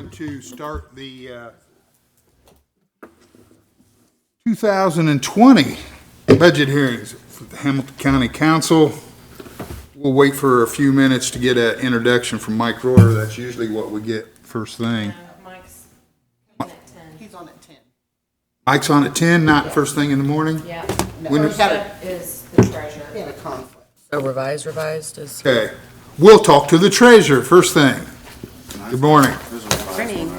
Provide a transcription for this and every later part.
going to start the 2020 budget hearings for the Hamilton County Council. We'll wait for a few minutes to get an introduction from Mike Royer. That's usually what we get first thing. Mike's coming at 10. He's on at 10. Mike's on at 10, not first thing in the morning? Yeah. When First up is the treasurer. He had a conflict. So revised is. Okay. We'll talk to the treasurer first thing. Good morning. Morning.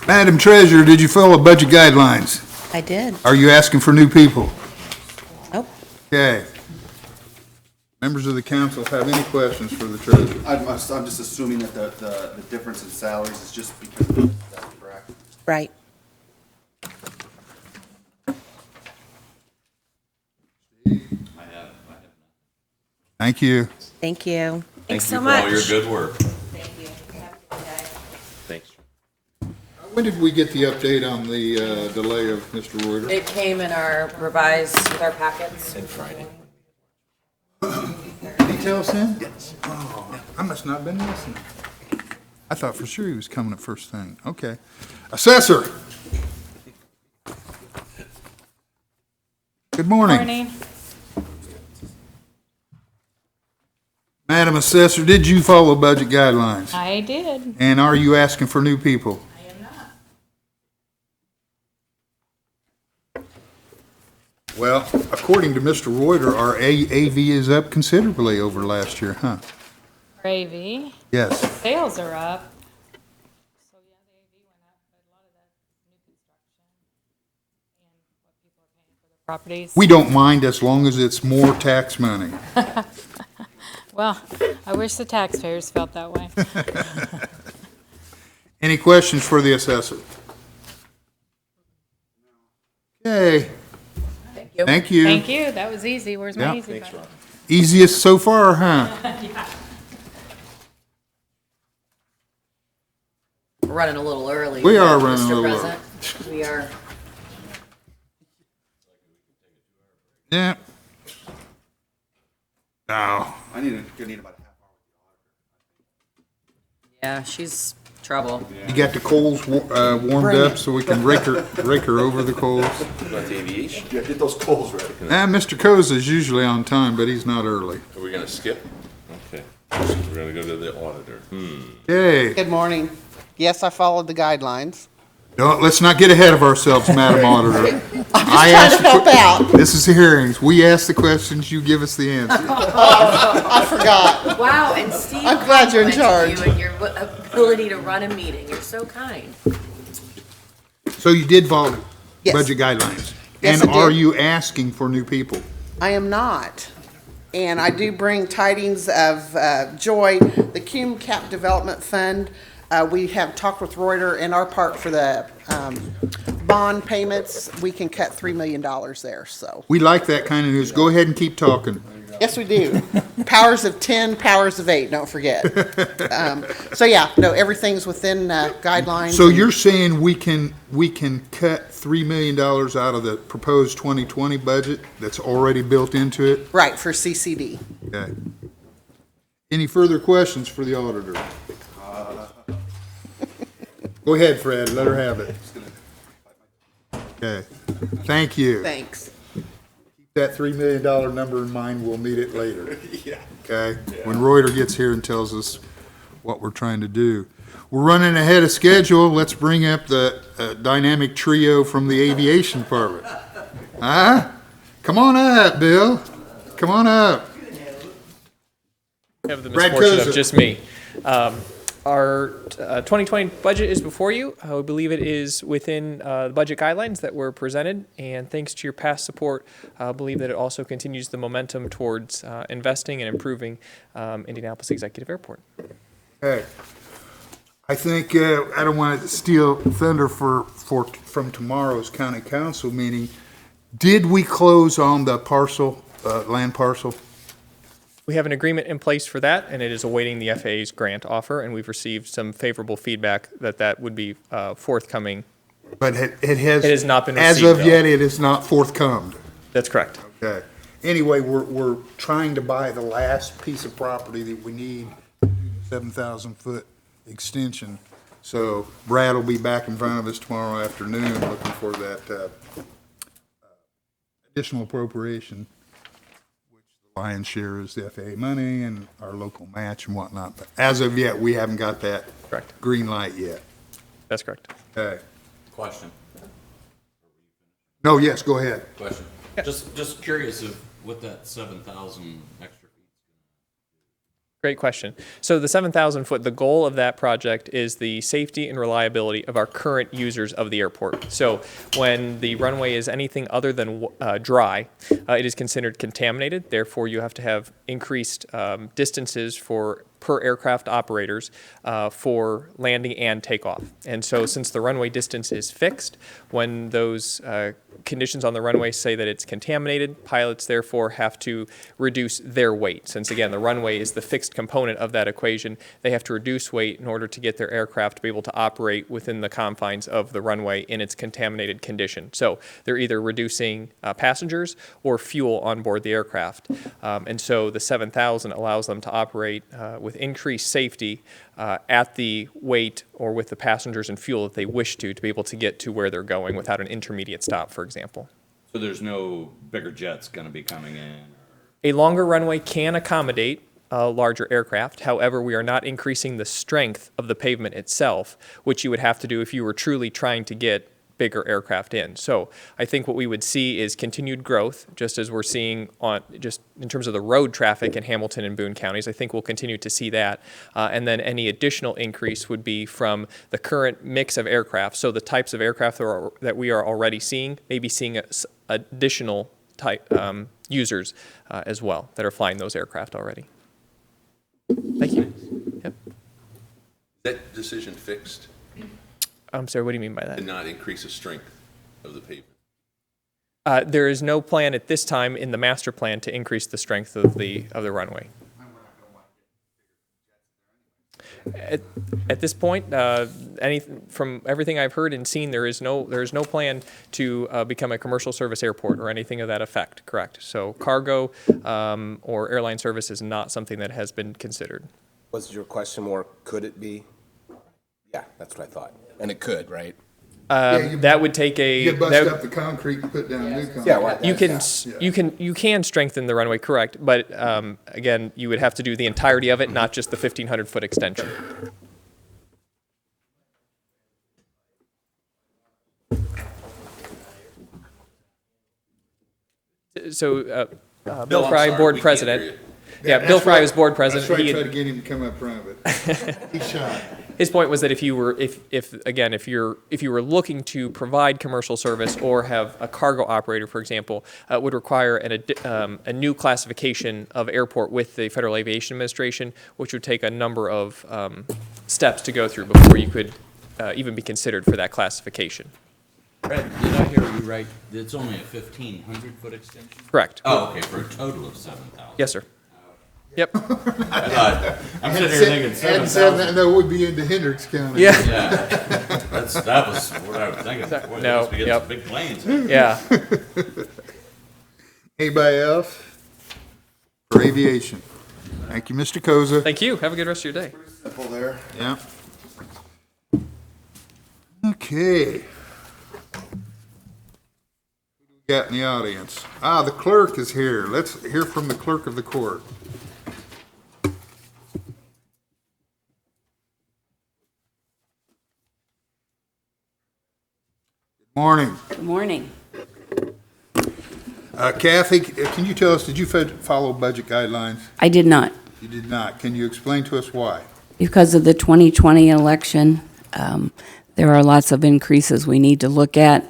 Madam Treasurer, did you follow budget guidelines? I did. Are you asking for new people? Nope. Okay. Members of the council have any questions for the treasurer? I'm just assuming that the difference in salaries is just because of that, correct? Right. Thank you. Thank you. Thanks so Thank you for all much. your good work. Thank you. Have a good day. Thanks. When did we get the update on the delay of Mr. Reuter? It came in our revised with our packets. And Friday. Did he tell us then? Yes. Oh, I must not have been listening. I thought for sure he was coming at first thing. Okay. Assessor. Good morning. Morning. Madam Assessor, did you follow budget guidelines? I did. And are you asking for new people? I am not. Well, according to Mr. Reuter, our AV is up considerably over last year, huh? Gravy. Yes. Sales are up. So yeah, the AV went up, but a lot of that is new construction and what people are paying for the properties. We don't mind as long as it's more tax money. Well, I wish the taxpayers felt that way. Any questions for the assessor? Okay, Thank you. thank you. Thank you. That was easy. Where's my Yeah. easy button? Easiest so far, huh? We're running a little early. We are running a Mr. little President. We are. Yeah. Now, I need about a half hour. Yeah, she's trouble. you got the coals warmed up so we can rake her over the coals? About the aviation? Yeah, get those coals ready. Mr. Koza's usually on time, but he's not early. Are we gonna skip? Okay. We're gonna go to the auditor. Okay, Good morning. Yes, I followed the guidelines. let's not get ahead of ourselves, Madam Auditor. I Trying to help out. This is the hearings. We ask the questions, you give us the answer. I forgot. Wow, and Steve. I'm glad you're in complimented charge. You and your ability to run a meeting. You're so kind. So you did follow Yes. budget guidelines? Yes, And I are did. you asking for new people? I am not. And I do bring tidings of joy. The Cume Cap Development Fund, we have talked with Reuter and our part for the bond payments. We can cut $3 million there, so. We like that kind of news. Go ahead and keep talking. Yes, we do. Powers of 10, powers of 8, don't forget. So yeah, no, everything's within guidelines. So you're saying we can cut $3 million out of the proposed 2020 budget that's already built into it? Right, for CCD. Okay. Any further questions for the auditor? Go ahead, Fred, let her have it. Okay, thank you. Thanks. Keep that $3 million number in mind, we'll need it later. Okay? When Reuter gets here and tells us what we're trying to do. We're running ahead of schedule, let's bring up the dynamic trio from the aviation department. Huh? Come on up, Bill. Come on up. Have the Brad misfortune Koza. of just me. Our 2020 budget is before you. I believe it is within the budget guidelines that were presented, and thanks to your past support, I believe that it also continues the momentum towards investing and improving Indianapolis Executive Airport. Okay. I think, I don't want to steal thunder from tomorrow's county council meeting. Did we close on the parcel, land parcel? We have an agreement in place for that, and it is awaiting the FAA's grant offer, and we've received some favorable feedback that would be forthcoming. But it has. It has not been As received, of though. yet, it is not forthcoming. That's correct. Okay. Anyway, we're trying to buy the last piece of property that we need, 7,000-foot extension. So Brad will be back in front of us tomorrow afternoon looking for that additional appropriation, which the lion's share is the FAA money and our local match and whatnot. But as of yet, we haven't got that Correct. green light yet. That's correct. Okay. Question. No, yes, go ahead. Question. Just curious of what that 7,000 extra feet. Great question. So the 7,000-foot, the goal of that project is the safety and reliability of our current users of the airport. So when the runway is anything other than dry, it is considered contaminated. Therefore, you have to have increased distances for per aircraft operators for landing and takeoff. And so since the runway distance is fixed, when those conditions on the runway say that it's contaminated, pilots therefore have to reduce their weight. Since again, the runway is the fixed component of that equation, they have to reduce weight in order to get their aircraft to be able to operate within the confines of the runway in its contaminated condition. So they're either reducing passengers or fuel on board the aircraft. And so the 7,000 allows them to operate with increased safety at the weight or with the passengers and fuel that they wish to be able to get to where they're going without an intermediate stop, for example. So there's no bigger jets going to be coming in? A longer runway can accommodate a larger aircraft. However, we are not increasing the strength of the pavement itself, which you would have to do if you were truly trying to get bigger aircraft in. So I think what we would see is continued growth, just as we're seeing on just in terms of the road traffic in Hamilton and Boone counties. I think we'll continue to see that. And then any additional increase would be from the current mix of aircraft. So the types of aircraft that we are already seeing, maybe seeing additional type users as well that are flying those aircraft already. Thank you. Yep. That decision fixed I'm sorry, what do you mean by to that? not increase the strength of the pavement? There is no plan at this time in the master plan to increase the strength of the runway. At this point, from everything I've heard and seen, there is no plan to become a commercial service airport or anything of that effect. Correct. So cargo or airline service is not something that has been considered. Was your question more, could it be? Yeah, that's what I thought. And it could, right? That would take You bust up the concrete and put down new concrete. Yeah, well, you can strengthen the runway, correct? But again, you would have to do the entirety of it, not just the 1,500-foot extension. So Bill Fry, sorry, board we can't president. hear you. Yeah, Bill Fry was board president. That's right, He try had- to get him to come up front of it. He's shy. His point was that if you were looking to provide commercial service or have a cargo operator, for example, would require a new classification of airport with the Federal Aviation Administration, which would take a number of steps to go through before you could even be considered for that classification. Fred, did I hear you right? It's only a 1,500-foot extension? Correct. Oh, okay, for a total of 7,000. Yes, sir. Yep. I thought, I'm sitting here thinking And seven, 7,000. that would be into Hendricks County. Yeah. Yeah, that was what I was thinking. Boy, they No, must be getting yep. some big planes. Yeah. Anybody else? For aviation. Thank you, Mr. Koza. Thank you. Have a good rest of your day. Simple there. Yeah. Okay. Who do we got in the audience? The clerk is here. Let's hear from the clerk of the court. Morning. Good morning. Kathy, can you tell us, did you follow budget guidelines? I did not, You did not. Can you explain to us why? because of the 2020 election. There are lots of increases we need to look at,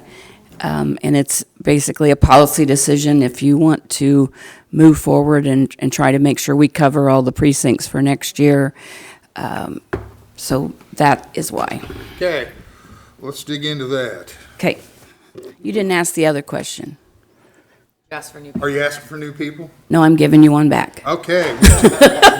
and it's basically a policy decision if you want to move forward and try to make sure we cover all the precincts for next year. So that is why. Okay, let's dig into that. Okay. You didn't ask the other question. Ask for new. Are you asking for new people? No, I'm giving you one back. Okay,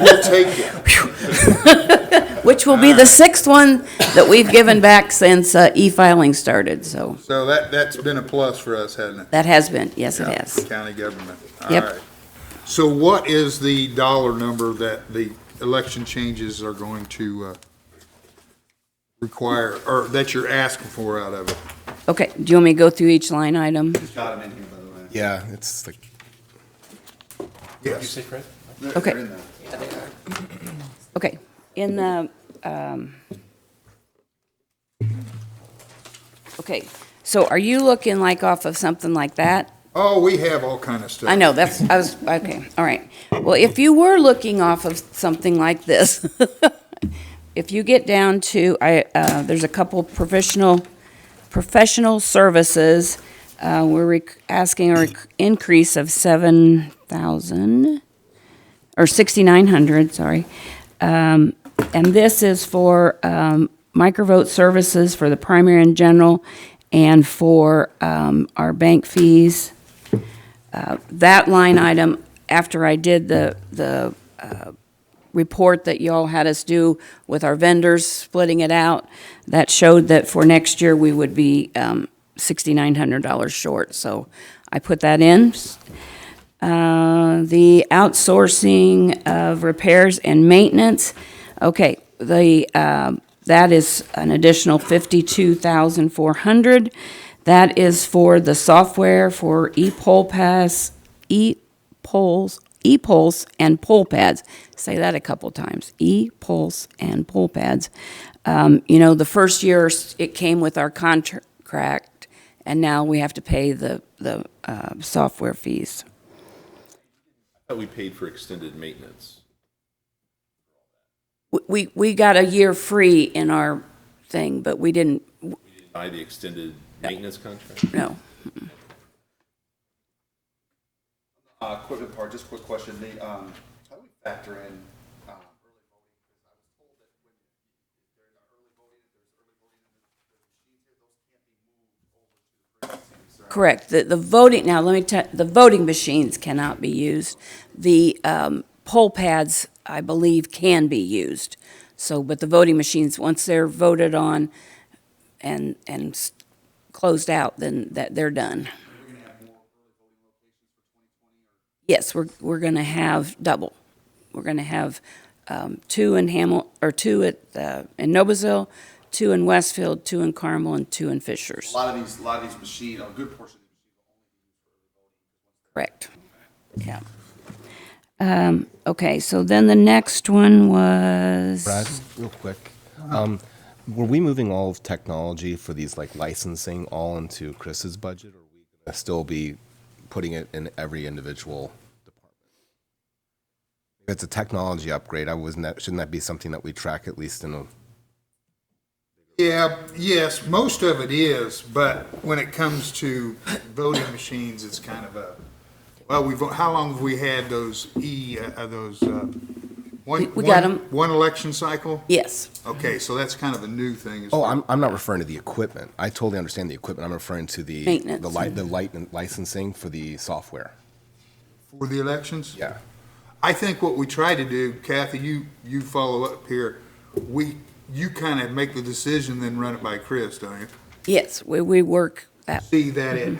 we'll take it. which will be the sixth one that we've given back since e-filing started, so So that's been a plus for us, hasn't it? that has been, yes, it Yeah, has. County government. All Yep. right. So what is the dollar number that the election changes are going to require, or that you're asking for out of it? Okay, do you want me to go through each line item? Got them in here, by the way. Yeah, it's like, Yes. Okay. They're in there. Okay, in the, okay, so are you looking like off of something like that? Oh, we have all kind of stuff. I know, okay, all right. Well, if you were looking off of something like this, if you get down to, there's a couple professional services, we're asking a increase of 7,000, or 6,900, sorry. And this is for, microvote services for the primary and general, and for, our bank fees. That line item, after I did the report that y'all had us do with our vendors, splitting it out, that showed that for next year, we would be $6,900 short, so I put that in. The outsourcing of repairs and maintenance, okay, that is an additional $52,400. That is for the software for ePolls and poll pads. Say that a couple times. ePolls and poll pads. You know, the first year it came with our contract, and now we have to pay the software fees. I thought we paid for extended maintenance. We got a year free in our thing, but we didn't, Buy the extended maintenance contract? no. Equipment part, just a quick question, how do we factor in, early voting? Because I was told that when during our early voting, if there's early voting, the machines here, those can't be moved over to the precincts, right? Correct. The voting, now let me tell, the voting machines cannot be used. The poll pads, I believe, can be used. So, but the voting machines, once they're voted on and closed out, then they're done. Yes, we're going to have double. We're going to have two in in Noblesville, two in Westfield, two in Carmel, and two in Fishers. A lot of these machines, a good portion of these machines will only be used for early voting. Correct. Yeah. Okay, so then the next one was. Brad, real quick. Were we moving all of technology for these like licensing all into Chris's budget, or are we gonna still be putting it in every individual department? If it's a technology upgrade, shouldn't that be something that we track at least in a? Yeah, yes, most of it is, but when it comes to voting machines, it's kind of a, well, how long have we had those We got 'em. one election cycle? Yes. Okay, so that's kind of a new thing. Oh, I'm not referring to the equipment. I totally understand the equipment. I'm referring to the Maintenance. the licensing for the software. For the elections? Yeah. I think what we try to do, Kathy, you follow up here, you kind of make the decision, then run it by Chris, don't you? Yes, we work that. See that it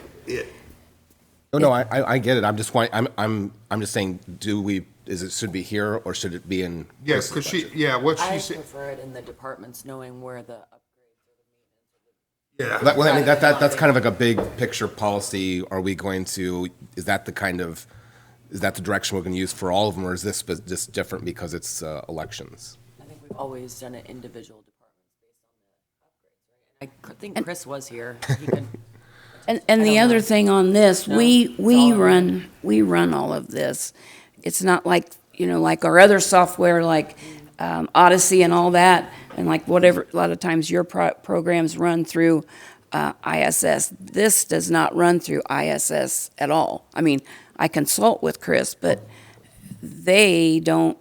No, I get it. I'm just just saying, should it be here or should it be in? yes, Chris's because budget? what I she said, prefer it in the departments, knowing where the yeah. Well, I mean, that's kind of like a big picture policy. Are we going to, is that the direction we're going to use for all of them, or is this just different because it's elections? I think we've always done it individual departments based on the upgrades, right? I think Chris was here. He could, And the don't other know. thing on this, No, we it's all run all of this. It's not like, like our other software, like Odyssey and all that, and like whatever, a lot of times your programs run through ISS. This does not run through ISS at all. I mean, I consult with Chris, but they don't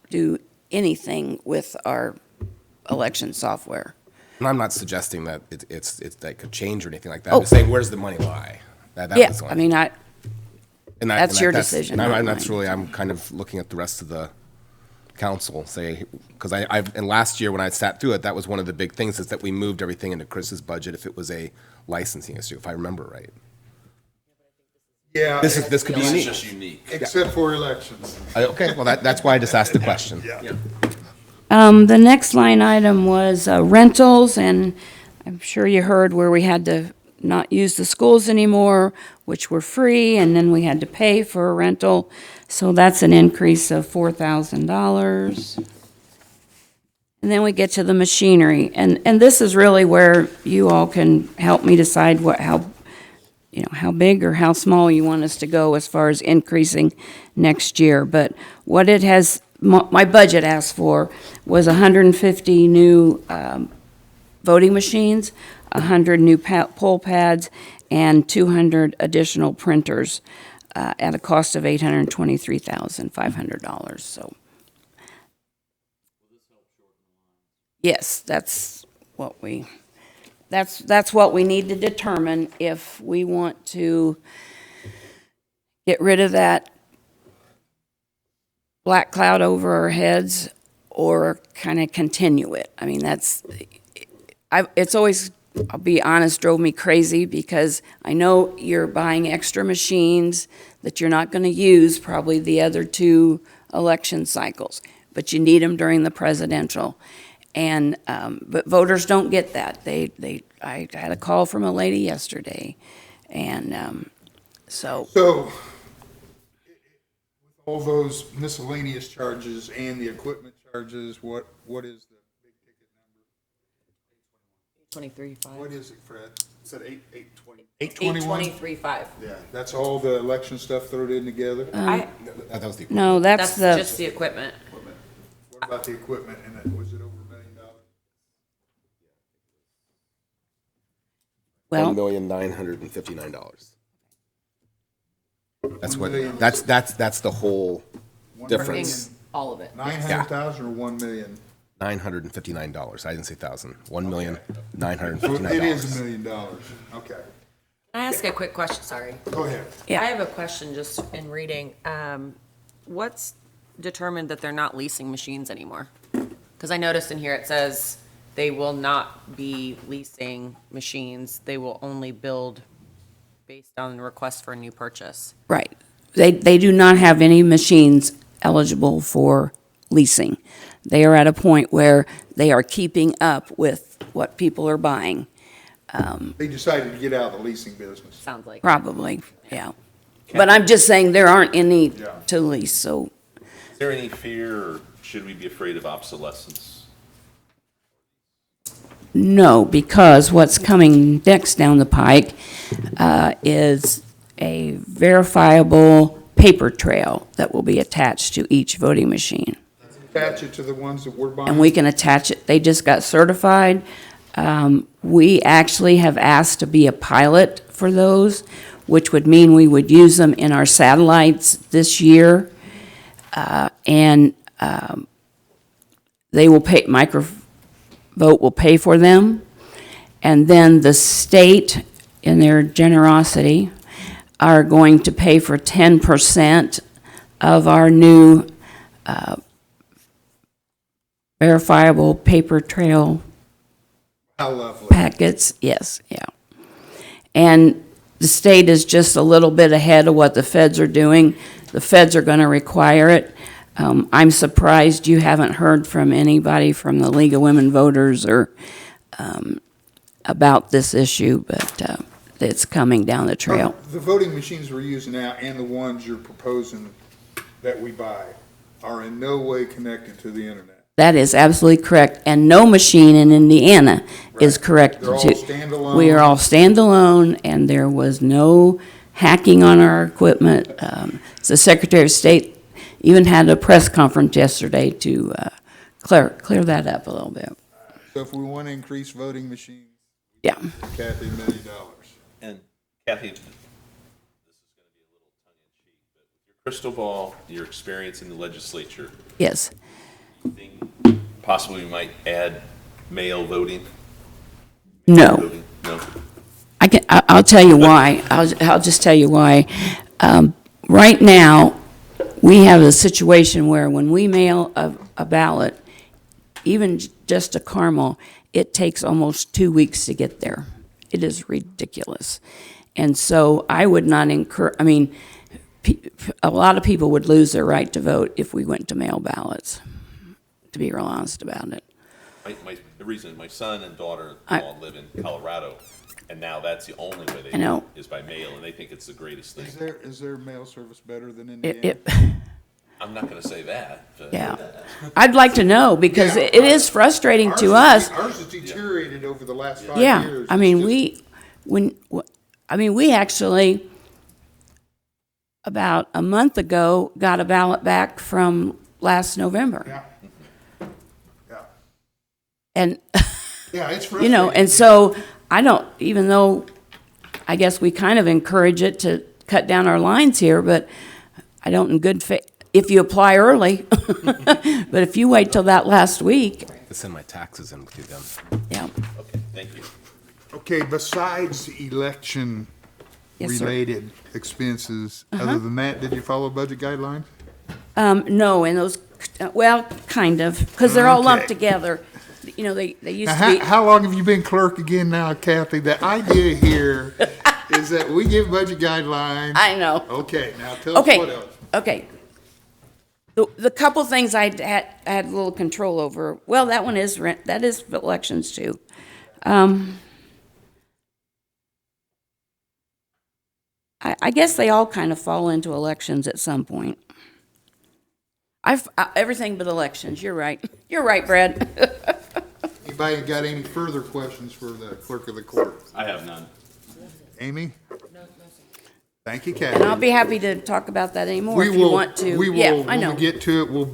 do anything with our election software. And I'm not suggesting that it's that could change or anything like that. Oh. I'm just saying, where's the money lie? That Yeah, was the I only- mean, and that's your decision, And not that's mine. really, I'm kind of looking at the rest of the council, say, because and last year when I sat through it, that was one of the big things, is that we moved everything into Chris's budget if it was a licensing issue, if I remember right. Yeah, This could be This is unique. just unique. except for elections. Okay, well, that's why I just asked the question. The next line item was rentals, and I'm sure you heard where we had to not use the schools anymore, which were free, and then we had to pay for a rental. So that's an increase of $4,000. And then we get to the machinery, and this is really where you all can help me decide how big or how small you want us to go as far as increasing next year. But what it has, my budget asked for was 150 new voting machines, 100 new poll pads, and 200 additional printers at a cost of $823,500. So, yes, that's what we need to determine if we want to get rid of that black cloud over our heads or kind of continue it. I mean, it's always, I'll be honest, drove me crazy because I know you're buying extra machines that you're not going to use probably the other 2 election cycles, but you need them during the presidential. And, but voters don't get that. I had a call from a lady yesterday, and, So, with all those miscellaneous charges and the equipment charges, what is the big ticket number? 23.5. What is it, Fred? It's at 820. 821? 823.5. Yeah, that's all the election stuff thrown in together? That was the. no, That's that's just the equipment. What about the equipment, and then was it over $1 million? well, $1,959,000. That's $1 million. that's the whole difference. Bring all of it. 900,000 or 1 million? $959. I didn't say thousand. So $1,959,000. it is $1 million. Okay, Can I ask a quick question? Sorry. go ahead. Yeah. I have a question just in reading. What's determined that they're not leasing machines anymore? Because I noticed in here it says they will not be leasing machines. They will only build based on request for a new purchase. right. They do not have any machines eligible for leasing. They are at a point where they are keeping up with what people are buying, They decided to get out of the leasing business. Sounds like. probably, yeah. But I'm just saying there aren't any Yeah. to lease, so, Is there any fear, or should we be afraid of obsolescence? no, because what's coming next down the pike is a verifiable paper trail that will be attached to each voting machine. Attach it to the ones that we're buying? And we can attach it, they just got certified. We actually have asked to be a pilot for those, which would mean we would use them in our satellites this year. And they will pay, Microvote will pay for them. And then the state, in their generosity, are going to pay for 10% of our new verifiable paper trail How lovely. packets, yes, yeah. And the state is just a little bit ahead of what the feds are doing. The feds are going to require it. I'm surprised you haven't heard from anybody from the League of Women Voters or about this issue, but it's coming down the trail. The voting machines we're using now and the ones you're proposing that we buy are in no way connected to the internet. That is absolutely correct, and no machine in Indiana is correct. They're all to- standalone. We are all standalone, and there was no hacking on our equipment. The Secretary of State even had a press conference yesterday to clear that up a little bit. So if we want to increase voting machines, Yeah. Kathy, $1 million. And Kathy, this is going to be a little tongue-in-cheek, but with your crystal ball, your experience in the legislature, Yes. you think possibly we might add mail voting? No. Voting? No? I'll tell you why. I'll just tell you why. Right now, we have a situation where when we mail a ballot, even just a Carmel, it takes almost 2 weeks to get there. It is ridiculous. And so I would not I mean, a lot of people would lose their right to vote if we went to mail ballots, to be real honest about it. The reason, my son and daughter I- all live in Colorado, and now that's the only way they I know. do it, is by mail, and they think it's the greatest thing. Is there mail service better than It, Indiana? I'm not gonna say that, but. yeah. I'd like to know, because Yeah. it is frustrating to us. Ours has deteriorated over the last 5 Yeah, years. I mean, It's just- we actually, about a month ago, got a ballot back from last November. Yeah. Yeah. And, Yeah, it's you frustrating. know, and so I don't, even though I guess we kind of encourage it to cut down our lines here, but I don't in good faith, if you apply early. But if you wait till that last week, To send my taxes in with you then. yeah. Okay, thank you. Okay, besides election Yes, sir. related expenses, other than that, did you follow budget guidelines? No, and those, well, kind of, because they're all lumped Okay. together. You know, they used Now, to be. how long have you been clerk again now, Kathy? The idea here is that we give budget guidelines. I know. Okay, now tell us Okay, what else. okay. The couple things I had a little control over, well, that one is rent, that is elections too. I guess they all kind of fall into elections at some point. Everything but elections, you're right. You're right, Brad. Anybody got any further questions for the clerk of the court? I have none. Amy? Thank you, And I'll Kathy. be happy to talk about that anymore We if you will, want to. we will, Yeah, I when know. we get to it, we'll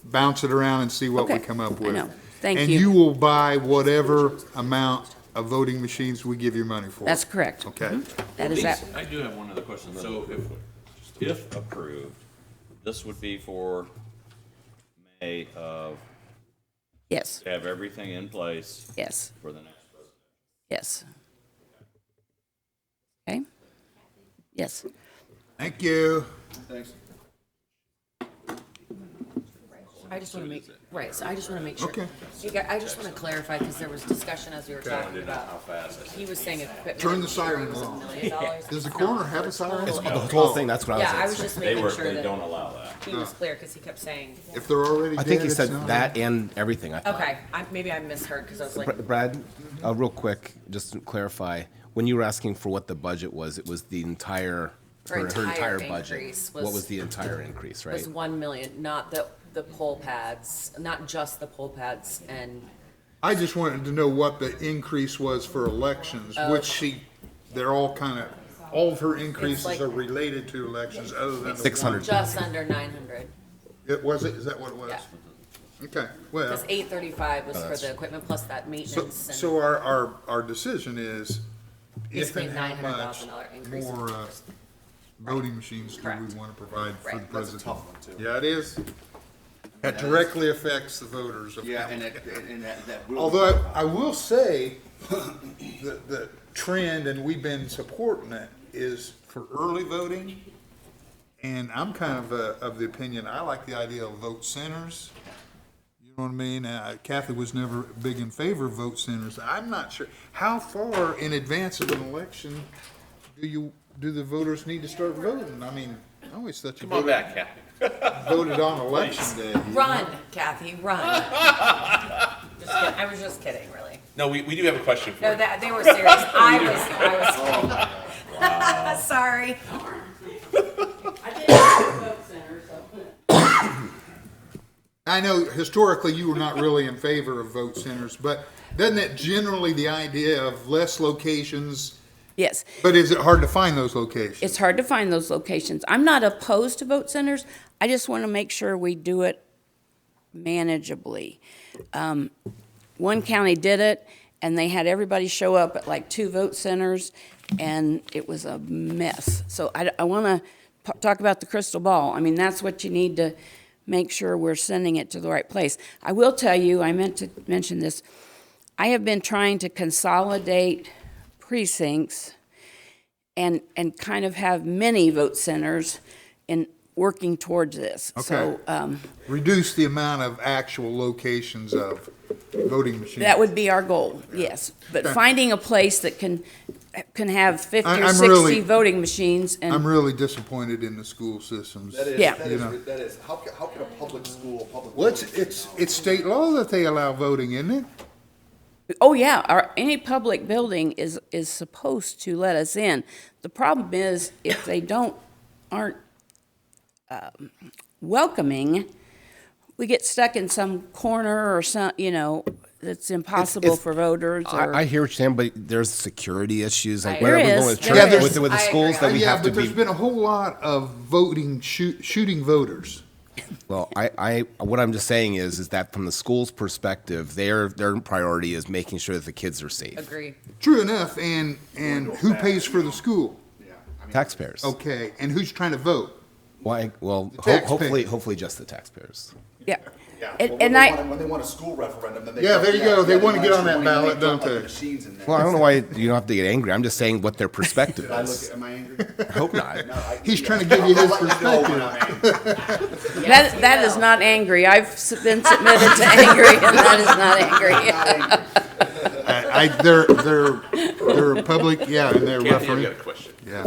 bounce it around and see what we Okay, come up I with. know. Thank And you. you will buy whatever amount of voting machines we give you money for. That's correct. Okay. That is that. I do have one other question. So if approved, this would be for May of, Yes, to have everything in place yes, for the next president. yes. Okay? Yes. Thank you. Thanks. I just want to make, right, so I just want to make sure. Okay. You guys, I just want to clarify, because there was discussion as we were talking about, he was saying equipment. Turn the siren was on. $1 million. Does the coroner have a siren? The whole thing, that's what I was Yeah, I was saying. just making sure They don't that allow that. he was clear, because he kept saying, If they're already I dead, think he it's said not. that and everything. I thought. okay, maybe I misheard, because I was like, Brad, real quick, just to clarify, when you were asking for what the budget was, it was the entire, Her her entire entire budget. increase What was- was the entire increase, right? was 1 million, not the poll pads, not just the poll pads, and I just wanted to know what the increase was for elections, which they're all kind of, all of her increases like- are related to elections other than the 600. just under 900. Is that what it was? Yeah. Okay, well, Because 835 was for the equipment plus that so, maintenance and. so our decision is if Basically and how much $900,000 increase in more purchase. voting machines do we Correct. want to provide for the Right. president? Tough one, too. Yeah, it is. That directly affects the voters of Yeah, Hamilton. and that will. Although I will say, the trend, and we've been supporting it, is for early voting. And I'm kind of the opinion, I like the idea of vote centers. You know what I mean? Kathy was never big in favor of vote centers. I'm not sure, how far in advance of an election do the voters need to start voting? I mean, I always thought you Come on back, Kathy. voted on election day. Run, Kathy, run. Just kidding. I was just kidding, really. No, we do have a question for No, you. they were serious. I was. Sorry. I know historically you were not really in favor of vote centers, but doesn't it generally the idea of less locations? Yes. But is it hard to find those locations? It's hard to find those locations. I'm not opposed to vote centers. I just want to make sure we do it manageably. One county did it, and they had everybody show up at like 2 vote centers, and it was a mess. So I want to talk about the crystal ball. I mean, that's what you need to make sure we're sending it to the right place. I will tell you, I meant to mention this, I have been trying to consolidate precincts and kind of have many vote centers in working towards this. So, Reduce the amount of actual locations of voting machines. that would be our goal, yes. But finding a place that can have 50 or I'm 60 really- voting machines I'm and, really disappointed in the school systems. That is, Yeah. that You is, know. that is, how can a public school, public. Well, it's state law that they allow voting, isn't it? oh, yeah, any public building is supposed to let us in. The problem is if they aren't welcoming, we get stuck in some corner or some, that's impossible it's- for voters or. I hear what you're saying, but there's security issues, like There whenever we is. go to There church is. with the I schools agree. that we Yeah, have to but there's be. been a whole lot of voting, shooting voters. Well, what I'm just saying is that from the school's perspective, their priority is making sure that the kids are safe. Agree. True enough, and who pays for the school? Taxpayers. Okay, and who's trying to vote? Why? Well, taxpayers. hopefully just the taxpayers. Yeah. Yeah, And- well, and when they want a school referendum, then they. Yeah, there you go. They wanna want get on that extra money, ballot, they don't put, like, they? Machines in there. Well, I don't know why you don't have to get angry. I'm just saying what their perspective Did I look, is. am I angry? I hope not. No, I- He's trying to give you his I'll let you know when perspective. I'm angry. That is not angry. I've been submitted to angry, and that is not angry. They're public, yeah, and they're Kathy, I've refereeing. got a question. Yeah.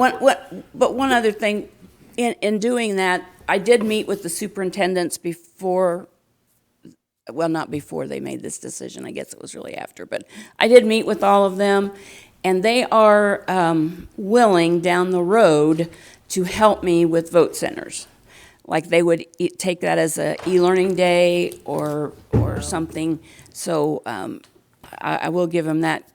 But one other thing, in doing that, I did meet with the superintendents before, well, not before they made this decision, I guess it was really after, but I did meet with all of them, and they are willing down the road to help me with vote centers. Like they would take that as a e-learning day or something, so I will give them that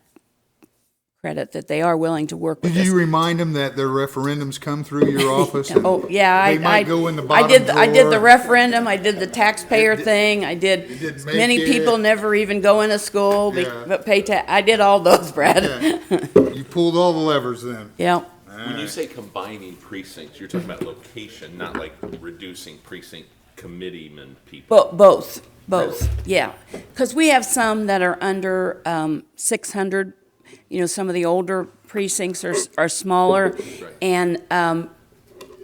credit that they are willing to work with Did us. you remind them that their referendums come through your office? and Oh, yeah, They might go in the I bottom did the drawer? referendum, I did the taxpayer thing, I did, did make many it. people never even go into school, Yeah. but pay I did all those, Brad. Yeah. You pulled all the levers then. Yeah, When you say combining precincts, you're talking about location, not like reducing precinct committeeman people. both, yeah. Because we have some that are under 600, some of the older precincts are smaller. And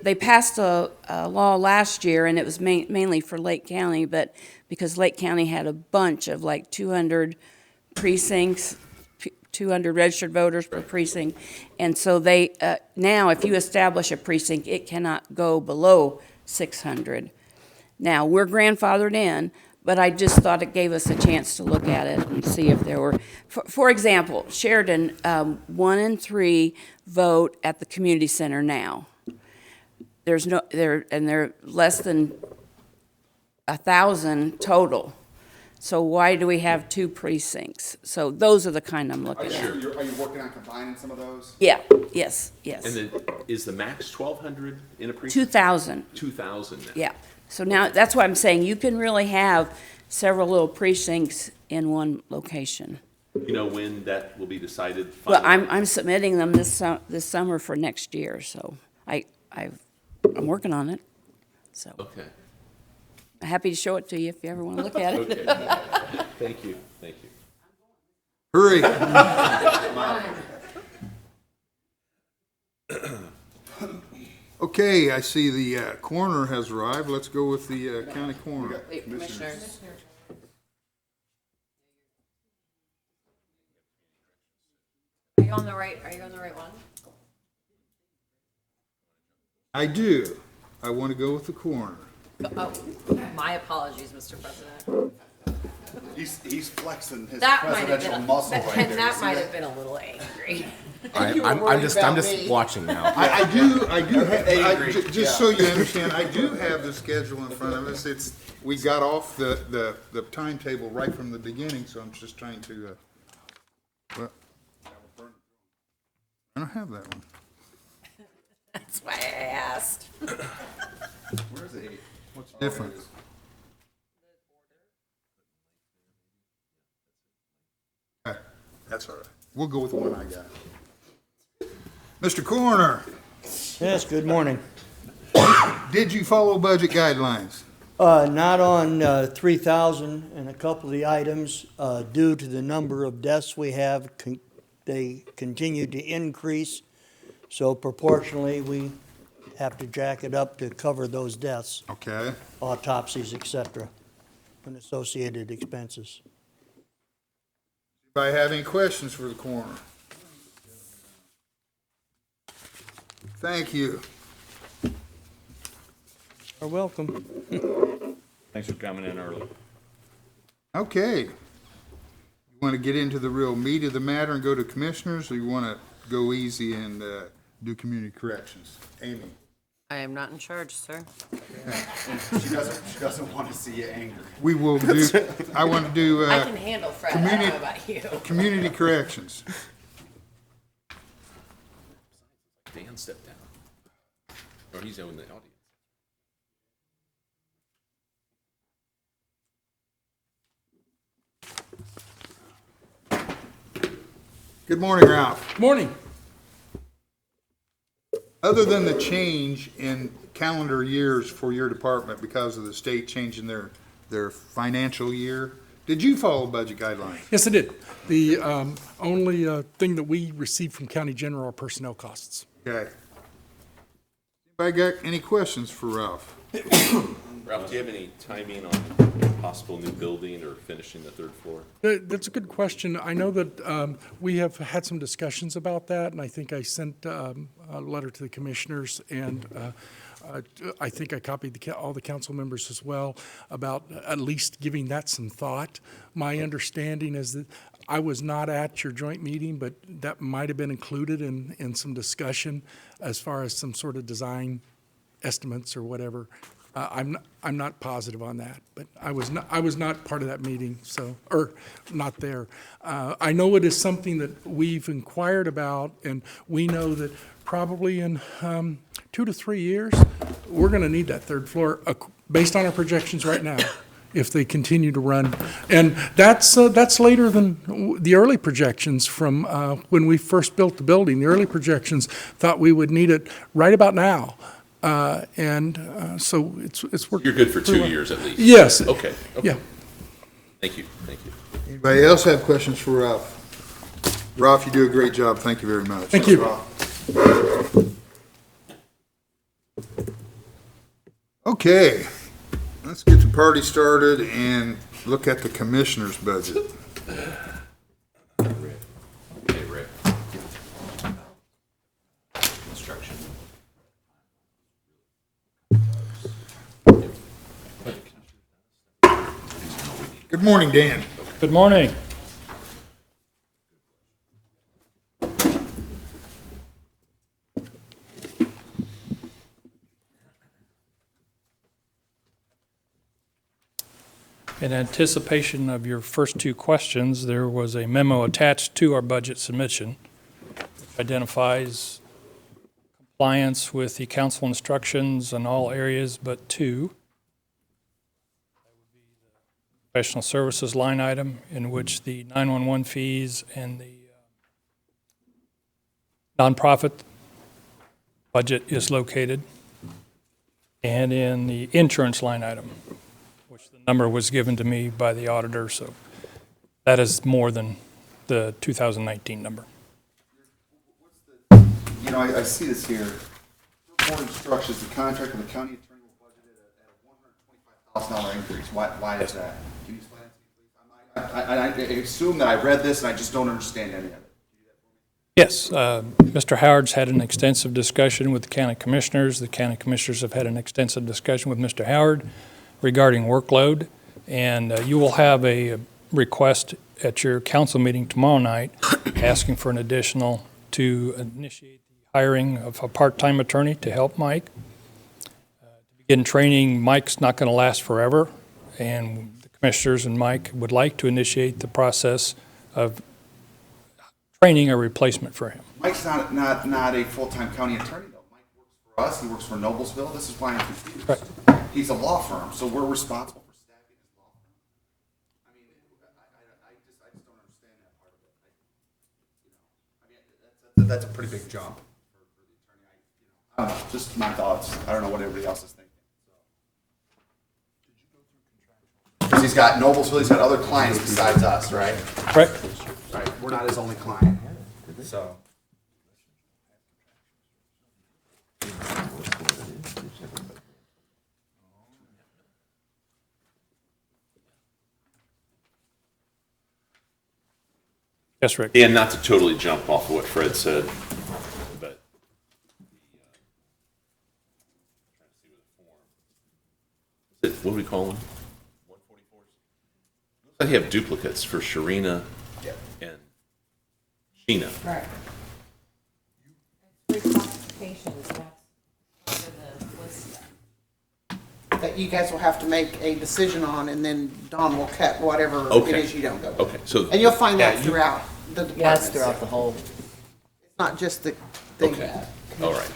they passed a law last year, and it was mainly for Lake County, but because Lake County had a bunch of like 200 precincts, 200 registered voters per precinct. And so they, now if you establish a precinct, it cannot go below 600. Now, we're grandfathered in, but I just thought it gave us a chance to look at it and see if there were, for example, Sheridan, 1 and 3 vote at the community center now. They're less than 1,000 total. So why do we have 2 precincts? So those are the kind I'm looking at. Are you working on combining some of those? Yeah, yes. And then, is the max 1,200 in a precinct? 2,000. 2,000 now? Yeah, so now, that's why I'm saying you can really have several little precincts in one location. You know when that will be decided? Well, finally? I'm submitting them this summer for next year, so I'm working on it. So, Okay, I'm happy to show it to you if you ever want to look at it. okay. Thank you, thank you. Hurry. Okay, I see the coroner has arrived. Let's go with the county coroner. Wait, commissioners. Are you on the right one? I do. I want to go with the coroner. Oh, my apologies, Mr. President. He's flexing his That might have presidential been, muscle right there. that See might that? have been a little angry. I'm just watching now. I do have, Angry, just so you understand, I do have the schedule in front of us. We got off the timetable right from the beginning, so I'm just trying to, well, I don't have that one. That's why I asked. Where's the 8? What's different? Okay, that's all right. We'll go with the one I got. Mr. Coroner, Yes, good morning. did you follow budget guidelines? Not on 3,000 and a couple of the items, due to the number of deaths we have, they continue to increase. So proportionally, we have to jack it up to cover those deaths, Okay. autopsies, et cetera, and associated expenses. Anybody have any questions for the coroner? Thank you. You're welcome. Thanks for coming in early. Okay. You want to get into the real meat of the matter and go to commissioners, or you want to go easy and do community corrections? Amy? I am not in charge, sir. She doesn't want to see you angry. We will do, I want to do I can handle Fred, I don't know about you. community corrections. Dan stepped down. Or he's in the audience. Good morning, Ralph. Morning. Other than the change in calendar years for your department because of the state changing their financial year, did you follow budget guidelines? Yes, I did. The only thing that we received from County General are personnel costs. Okay. Anybody got any questions for Ralph? Ralph, do you have any timing on possible new building or finishing the third floor? That's a good question. I know that we have had some discussions about that, and I think I sent a letter to the commissioners, and I think I copied all the council members as well about at least giving that some thought. My understanding is that I was not at your joint meeting, but that might have been included in some discussion as far as some sort of design estimates or whatever. I'm not positive on that, but I was not part of that meeting, so, or not there. I know it is something that we've inquired about, and we know that probably in 2 to 3 years, we're gonna need that third floor, based on our projections right now, if they continue to run. And that's later than the early projections from when we first built the building. The early projections thought we would need it right about now. So it's worked. You're good for pretty 2 well. years at least? Yes. Okay. Yeah. Thank you. Anybody else have questions for Ralph? Ralph, you do a great job. Thank you very much. Thank you. Okay, let's get the party started and look at the commissioner's budget. Hey, Rick. Instruction. Good morning, Dan. Good morning. In anticipation of your first two questions, there was a memo attached to our budget submission, which identifies compliance with the council instructions in all areas but two. Professional services line item, in which the 911 fees and the nonprofit budget is located, and in the insurance line item, which the number was given to me by the auditor, so that is more than the 2019 number. You know, I see this here. More instructions, the contract with the county attorney will budget it at a $125,000 increase. Why is that? Can you explain that to me, please? I assume that I read this and I just don't understand any of it. Yes, Mr. Howard's had an extensive discussion with the county commissioners. The county commissioners have had an extensive discussion with Mr. Howard regarding workload, and you will have a request at your council meeting tomorrow night asking for an additional to initiate the hiring of a part-time attorney to help Mike. To begin training, Mike's not going to last forever, and the commissioners and Mike would like to initiate the process of training a replacement for him. Mike's not a full-time county attorney, though. Mike works for us. He works for Noblesville. This is why I'm confused. Right. He's a law firm, so we're responsible for staffing his law firm. I mean, I just don't understand that part of it. That's a pretty big jump for the attorney. I don't know, just my thoughts. I don't know what everybody else is thinking. Because he's got Noblesville, he's got other clients besides us, right? Right. Right. We're not his only client, so. Yes, Rick? And not to totally jump off of what Fred said, but what do we call them? 144s? Looks like you have duplicates for Sharina and Sheena. Right. Reclassifications, that's under the list. That you guys will have to make a decision on, and then Dawn will cut whatever it Okay. is you don't go with. Okay, so. And you'll find Yeah, that you- throughout the departments. Yeah, it's throughout the whole. It's not just the thing. Okay, all right.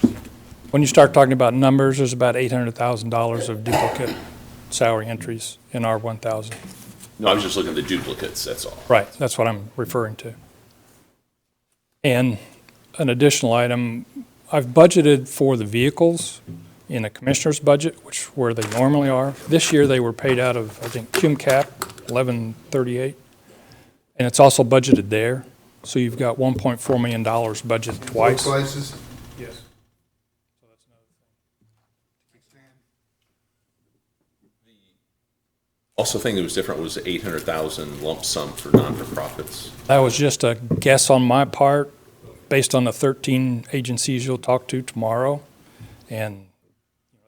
When you start talking about numbers, there's about $800,000 of duplicate salary entries in our 1,000. No, I was just looking at the duplicates, that's all. Right, that's what I'm referring to. And an additional item, I've budgeted for the vehicles in a commissioner's budget, which where they normally are. This year, they were paid out of, I think, cum cap, 1138, and it's also budgeted there. So you've got $1.4 million budgeted twice. Both places? Yes. Also, thing that was different was the 800,000 lump sum for non-for-profits. That was just a guess on my part, based on the 13 agencies you'll talk to tomorrow, and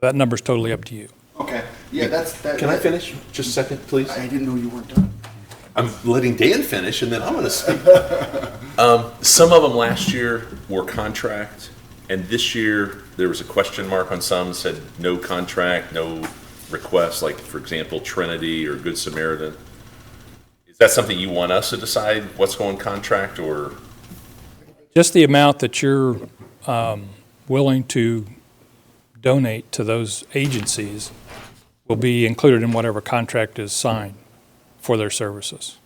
that number's totally up to you. Okay, yeah, that. Can I finish just a second, please? I didn't know you weren't done. I'm letting Dan finish, and then I'm going to speak. Some of them last year were contract, and this year, there was a question mark on some, said no contract, no request, like, for example, Trinity or Good Samaritan. Is that something you want us to decide, what's going contract, or? Just the amount that you're willing to donate to those agencies will be included in whatever contract is signed for their services.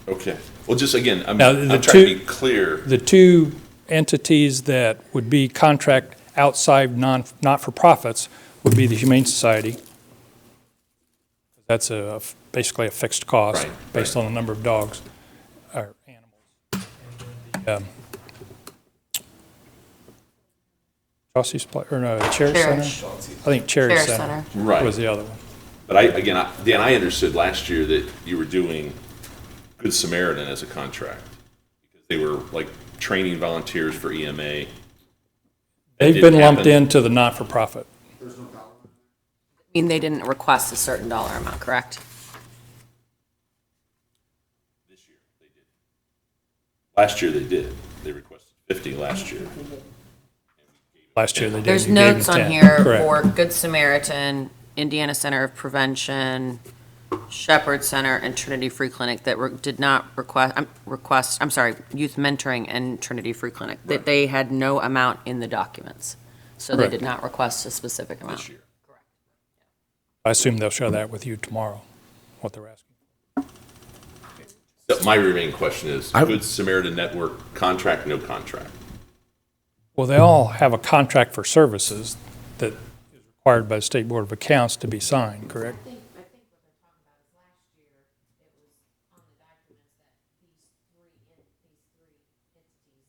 Okay. Well, just again, I'm Now, trying to be clear. The two entities that would be contract outside not-for-profits would be the Humane Society. That's basically a fixed cost Right, based on the number of dogs or animals. Chelsea Supply, or no, Cherish Center? Cherish. I think Cherish Cherish Center Center. Right. was the other one. But Dan, I understood last year that you were doing Good Samaritan as a contract. Because they were like training volunteers for EMA. They've didn't been lumped happen. into the not-for-profit. I mean, they didn't request a certain dollar amount, correct? This year, they did. Last year, they did. They requested 50 last year. Last year they did. There's You gave notes them on 10. here Correct. for Good Samaritan, Indiana Center of Prevention, Shepherd Center, and Trinity Free Clinic that did not request, Youth Mentoring and Trinity Free Clinic, that they had no amount in the documents. So they Correct. did not request a specific amount. This year. I assume they'll share that with you tomorrow, what they're asking. So my remaining question is, Good Samaritan Network, contract, no contract? Well, they all have a contract for services that is required by the State Board of Accounts to be signed, correct? I think what they're talking about is last year, it was on the documents that these three entities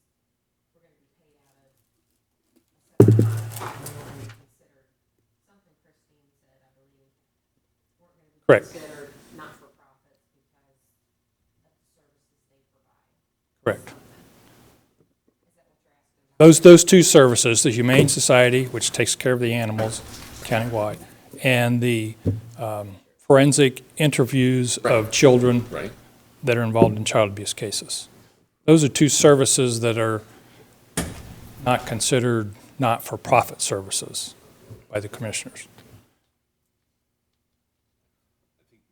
were gonna be paid out of a separate contract. They were gonna be considered, something Christine said, I believe, weren't gonna be Correct. considered not-for-profits because of the services they provide. Correct. Those two services, the Humane Society, which takes care of the animals countywide, and the forensic interviews of children Right. that are involved in child abuse cases. Those are two services that are not considered not-for-profit services by the commissioners.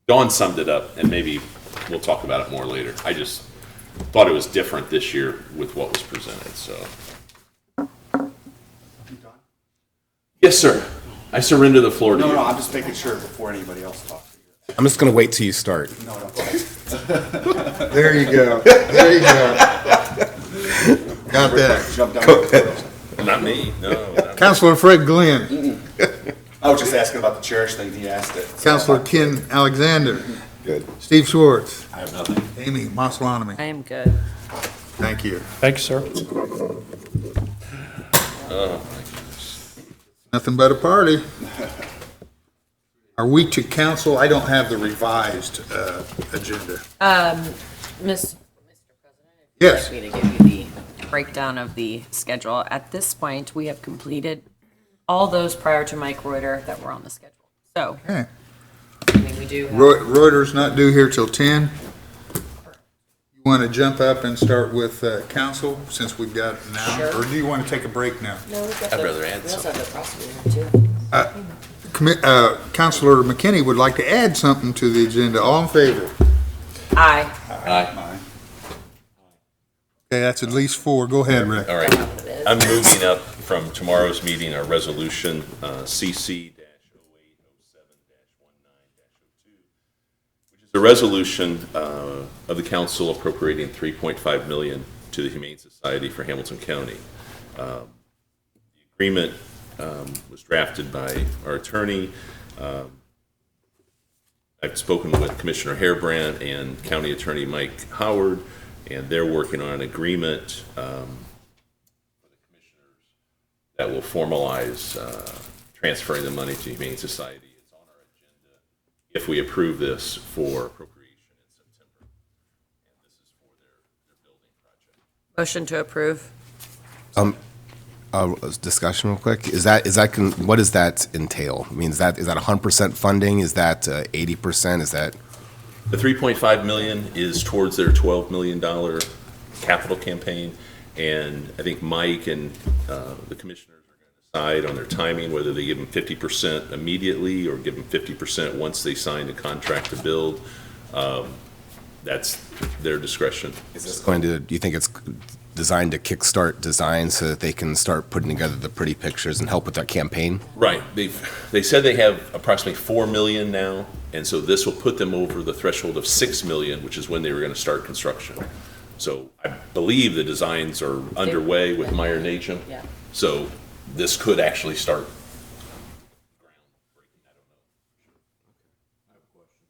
Dawn summed it up, and maybe we'll talk about it more later. I just thought it was different this year with what was presented, so. Yes, sir. I surrender the floor to you. No, I'm just making sure before anybody else talks. I'm just going to wait till you start. No, go ahead. There you go. There you go. Got that. Jump down. Not me, no. not me. Counselor Fred Glenn, I was just asking about the Cherish thing, he asked it. Counselor Ken Alexander, Good. Steve Schwartz, I have nothing. Amy Maslany. I am good. Thank you. Thank you, sir. Oh, my goodness. Nothing but a party. Are we to council? I don't have the revised agenda. Mr. President, if you'd Yes. like me to give you the breakdown of the schedule. At this point, we have completed all those prior to Mike Reuter that were on the schedule. So, Okay. I mean, we do have. Reuters not due here till 10. You want to jump up and start with council since we've got an hour? Sure. Or do you want to take a break now? No, we've got I'd the- rather add we also something. have the prosecutor too. Counselor McKinney would like to add something to the agenda. All in favor? Aye. Aye. Okay, that's at least 4. Go ahead, Rick. All right. I'm moving up from tomorrow's meeting, our resolution, CC-0807-19-02, which is a resolution of the council appropriating $3.5 million to the Humane Society for Hamilton County. The agreement was drafted by our attorney. I've spoken with Commissioner Harebrant and County Attorney Mike Howard, and they're working on an agreement that will formalize transferring the money to Humane Society. It's on our agenda if we approve this for appropriation in September. And this is for their building project. Motion to approve. Discussion real quick. What does that entail? I mean, is that 100% funding? Is that 80%? Is that? The $3.5 million is towards their $12 million capital campaign, and I think Mike and the commissioners are going to decide on their timing, whether they give them 50% immediately or give them 50% once they sign the contract to build. That's their discretion. Is this going to, do you think it's designed to kickstart design so that they can start putting together the pretty pictures and help with that campaign? Right. They said they have approximately $4 million now, and so this will put them over the threshold of $6 million, which is when they were going to start construction. So I believe the designs are underway with Meyer Nachum. Yeah. So this could actually start groundbreaking. I don't know. I have a question.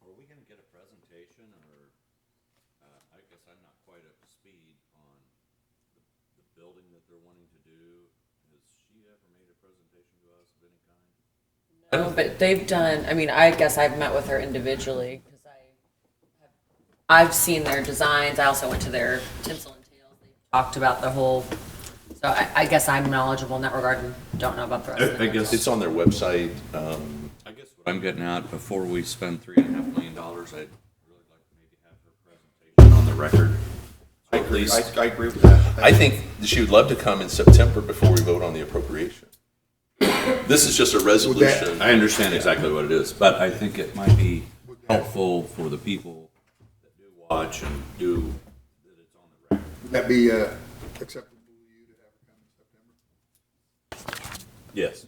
Are we gonna get a presentation, or, I guess I'm not quite up to speed on the building that they're wanting to do. Has she ever made a presentation to us of any kind? No, but they've done, I mean, I guess I've met with her individually, because I've seen their designs. I also went to their tinsel and tails. They talked about the whole, so I guess I'm knowledgeable in that regard and don't know about the rest of I it. guess It's on their website. I guess what I'm getting at, before we spend $3.5 million, I'd really like to maybe have her presentation on the record. I agree, least- I agree with that. I think she would love to come in September before we vote on the appropriation. This is just a resolution. I understand exactly what it is, but I think it might be helpful for the people that do watch and do, that it's on the record. Would that be acceptable to you to have it come in September? Yes.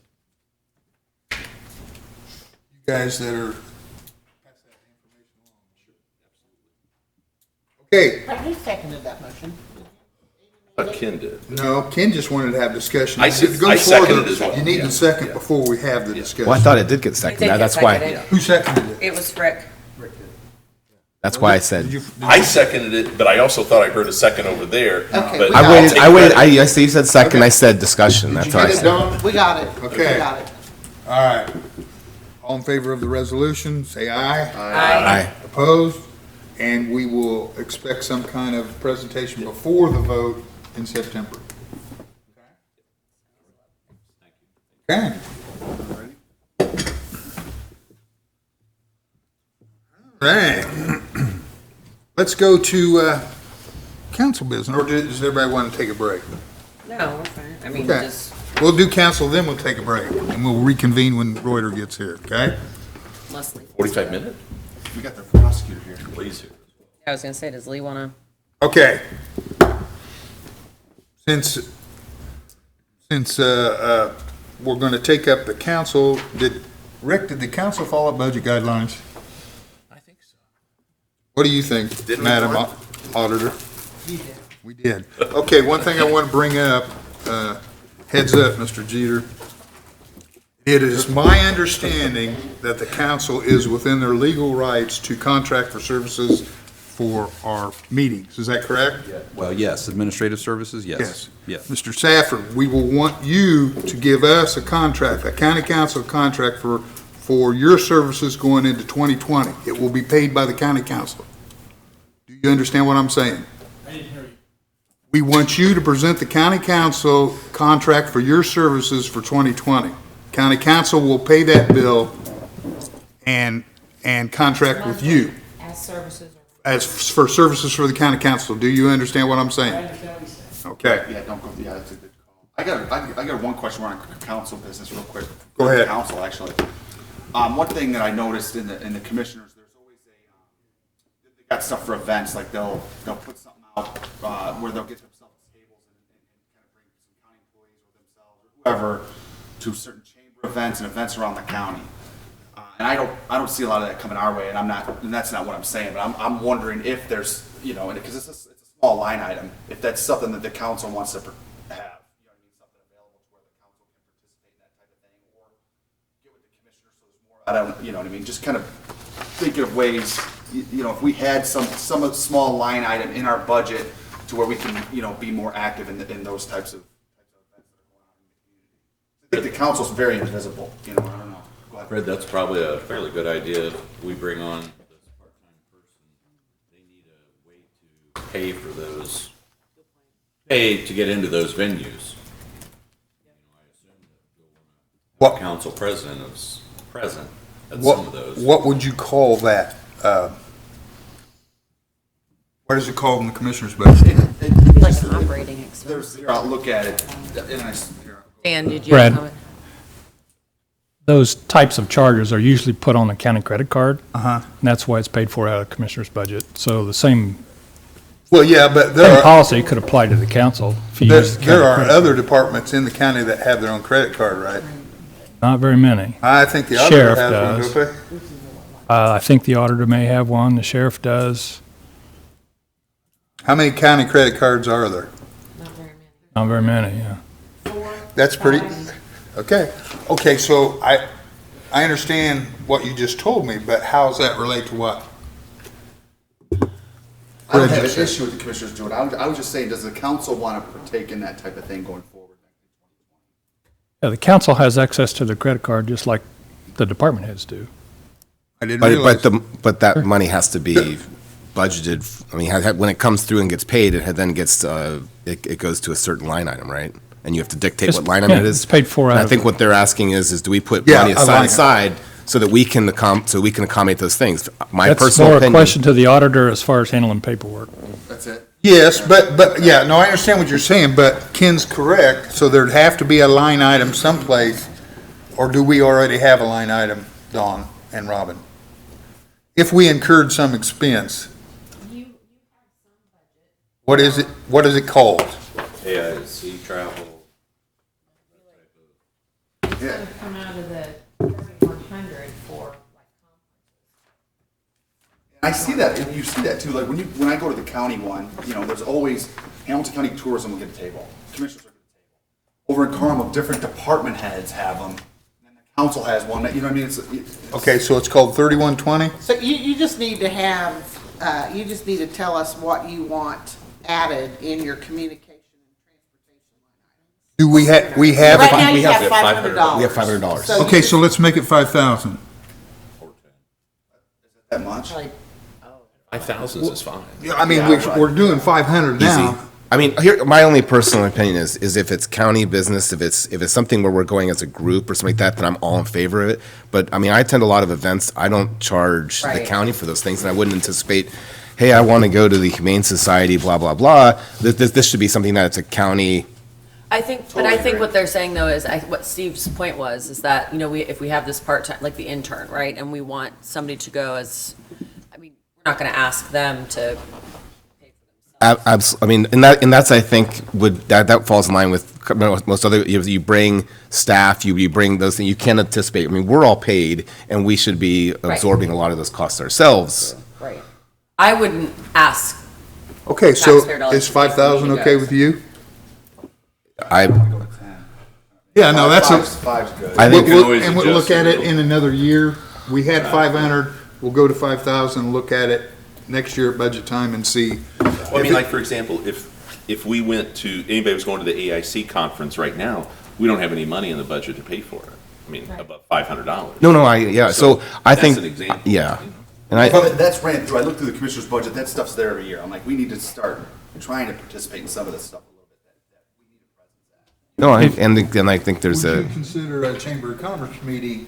You guys that are, pass that information along. Okay, Who seconded that motion? Ken did. no, Ken just wanted to have discussion. I Go seconded further. as well. You need Yeah. a second before we have the discussion. Well, I thought it did get It did seconded. get That's why. seconded. Who seconded it? It was Frick. That's why I said. Did you- I seconded it, but I also thought I heard a second over there. Okay, but we I got waited. it. I waited. I see you said second. Okay. I said discussion. Did That's you what I get it, said. Don? We got it. Okay. We got it. All right. All in favor of the resolution, say aye. Aye. Opposed? And we will expect some kind of presentation before the vote in September. Okay. All right. Let's go to council business, or does everybody want to take a break? No, we're fine. I mean, Okay. just We'll do council, then we'll take a break, and we'll reconvene when Reuter gets here, okay? Leslie. 45 minutes? We got the prosecutor here. Please. I was gonna say, does Lee wanna? Okay. Since we're gonna take up the council, Rick, did the council follow budget guidelines? I think so. What do you think, Didn't we, Madam Mark? Auditor? We did. Okay, one thing I want to bring up, heads up, Mr. Jeter. It is my understanding that the council is within their legal rights to contract for services for our meetings. Is that correct? Well, yes, administrative services, yes. Yes. Mr. Safford, we will want you to give us a contract, a county council contract for your services going into 2020. It will be paid by the county council. Do you understand what I'm saying? I didn't hear you. We want you to present the county council contract for your services for 2020. County council will pay that bill and contract with you As services as for services for the county council. Do you understand what I'm saying? Okay. Yeah, don't go, yeah, that's a good call. I got one question on council business real quick. Go ahead. Council, actually. One thing that I noticed in the commissioners, there's always they got stuff for events, like they'll put something out, where they'll get themselves tables and kind of bring some county employees or themselves or whoever to certain chamber events and events around the county. And I don't see a lot of that coming our way, and that's not what I'm saying, but I'm wondering if there's, because it's a small line item, if that's something that the council wants to have, something available to where the council can participate in that type of thing, or get with the commissioners so there's more, just kind of thinking of ways, if we had some small line item in our budget to where we can, be more active in those types of events that are going on in the community. I think the council's very invisible, I don't know. Fred, that's probably a fairly good idea. If we bring on this part-time person, they need a way to pay for those, pay to get into those venues. I assume that you'll want to have council president is present at some of those. What would you call that? What is it called in the commissioner's budget? Like an operating expense. Here, I'll look at it. Dan, did you Brad. have a comment? Those types of charges are usually put on a county credit card. Uh-huh. And that's why it's paid for out of the commissioner's budget. So the same Well, yeah, but same policy could apply to the council if you use the county there are credit other departments in the county that have their own credit card, right? card. Not very many. I think the auditor Sheriff has one, does. don't they? I think the auditor may have one, the sheriff does, How many county credit cards are there? not very many, yeah. That's pretty, okay, so I understand what you just told me, but how does that relate to what? I don't have an issue with the commissioners doing it. I was just saying, does the council want to partake in that type of thing going forward? Yeah, the council has access to the credit card just like the department heads do. I didn't realize. But that money has to be budgeted. I mean, when it comes through and gets paid, it then gets, it goes to a certain line item, right? And you have to dictate It's- what line item yeah, it is. it's paid for And out I of- think what they're asking is do we put Yeah, money a line aside so that we can accommodate those things? My That's personal more a opinion. question to the auditor as far as handling paperwork. That's it? Yes, but, yeah, no, I understand what you're saying, but Ken's correct, so there'd have to be a line item someplace, or do we already have a line item, Dawn and Robin? If we incurred some expense, what is it called? Yeah, sea travel. Yeah. would come out of the 3,100 for like I see that, and you see that too, like when I go to the county one, there's always, Hamilton County Tourism will get a table, commissioners will get a table. Over in Carmel, different department heads have them, and the council has one, you know what I mean? It's Okay, so it's called 3120? So you just need to have, you just need to tell us what you want added in your communication and transportation line items. Do we have, Right now, you we have have $500. We have $500. So okay, so let's make it 5,000. that much. Probably 5,000 is fine. Yeah, I mean, we're doing 500 now. I mean, here, my only personal opinion is if it's county business, if it's something where we're going as a group or something like that, then I'm all in favor of it. But I mean, I attend a lot of events. I don't charge the Right. county for those things, and I wouldn't anticipate, hey, I want to go to the Humane Society, blah, blah, blah. This should be something that it's a county. I think what they're saying though is, what Steve's point was, is that, if we have this part-time, like the intern, right? And we want somebody to go as, we're not gonna ask them to pay for themselves. I mean, and that's I think that falls in line with most other. You bring staff, you bring those things. You can't anticipate. I mean, we're all paid, and we should be absorbing a lot of those costs ourselves. Right. I wouldn't ask. Okay, so Taxpayer dollars is 5,000 to pay for okay you with you? Yeah, no, that's Five's good. I think And we'll look at it in another year. We had 500, we'll go to 5,000, look at it next year at budget time and see. Well, I mean, like, for example, if we went to, anybody was going to the AIC conference right now, we don't have any money in the budget to pay for it. I mean, about $500. No, so I think, That's an example. yeah. And I, But that's ran through. I look through the commissioner's budget, that stuff's there every year. I'm like, we need to start trying to participate in some of this stuff a little bit. That we need a presence at. no, and I think there's Would a, you consider a Chamber of Commerce meeting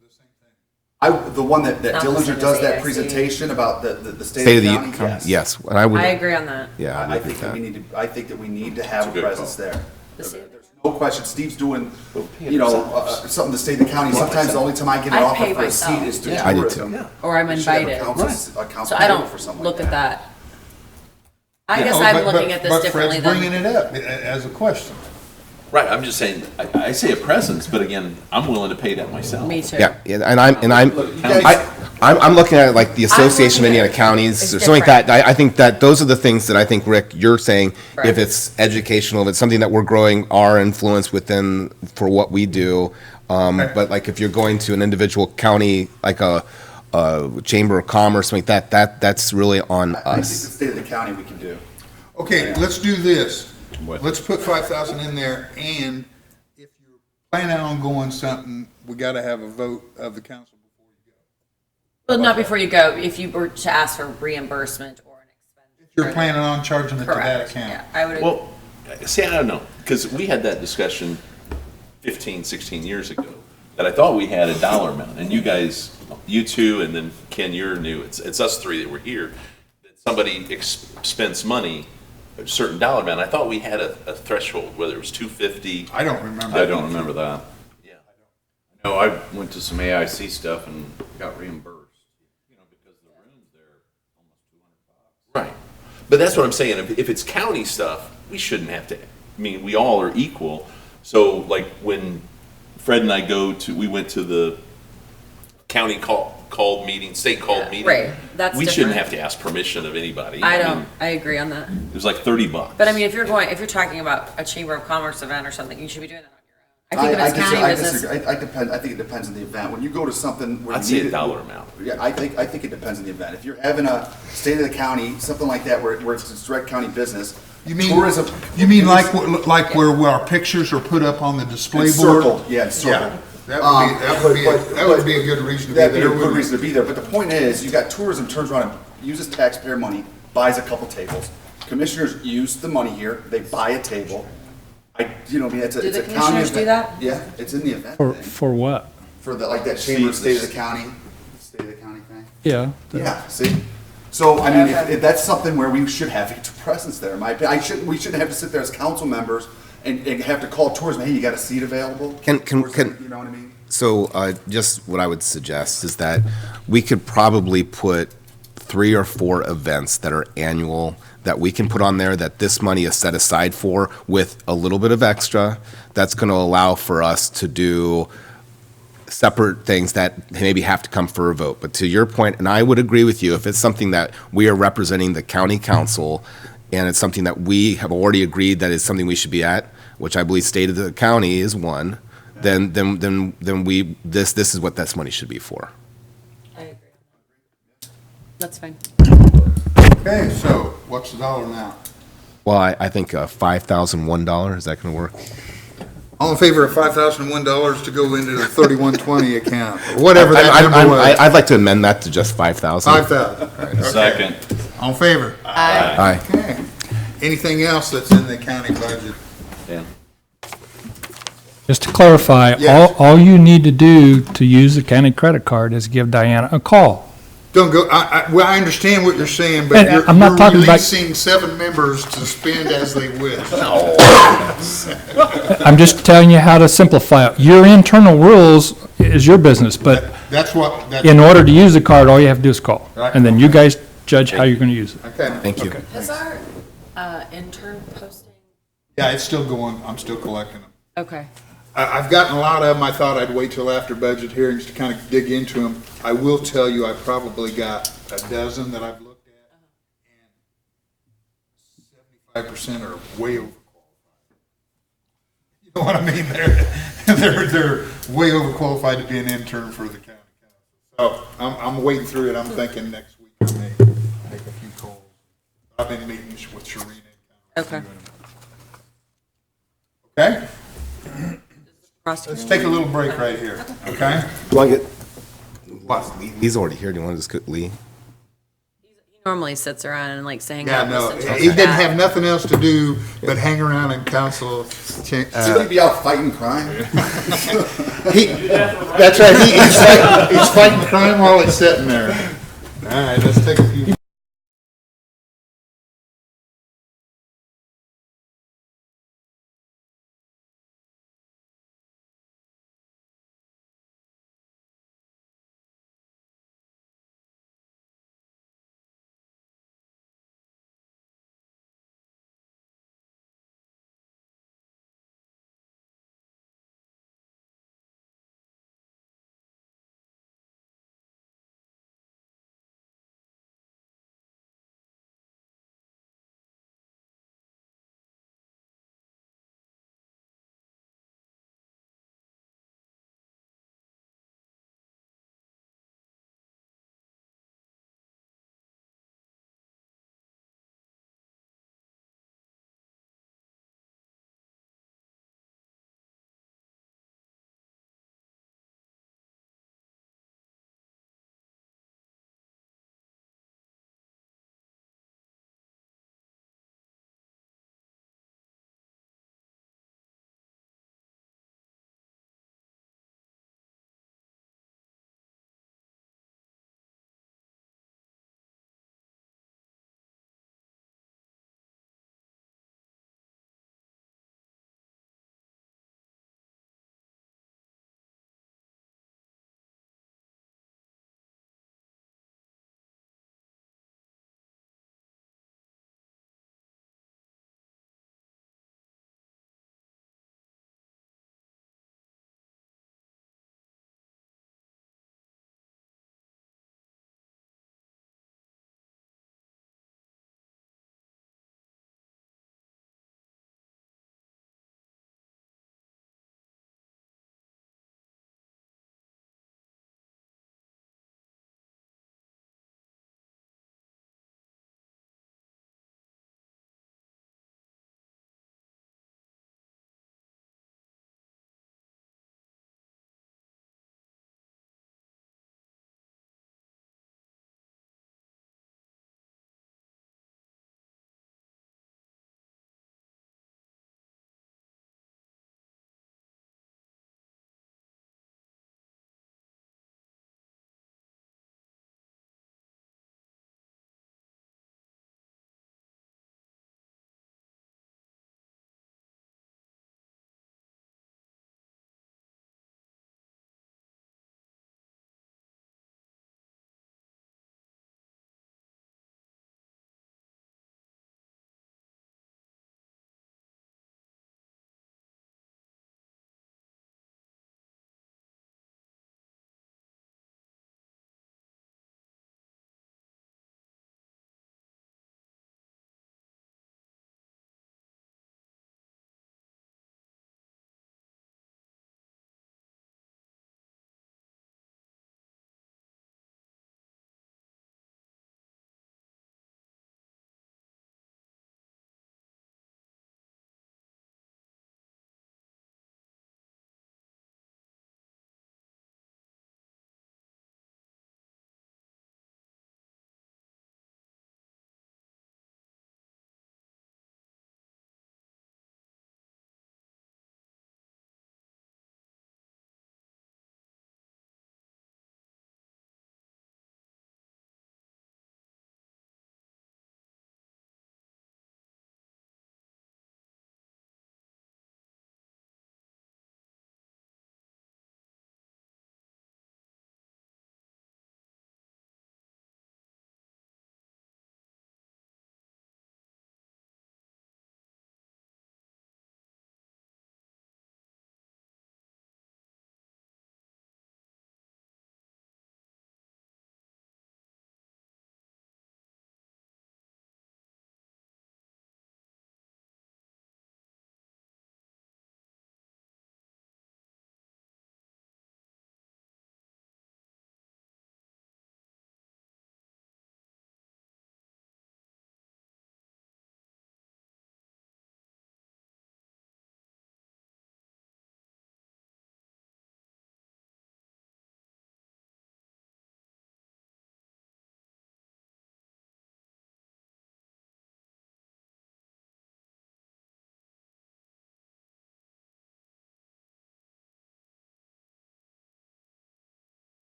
the same thing? The one that Not the Dillinger same does as that AIC. presentation about the state state of of the, the county, yes. yes, and I would. I agree on that. Yeah, I I agree think with that we that. need to, I think that we need to have That's a a good presence call. there. The same. There's no question, Steve's doing, something to state the county. Sometimes the only time I get an I offer pay for a seat myself. is to Yeah. I do tourism. too. Or I'm We should have a invited. council- a council So I table don't for something look like at that. I guess No, I'm but- looking at this but differently Fred's than. bringing it up as a question. Right, I'm just saying, I say a presence, but again, I'm willing to pay that myself. Me too. Yeah, and I'm guys- I'm looking at it like the Association of Indiana Counties or It's something like that. different. I think that those are the things that I think, Rick, you're saying, Right. if it's educational, if it's something that we're growing our influence within for what we do. But like if you're going to an individual county, like a Chamber of Commerce, something like that, that's really on I think the us. state of the county we can do. Okay, let's do this. Let's put 5,000 in there, and if you're planning on going something, we gotta have a vote of the council before you go. Well, not before you go, if you were to ask for reimbursement or an expense. You're planning on charging it to that Correct, account. yeah, I would. Well, see, I don't know, because we had that discussion 15, 16 years ago, that I thought we had a dollar amount, and you guys, you two, and then Ken, you're new, it's us three that were here, that somebody spends money, a certain dollar amount, I thought we had a threshold, whether it was 250. I don't remember. I don't remember that. Yeah. No, I went to some AIC stuff and got reimbursed, you know, because the room's there almost $200. Right. But that's what I'm saying. If it's county stuff, we shouldn't have to, I mean, we all are equal. So like when Fred and I we went to the county called meeting, state called meeting. Right, that's We shouldn't different. have to ask permission of anybody. I mean, don't, I agree on that. It was like $30. But I mean, if you're talking about a Chamber of Commerce event or something, you should be doing that on your own. I think if it's county I business. disagree. I think it depends on the event. When you go to something where I'd you say need a it- dollar amount. Yeah, I think it depends on the event. If you're having a state of the county, something like that, where it's direct county business, You mean, tourism. like where our pictures are put up on the display It's board? circled, yeah, it's circled. That would be a good reason to be there. That'd be a good reason to be there, but the point is, you got tourism turns around and uses taxpayer money, buys a couple tables. Commissioners use the money here, they buy a table. It's Do a the county commissioners do event. that? Yeah, it's in the event For, thing. for what? For the, like that chamber, state of the county thing. Yeah. Yeah, see? So, I mean, if that's something where we should have a presence there, in my opinion. We shouldn't have to sit there as council members and have to call tourism, hey, you got a seat available? Can- You know what I mean? So just what I would suggest is that we could probably put 3 or 4 events that are annual that we can put on there that this money is set aside for with a little bit of extra. That's going to allow for us to do separate things that maybe have to come for a vote. But to your point, and I would agree with you, if it's something that we are representing the county council and it's something that we have already agreed that is something we should be at, which I believe state of the county is one, then this is what this money should be for. I agree. That's fine. Okay, so what's the dollar amount? Well, I think $5,001, is that going to work? All in favor of $5,001 to go into the 3120 account, or whatever that number was? I'd like to amend that to just 5,000. 5,000. Okay. Second. All in favor? Aye. Okay. Anything else that's in the county budget? Dan. Just to clarify, Yes. all you need to do to use the county credit card is give Diana a call. Don't go, well, I understand what you're saying, but And you're I'm not you're talking about- releasing 7 members to spend as they wish. I'm just telling you how to simplify it. Your internal rules is your business, but That's what, that's, in order to use the card, all you have to do is call. Right. And then you guys judge how you're going to use it. okay. Thank you. Has our intern posting? Yeah, it's still going, I'm still collecting them. Okay. I've gotten a lot of them. I thought I'd wait till after budget hearings to kind of dig into them. I will tell you, I probably got a dozen that I've looked at, and 75% are way overqualified. You know what I mean? They're way overqualified to be an intern for the county council. So I'm wading through it. I'm thinking next week or maybe I've been meeting with Sharina. Okay. Okay? Cross- Let's take a little break right here, okay? Do I get? What? Lee's already here. Do you want to just cook Lee? He normally sits around and likes to hang Yeah, out. no, listen to us he didn't chat. have nothing else to do but hang around in council. Shouldn't he be out fighting crime? That's right, he's fighting crime while he's sitting there. All right, let's take a few.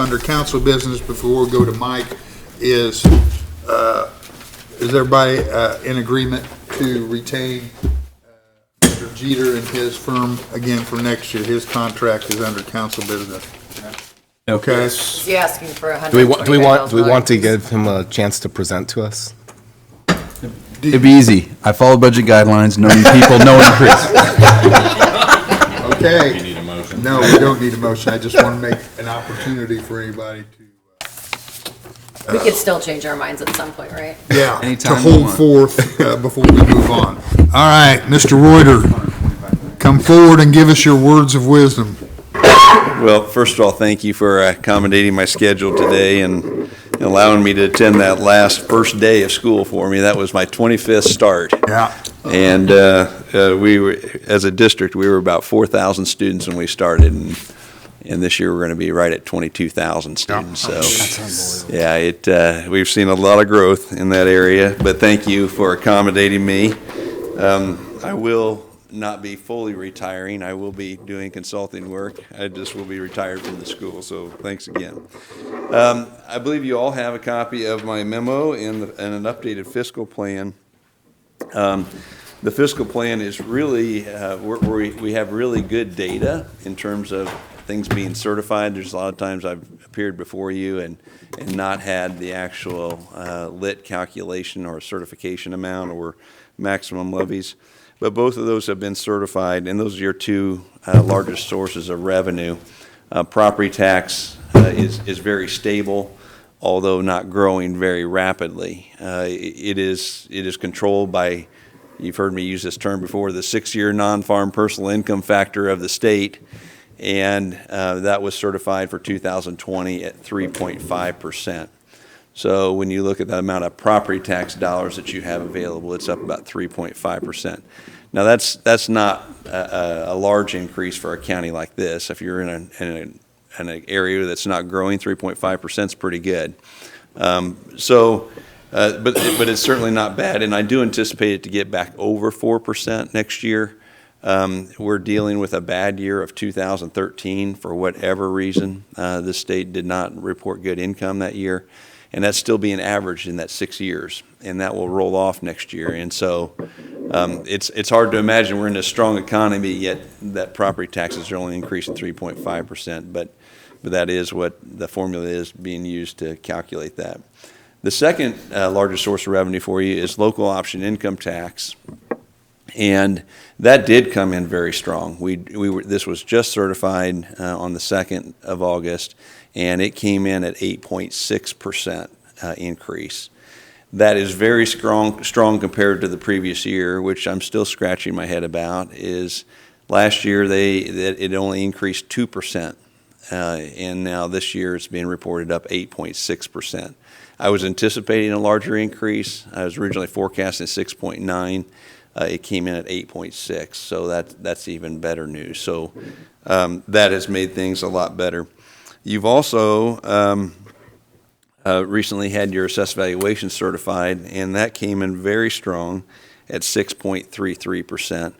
under council business before we go to Mike is everybody in agreement to retain Mr. Jeter and his firm again for next year? His contract is under council business. Okay. Is he asking for Do we want to give him a chance to present to us? It'd be easy. I follow budget guidelines, no new people, no increase. Okay. You need a motion? No, we don't need a motion. I just want to make an opportunity for anybody to, We could still change our minds at some point, right? yeah, to Anytime we hold want. forth before we move on. All right, Mr. Reuter, come forward and give us your words of wisdom. Well, first of all, thank you for accommodating my schedule today and allowing me to attend that last first day of school for me. That was my 25th start. Yeah. And we were, as a district, we were about 4,000 students when we started, and this year we're going to be right at 22,000 students. So, That's unbelievable. yeah, we've seen a lot of growth in that area. But thank you for accommodating me. I will not be fully retiring. I will be doing consulting work. I just will be retired from the school, so thanks again. I believe you all have a copy of my memo and an updated fiscal plan. The fiscal plan is really, we have really good data in terms of things being certified. There's a lot of times I've appeared before you and not had the actual lit calculation or certification amount or maximum levies. But both of those have been certified, and those are your two largest sources of revenue. Property tax is very stable, although not growing very rapidly. It is controlled by, you've heard me use this term before, the 6-year non-farm personal income factor of the state, and that was certified for 2020 at 3.5%. So when you look at the amount of property tax dollars that you have available, it's up about 3.5%. Now that's not a large increase for a county like this. If you're in an area that's not growing, 3.5% is pretty good. But it's certainly not bad, and I do anticipate it to get back over 4% next year. We're dealing with a bad year of 2013 for whatever reason. The state did not report good income that year. And that's still being averaged in that 6 years, and that will roll off next year. And so it's hard to imagine we're in a strong economy, yet that property taxes are only increasing 3.5%, but that is what the formula is being used to calculate that. The second largest source of revenue for you is local option income tax, and that did come in very strong. This was just certified on the 2nd of August, and it came in at 8.6% increase. That is very strong compared to the previous year, which I'm still scratching my head about. Is last year it only increased 2%, and now this year it's being reported up 8.6%. I was anticipating a larger increase. I was originally forecasting 6.9. It came in at 8.6, so that's even better news. So that has made things a lot better. You've also recently had your assessed valuation certified, and that came in very strong at 6.33%.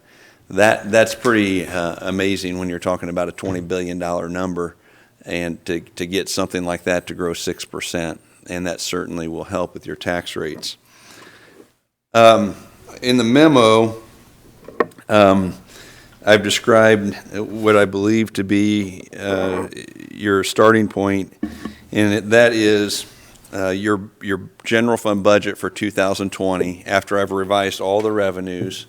That's pretty amazing when you're talking about a $20 billion number, and to get something like that to grow 6%, and that certainly will help with your tax rates. In the memo, I've described what I believe to be your starting point, and that is your general fund budget for 2020, after I've revised all the revenues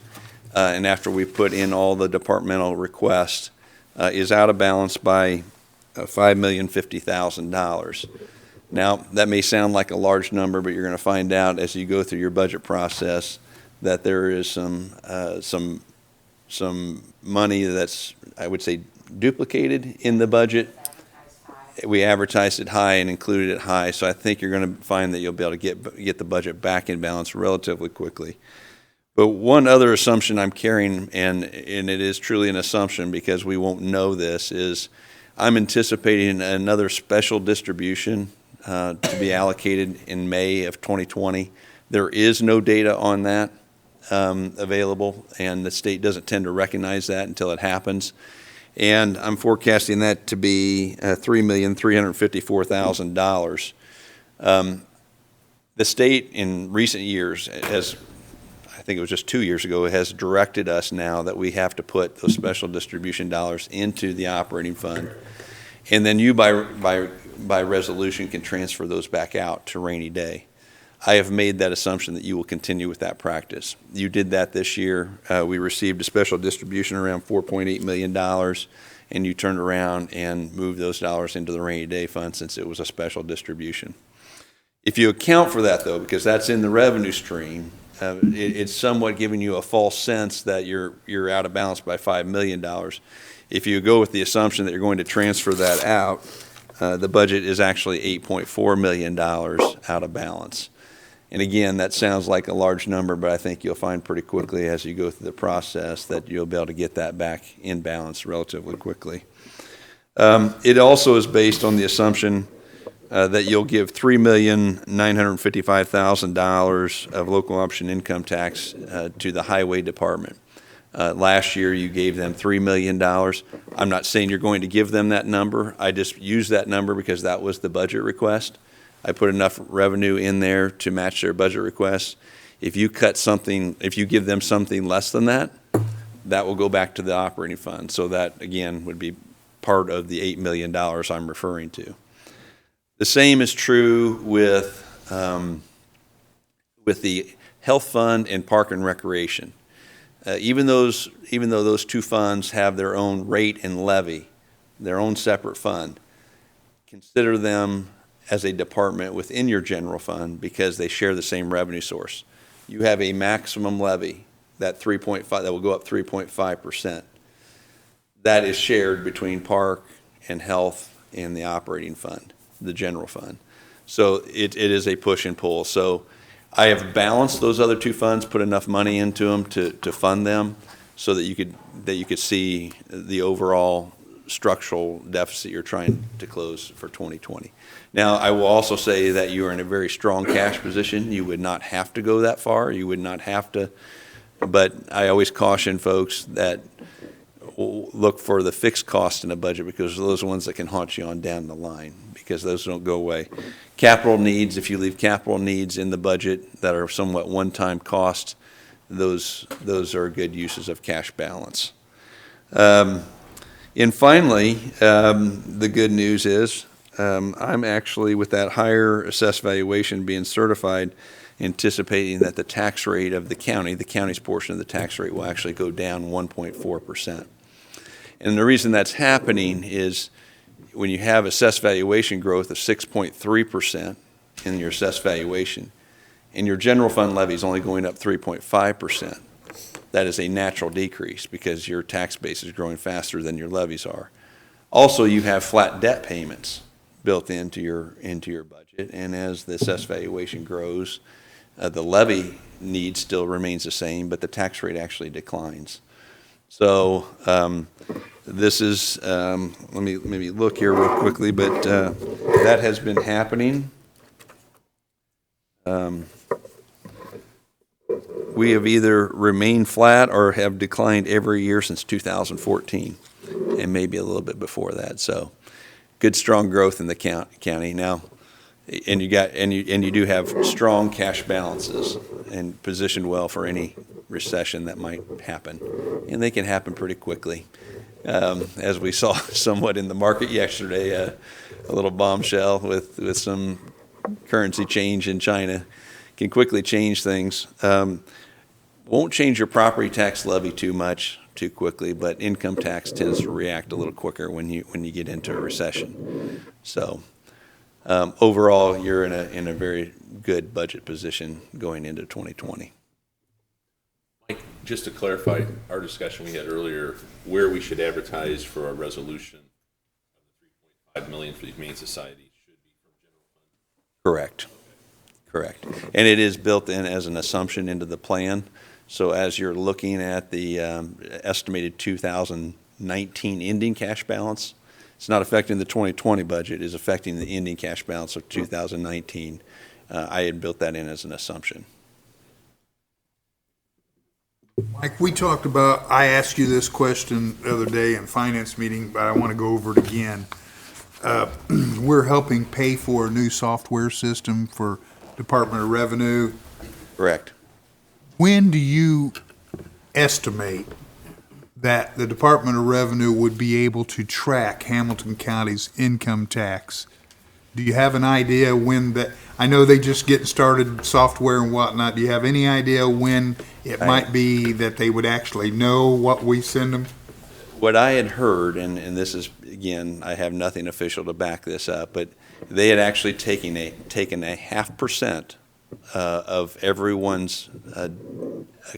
and after we put in all the departmental requests, is out of balance by $5,050,000. Now, that may sound like a large number, but you're going to find out as you go through your budget process that there is some money that's, I would say, duplicated in the budget. We advertised it high and included it high, so I think you're going to find that you'll be able to get the budget back in balance relatively quickly. But one other assumption I'm carrying, and it is truly an assumption because we won't know this, is I'm anticipating another special distribution to be allocated in May of 2020. There is no data on that available, and the state doesn't tend to recognize that until it happens. And I'm forecasting that to be $3,354,000. The state in recent years, as I think it was just 2 years ago, has directed us now that we have to put those special distribution dollars into the operating fund. And then you, by resolution, can transfer those back out to rainy day. I have made that assumption that you will continue with that practice. You did that this year. We received a special distribution around $4.8 million, and you turned around and moved those dollars into the rainy day fund since it was a special distribution. If you account for that, though, because that's in the revenue stream, it's somewhat giving you a false sense that you're out of balance by $5 million. If you go with the assumption that you're going to transfer that out, the budget is actually $8.4 million out of balance. And again, that sounds like a large number, but I think you'll find pretty quickly as you go through the process that you'll be able to get that back in balance relatively quickly. It also is based on the assumption that you'll give $3,955,000 of local option income tax to the highway department. Last year, you gave them $3 million. I'm not saying you're going to give them that number. I just used that number because that was the budget request. I put enough revenue in there to match their budget requests. If you give them something less than that, that will go back to the operating fund. So that, again, would be part of the $8 million I'm referring to. The same is true with the health fund and park and recreation. Even though those two funds have their own rate and levy, their own separate fund, consider them as a department within your general fund because they share the same revenue source. You have a maximum levy that will go up 3.5%. That is shared between park and health and the operating fund, the general fund. So it is a push and pull. So I have balanced those other two funds, put enough money into them to fund them so that you could see the overall structural deficit you're trying to close for 2020. Now, I will also say that you are in a very strong cash position. You would not have to go that far. You would not have to, but I always caution folks that look for the fixed cost in a budget because those are the ones that can haunt you on down the line because those don't go away. Capital needs, if you leave capital needs in the budget that are somewhat one-time cost, those are good uses of cash balance. And finally, the good news is I'm actually, with that higher assessed valuation being certified, anticipating that the tax rate of the county's portion of the tax rate will actually go down 1.4%. And the reason that's happening is when you have assessed valuation growth of 6.3% in your assessed valuation, and your general fund levy is only going up 3.5%, that is a natural decrease because your tax base is growing faster than your levies are. Also, you have flat debt payments built into your budget, and as the assessed valuation grows, the levy need still remains the same, but the tax rate actually declines. So this is, let me look here real quickly, but that has been happening. We have either remained flat or have declined every year since 2014, and maybe a little bit before that. So, good strong growth in the county now, and you do have strong cash balances and positioned well for any recession that might happen, and they can happen pretty quickly, as we saw somewhat in the market yesterday. A little bombshell with some currency change in China can quickly change things. Won't change your property tax levy too much too quickly, but income tax tends to react a little quicker when you get into a recession. So overall, you're in a very good budget position going into 2020. Mike, just to clarify our discussion we had earlier, where we should advertise for our resolution of the $3.5 million for the Humane Society should be from general fund. Correct. And it is built in as an assumption into the plan. So as you're looking at the estimated 2019 ending cash balance, it's not affecting the 2020 budget, it's affecting the ending cash balance of 2019. I had built that in as an assumption. Mike, we talked about, I asked you this question the other day in finance meeting, but I want to go over it again. We're helping pay for a new software system for Department of Revenue. Correct. When do you estimate that the Department of Revenue would be able to track Hamilton County's income tax? Do you have an idea when that, I know they just getting started software and whatnot. Do you have any idea when it might be that they would actually know what we send them? What I had heard, and this is, again, I have nothing official to back this up, but they had actually taken a 0.5% of everyone's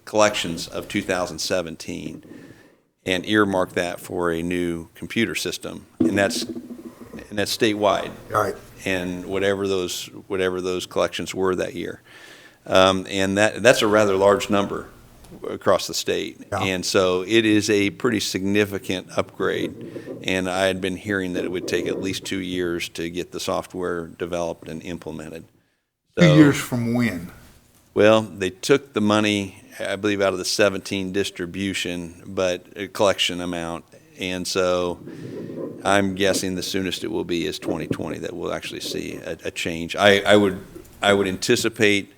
collections of 2017 and earmarked that for a new computer system, and that's statewide. All right. And whatever those collections were that year, and that's a rather large number across the state, and so it is a pretty significant upgrade. And I had been hearing that it would take at least 2 years to get the software developed and implemented. 2 years from when? Well, they took the money, I believe, out of the 17 distribution, but a collection amount. And so I'm guessing the soonest it will be is 2020 that we'll actually see a change. I would anticipate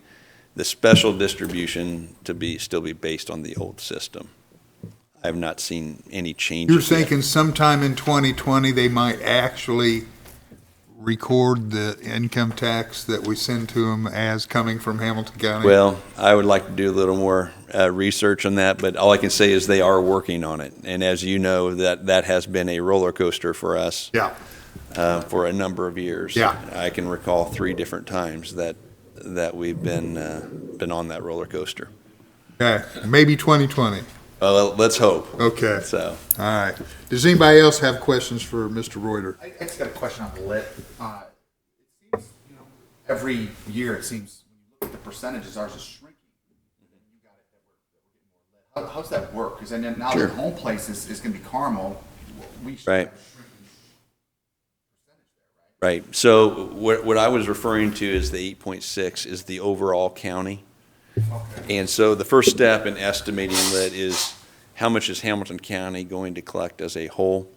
the special distribution to still be based on the old system. I have not seen any changes. You're thinking sometime in 2020 they might actually record the income tax that we send to them as coming from Hamilton County? Well, I would like to do a little more research on that, but all I can say is they are working on it. And as you know, that has been a roller coaster for us. Yeah. For a number of years. Yeah. I can recall 3 different times that we've been on that roller coaster. Okay, maybe 2020. Well, let's hope. Okay. So. All right. Does anybody else have questions for Mr. Reuter? I just got a question on lit. It seems, every year it seems when you look at the percentages, ours is shrinking. And then you got it that we're getting more lit. How's that work? Because then now Sure. the home place is going to be Carmel. We should Right. have a shrinking percentage there, right? Right. So what I was referring to is the 8.6 is the overall county. Okay. And so the first step in estimating lit is how much is Hamilton County going to collect as a whole?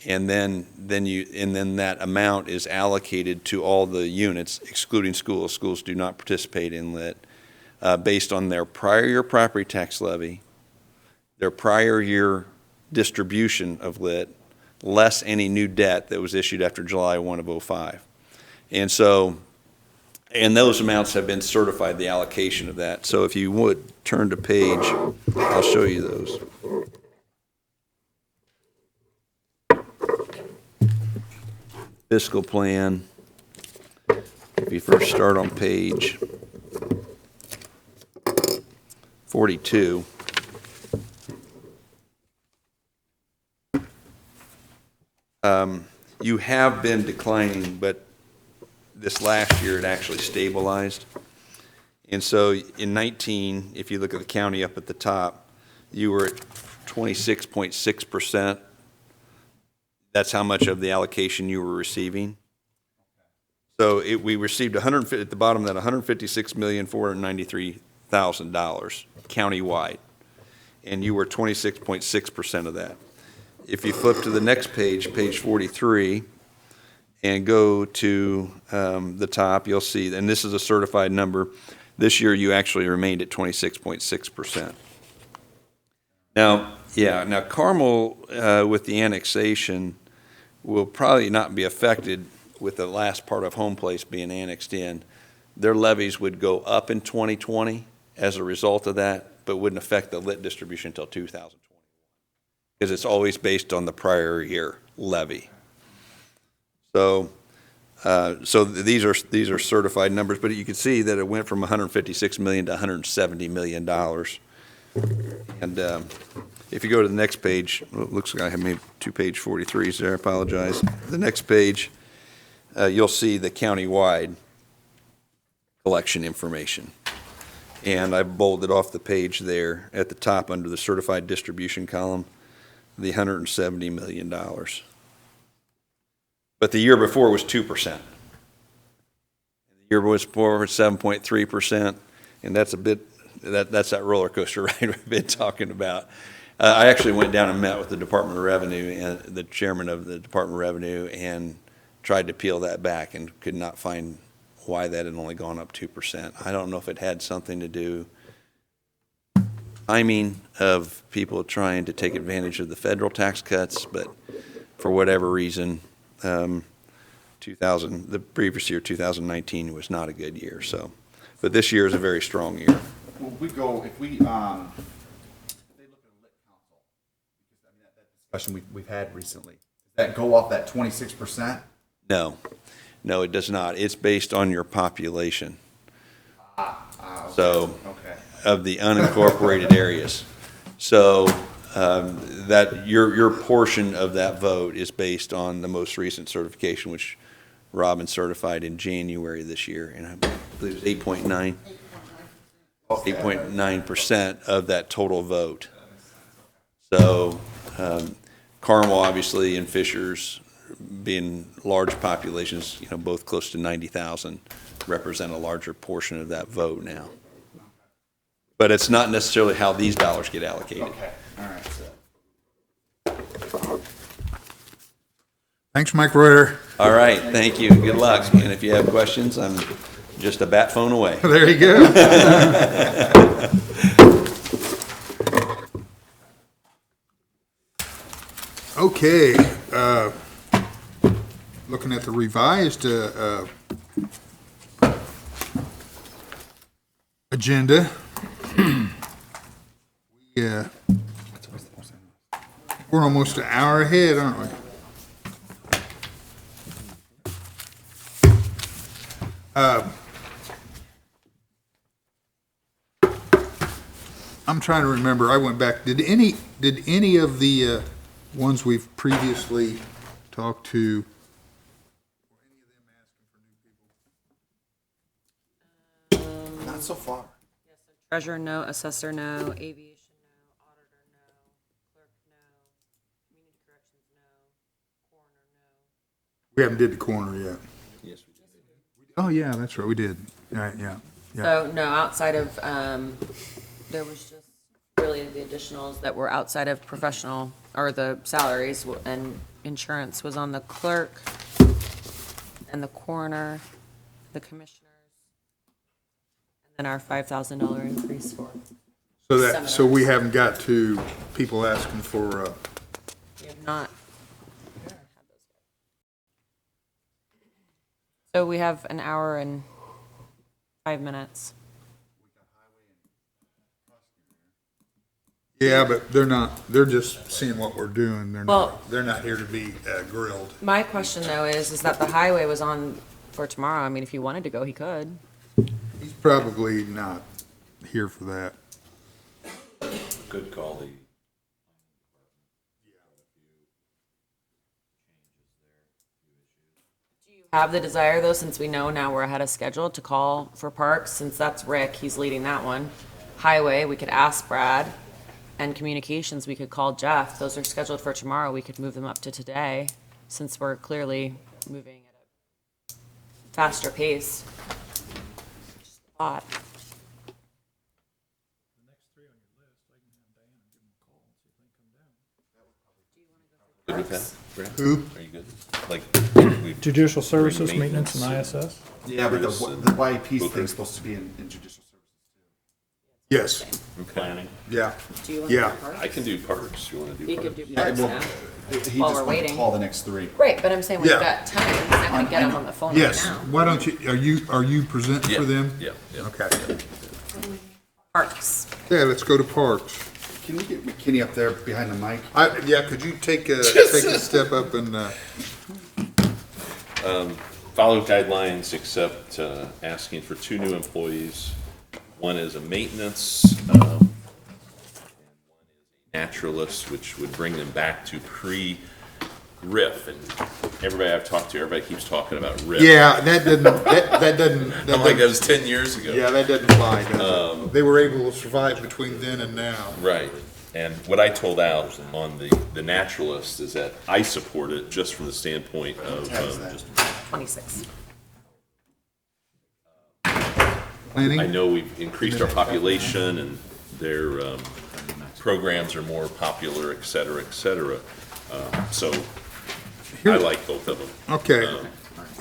And then that amount is allocated to all the units, excluding schools. Schools do not participate in lit, based on their prior year property tax levy, their prior year distribution of lit, less any new debt that was issued after July 1 of '05. And so, and those amounts have been certified, the allocation of that. So if you would turn to page, I'll show you those. Fiscal plan. If you first start on page 42. You have been declining, but this last year it actually stabilized. And so in 19, if you look at the county up at the top, you were at 26.6%. That's how much of the allocation you were receiving. So we received at the bottom of that $156,493,000 countywide, and you were 26.6% of that. If you flip to the next page, page 43, and go to the top, you'll see, and this is a certified number. This year, you actually remained at 26.6%. Now Carmel, with the annexation, will probably not be affected with the last part of Home Place being annexed in. Their levies would go up in 2020 as a result of that, but wouldn't affect the lit distribution until 2021. Because it's always based on the prior year levy. So these are certified numbers, but you can see that it went from $156 million to $170 million. And if you go to the next page, it looks like I have maybe 2 page 43s there, I apologize. The next page, you'll see the countywide collection information. And I bolded off the page there at the top under the certified distribution column, the $170 million. But the year before was 2%. The year before was 7.3%, and that's a bit that's that roller coaster ride we've been talking about. I actually went down and met with the Department of Revenue and the chairman of the Department of Revenue and tried to peel that back and could not find why that had only gone up 2%. I don't know if it had something to do timing of people trying to take advantage of the federal tax cuts, but for whatever reason, the previous year, 2019, was not a good year. So, but this year is a very strong year. Well, if they look at lit council, because I mean, that discussion we've had recently, does that go off that 26%? No, it does not. It's based on your population. Okay. So, Okay. of the unincorporated areas. So that your portion of that vote is based on the most recent certification, which Robin certified in January this year, and I believe it was 8.9% of that total vote. So Carmel, obviously, and Fishers, being large populations, both close to 90,000, represent a larger portion of that vote now. But it's not necessarily how these dollars get allocated. Okay, all right. Thanks, Mike Reuter. All right, thank you. Good luck. And if you have questions, I'm just a bat phone away. There you go. Okay, looking at the revised agenda. Yeah, we're almost an hour ahead, aren't we? I'm trying to remember. I went back. Did any of the ones we've previously talked to? Not so far. Treasurer, no. Assessor, no. Aviation, no. Auditor, no. Clerk, no. Community corrections, no. Coroner, no. We haven't did the coroner yet. Yes, we did. Oh, yeah, that's right. We did. Right, yeah. So, no, outside of, there was just really the additionals that were outside of professional, or the salaries, and insurance was on the clerk and the coroner, the commissioners, and then our $5,000 increase for. So we haven't got to people asking for, We have not. So we have an hour and 5 minutes. yeah, but they're just seeing what we're doing. Well- They're not here to be grilled. My question though is that the highway was on for tomorrow. I mean, if he wanted to go, he could. He's probably not here for that. Could call the. Have the desire though, since we know now we're ahead of schedule, to call for parks, since that's Rick, he's leading that one. Highway, we could ask Brad, and communications, we could call Jeff. Those are scheduled for tomorrow. We could move them up to today, since we're clearly moving at a faster pace. Just a thought. Good with that, Brad? Who? Are you good? Like, Judicial services, maintenance, and ISS? Yeah, but the YEP thing's supposed to be in judicial services. Yes, planning. yeah, Do you want to yeah. do parks? I can do parks. You want to do He parks? could do Yeah, parks well, now. he just While we're wants to waiting. call the next three. Right, but I'm saying we've Yeah. got time. He's not gonna get him on the phone right Yes, now. why don't you, are you presenting for them? Yeah, yeah. Okay. Parks. Yeah, let's go to parks. Can you get McKinney up there behind the mic? Yeah, could you take a step up and, Follow guidelines except asking for 2 new employees. One is a maintenance, and one is a naturalist, which would bring them back to pre-RIF. And everybody I've talked to, everybody keeps talking about RIF. yeah, that doesn't. I'm like, that was 10 years ago. Yeah, that doesn't fly, does it? They were able to survive between then and now. Right. And what I told out on the naturalist is that I support it just from the standpoint of, 26. Planning? I know we've increased our population and their programs are more popular, et cetera, et cetera. So I like both of them. Okay,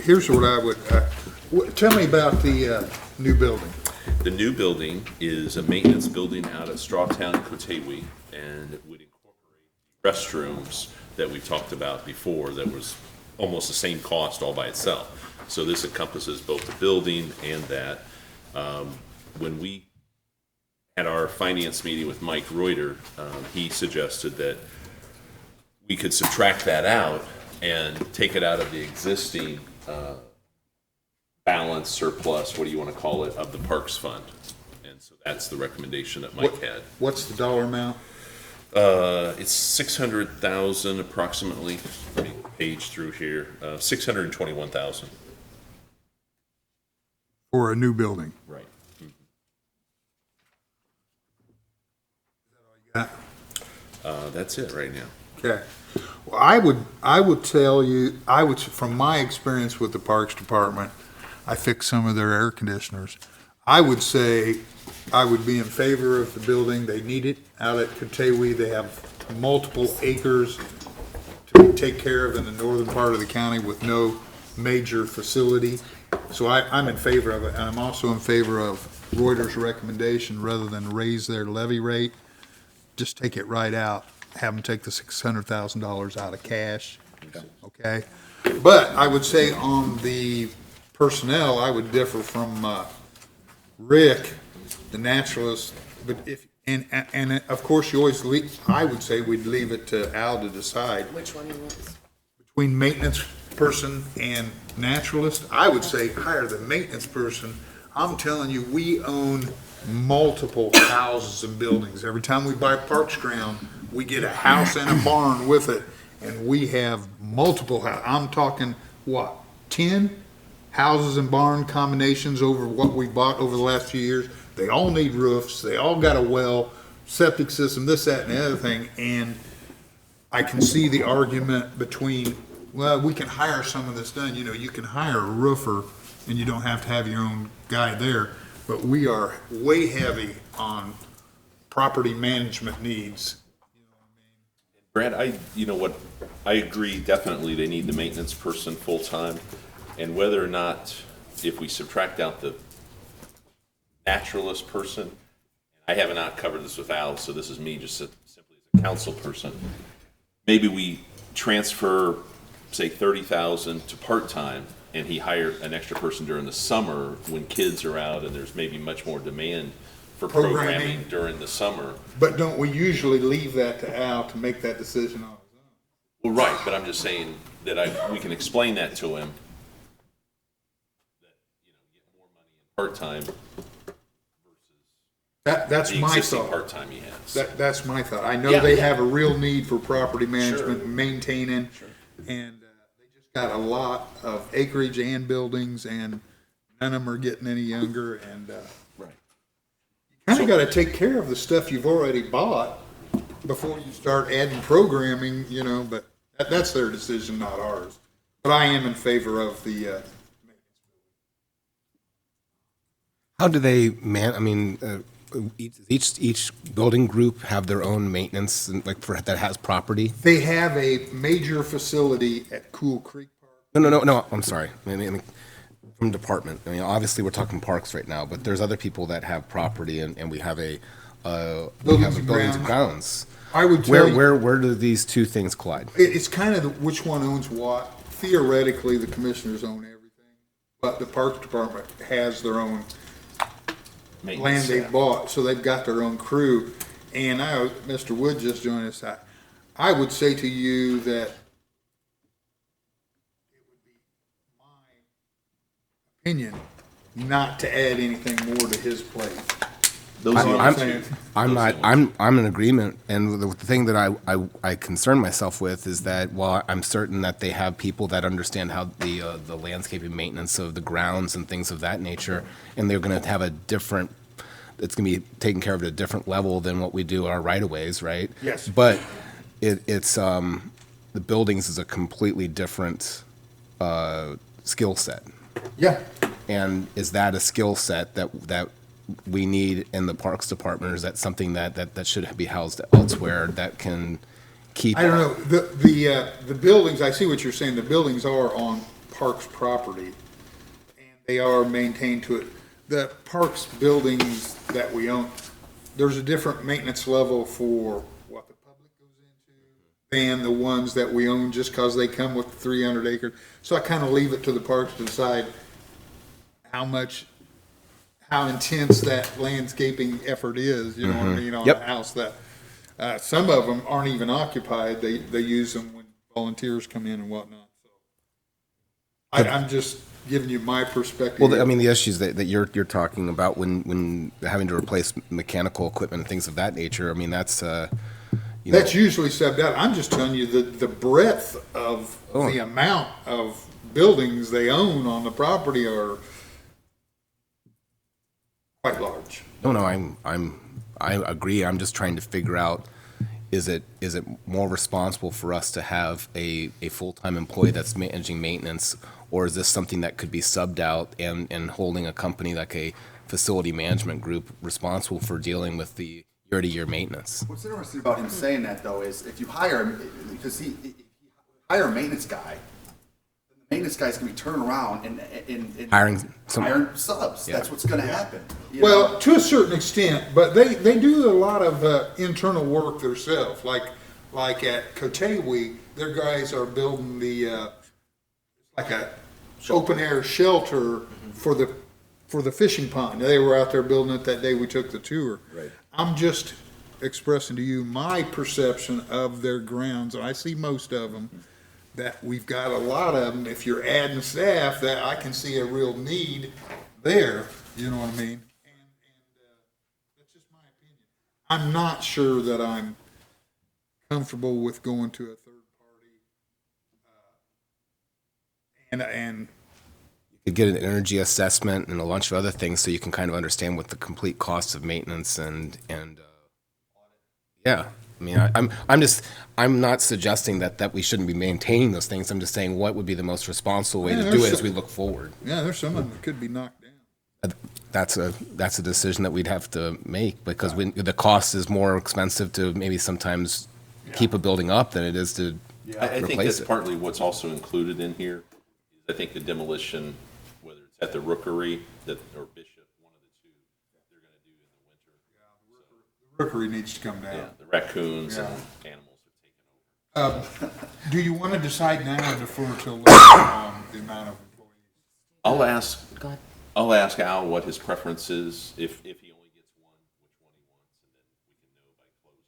here's what I would, tell me about the new building. The new building is a maintenance building out at Strawtown and Kotewee, and it would incorporate restrooms that we've talked about before that was almost the same cost all by itself. So this encompasses both the building and that. When we had our finance meeting with Mike Reuter, he suggested that we could subtract that out and take it out of the existing balance, surplus, what do you want to call it, of the Parks Fund. And so that's the recommendation that Mike had. What's the dollar amount? It's 600,000 approximately. Let me page through here. 621,000. For a new building? Right. That's it right now. Okay. Well, I would tell you, from my experience with the Parks Department, I fixed some of their air conditioners. I would say I would be in favor of the building. They need it out at Kotewee. They have multiple acres to take care of in the northern part of the county with no major facility. So I'm in favor of it, and I'm also in favor of Reuters' recommendation, rather than raise their levy rate, just take it right out, have them take the $600,000 out of cash, okay? But I would say on the personnel, I would differ from Rick, the naturalist, but and of course, you always I would say we'd leave it to Al to decide. Which one he wants. Between maintenance person and naturalist, I would say hire the maintenance person. I'm telling you, we own multiple houses and buildings. Every time we buy parks ground, we get a house and a barn with it, and we have multiple I'm talking, what, 10 houses and barn combinations over what we bought over the last few years. They all need roofs, they all got a well, septic system, this, that, and the other thing, and I can see the argument between, well, we can hire some of this done. You know, you can hire a roofer and you don't have to have your own guy there, but we are way heavy on property management needs. Brad, you know what, I agree, definitely they need the maintenance person full-time, and whether or not, if we subtract out the naturalist person, I have not covered this with Al, so this is me just simply as a council person, maybe we transfer, say, 30,000 to part-time, and he hired an extra person during the summer when kids are out and there's maybe much more demand for programming during the summer. But don't we usually leave that to Al to make that decision on his own? Well, right, but I'm just saying that we can explain that to him, that, you know, get more money in part-time versus That's the my existing thought. part-time he has. That's my thought. I know they have a real need for property management, Sure. maintaining, and they just got a lot of acreage and buildings, and none of them are getting any younger, and Right. you kind of got to take care of the stuff you've already bought before you start adding programming, you know, but that's their decision, not ours. But I am in favor of the, How do they each building group have their own maintenance, and that has property? they have a major facility at Cool Creek Park. No, I'm sorry. I mean, from department. I mean, obviously we're talking parks right now, but there's other people that have property, and we have buildings and grounds. I would tell you, Where do these two things collide? it's kind of which one owns what. Theoretically, the commissioners own everything, but the Parks Department has their own Maintenance land they staff. bought, so they've got their own crew. And Mr. Wood just joined us. I would say to you that it would be my opinion not to add anything more to his plate. Those are the I'm only two. I'm in agreement, and the thing that I concern myself with is that while I'm certain that they have people that understand how the landscaping maintenance of the grounds and things of that nature, and they're going to have it's going to be taken care of at a different level than what we do our right of ways, right? Yes. But it's the buildings is a completely different skill set. Yeah. And is that a skill set that we need in the Parks Department, or is that something that should be housed elsewhere that can keep? I don't know, the buildings, I see what you're saying, the buildings are on Parks property, and they are maintained to it. The Parks buildings that we own, there's a different maintenance level for what the public goes into than the ones that we own just because they come with 300 acres. So I kind of leave it to the parks to decide how intense that landscaping effort is, you know what I mean, on a house that, some of them aren't even occupied. They use them when volunteers come in and whatnot. So I'm just giving you my perspective. Well, I mean, the issues that you're talking about when having to replace mechanical equipment and things of that nature, I mean, that's, that's usually subbed out. I'm just telling you the breadth of the amount of buildings they own on the property are quite large. No, I agree. I'm just trying to figure out, is it more responsible for us to have a full-time employee that's managing maintenance, or is this something that could be subbed out and holding a company like a facility management group responsible for dealing with the year-to-year maintenance? What's interesting about him saying that, though, is if you hire him, because if you hire a maintenance guy, the maintenance guy's going to be turning around and hiring subs. Yeah. That's what's going to happen. Well, to a certain extent, but they do a lot of internal work themselves. Like at Kotewi, their guys are building the like a open air shelter for the fishing pond. They were out there building it that day we took the tour. Right. I'm just expressing to you my perception of their grounds. I see most of them. That we've got a lot of them. If you're adding staff, that I can see a real need there. You know what I mean? And that's just my opinion. I'm not sure that I'm comfortable with going to a third party. And You could get an energy assessment and a bunch of other things, so you can kind of understand what the complete costs of maintenance and yeah. I mean, I'm not suggesting that we shouldn't be maintaining those things. I'm just saying what would be the most responsible way to do it as we look forward. yeah, there's some of them that could be knocked down. That's a decision that we'd have to make, because the cost is more expensive to maybe sometimes keep a building up than it is to I think replace that's it. partly what's also included in here. I think the demolition, whether it's at the Rookery or Bishop, one of the two, they're going to do in the winter. The rookery needs to come down. Yeah, the raccoons and animals have taken over. Do you want to decide now or defer till later on the amount of employees? I'll ask. Go ahead. I'll ask Al what his preference is, if he only gets one, which one he wants, and then we can know by close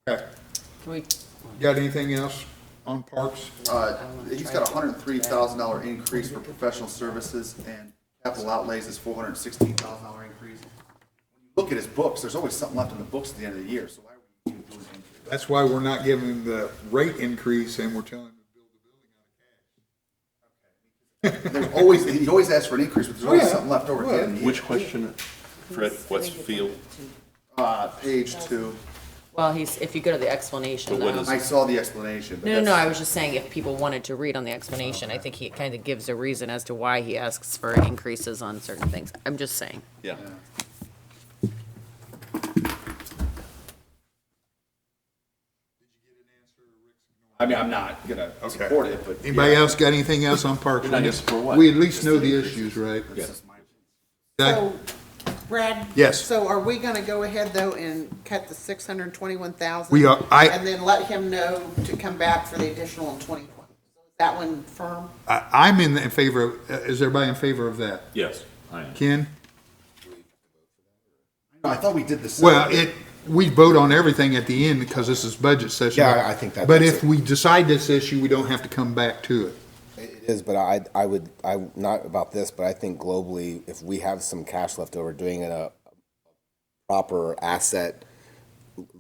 of tomorrow. Okay. Can we, Got anything else on parks? He's got a $103,000 increase for professional services, and capital outlays is $416,000 increase. When you look at his books, there's always something left in the books at the end of the year, so why are we even doing anything? That's why we're not giving him the rate increase and we're telling him to build the building out of cash. There's always, he always asks for an increase, but there's always something left over at the end of the year. Which question, Fred? What's field? Page 2. well, if you go to the explanation But what though. is- I saw the explanation. but No, that's- I was just saying if people wanted to read on the explanation, I think he kind of gives a reason as to why he asks for increases on certain things. I'm just saying. Yeah. I mean, I'm not gonna support it, but. Anybody yeah. else got anything else on parks? You're not gonna support what? We at least know the issues, right? This is my- Okay. So, Brad? Yes. So are we gonna go ahead though and cut the 621,000? We are- And then let him know to come back for the additional in 2020? Is that one firm? I'm in favor of, is everybody in favor of that? Yes, I am. Ken? No, I thought we did this. Well, we vote on everything at the end because this is budget session. Yeah, I think But that's if it. we decide this issue, we don't have to come back to it. It is, but I not about this, but I think globally, if we have some cash left over, doing a proper asset,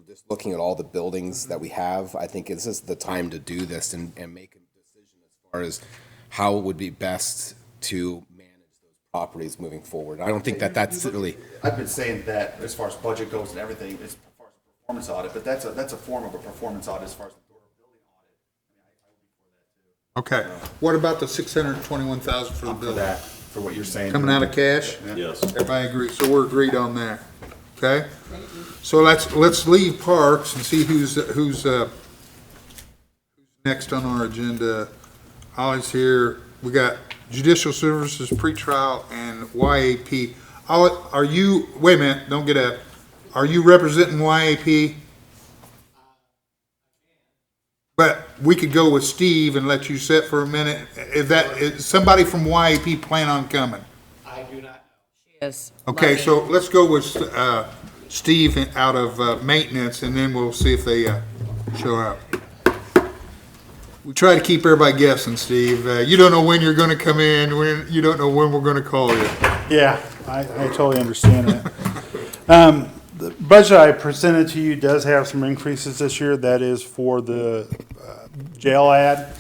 just looking at all the buildings that we have, I think this is the time to do this and make a decision as far as how it would be best to manage those properties moving forward. I don't think that's really. I've been saying that as far as budget goes and everything, as far as a performance audit, but that's a form of a performance audit as far as the building audit. I mean, I would be for that too. Okay. What about the 621,000 for the I'm for building? that. for what you're saying. Coming out of cash? Yes. Everybody agree, so we're agreed on that, okay? So let's leave parks and see who's next on our agenda. Ollie's here, we got judicial services, pretrial, and YAP. Are you, wait a minute, don't get up. Are you representing YAP? But we could go with Steve and let you sit for a minute. Is somebody from YAP plan on coming? Yes. Okay, so let's go with Steve out of maintenance, and then we'll see if they show up. We try to keep everybody guessing, Steve. You don't know when you're going to come in, you don't know when we're going to call you. Yeah, I totally understand that. The budget I presented to you does have some increases this year. That is for the jail ad.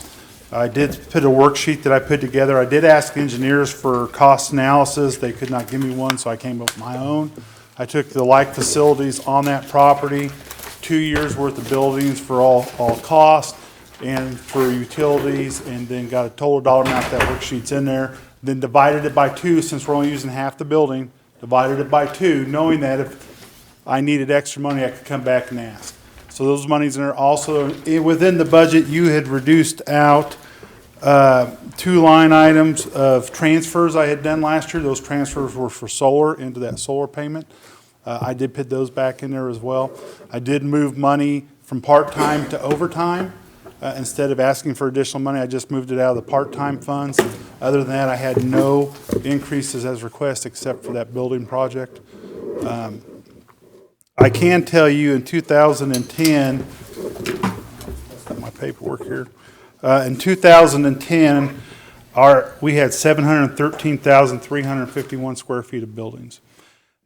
I did put a worksheet that I put together. I did ask engineers for cost analysis. They could not give me one, so I came up with my own. I took the like facilities on that property, 2 years worth of buildings for all cost and for utilities, and then got a total dollar amount. That worksheet's in there. Then divided it by 2, since we're only using half the building, divided it by 2, knowing that if I needed extra money, I could come back and ask. So those monies are also, within the budget, you had reduced out 2 line items of transfers I had done last year. Those transfers were for solar, into that solar payment. I did put those back in there as well. I did move money from part-time to overtime. Instead of asking for additional money, I just moved it out of the part-time funds. Other than that, I had no increases as requested except for that building project. I can tell you in 2010, that's not my paperwork here. In 2010, we had 713,351 square feet of buildings.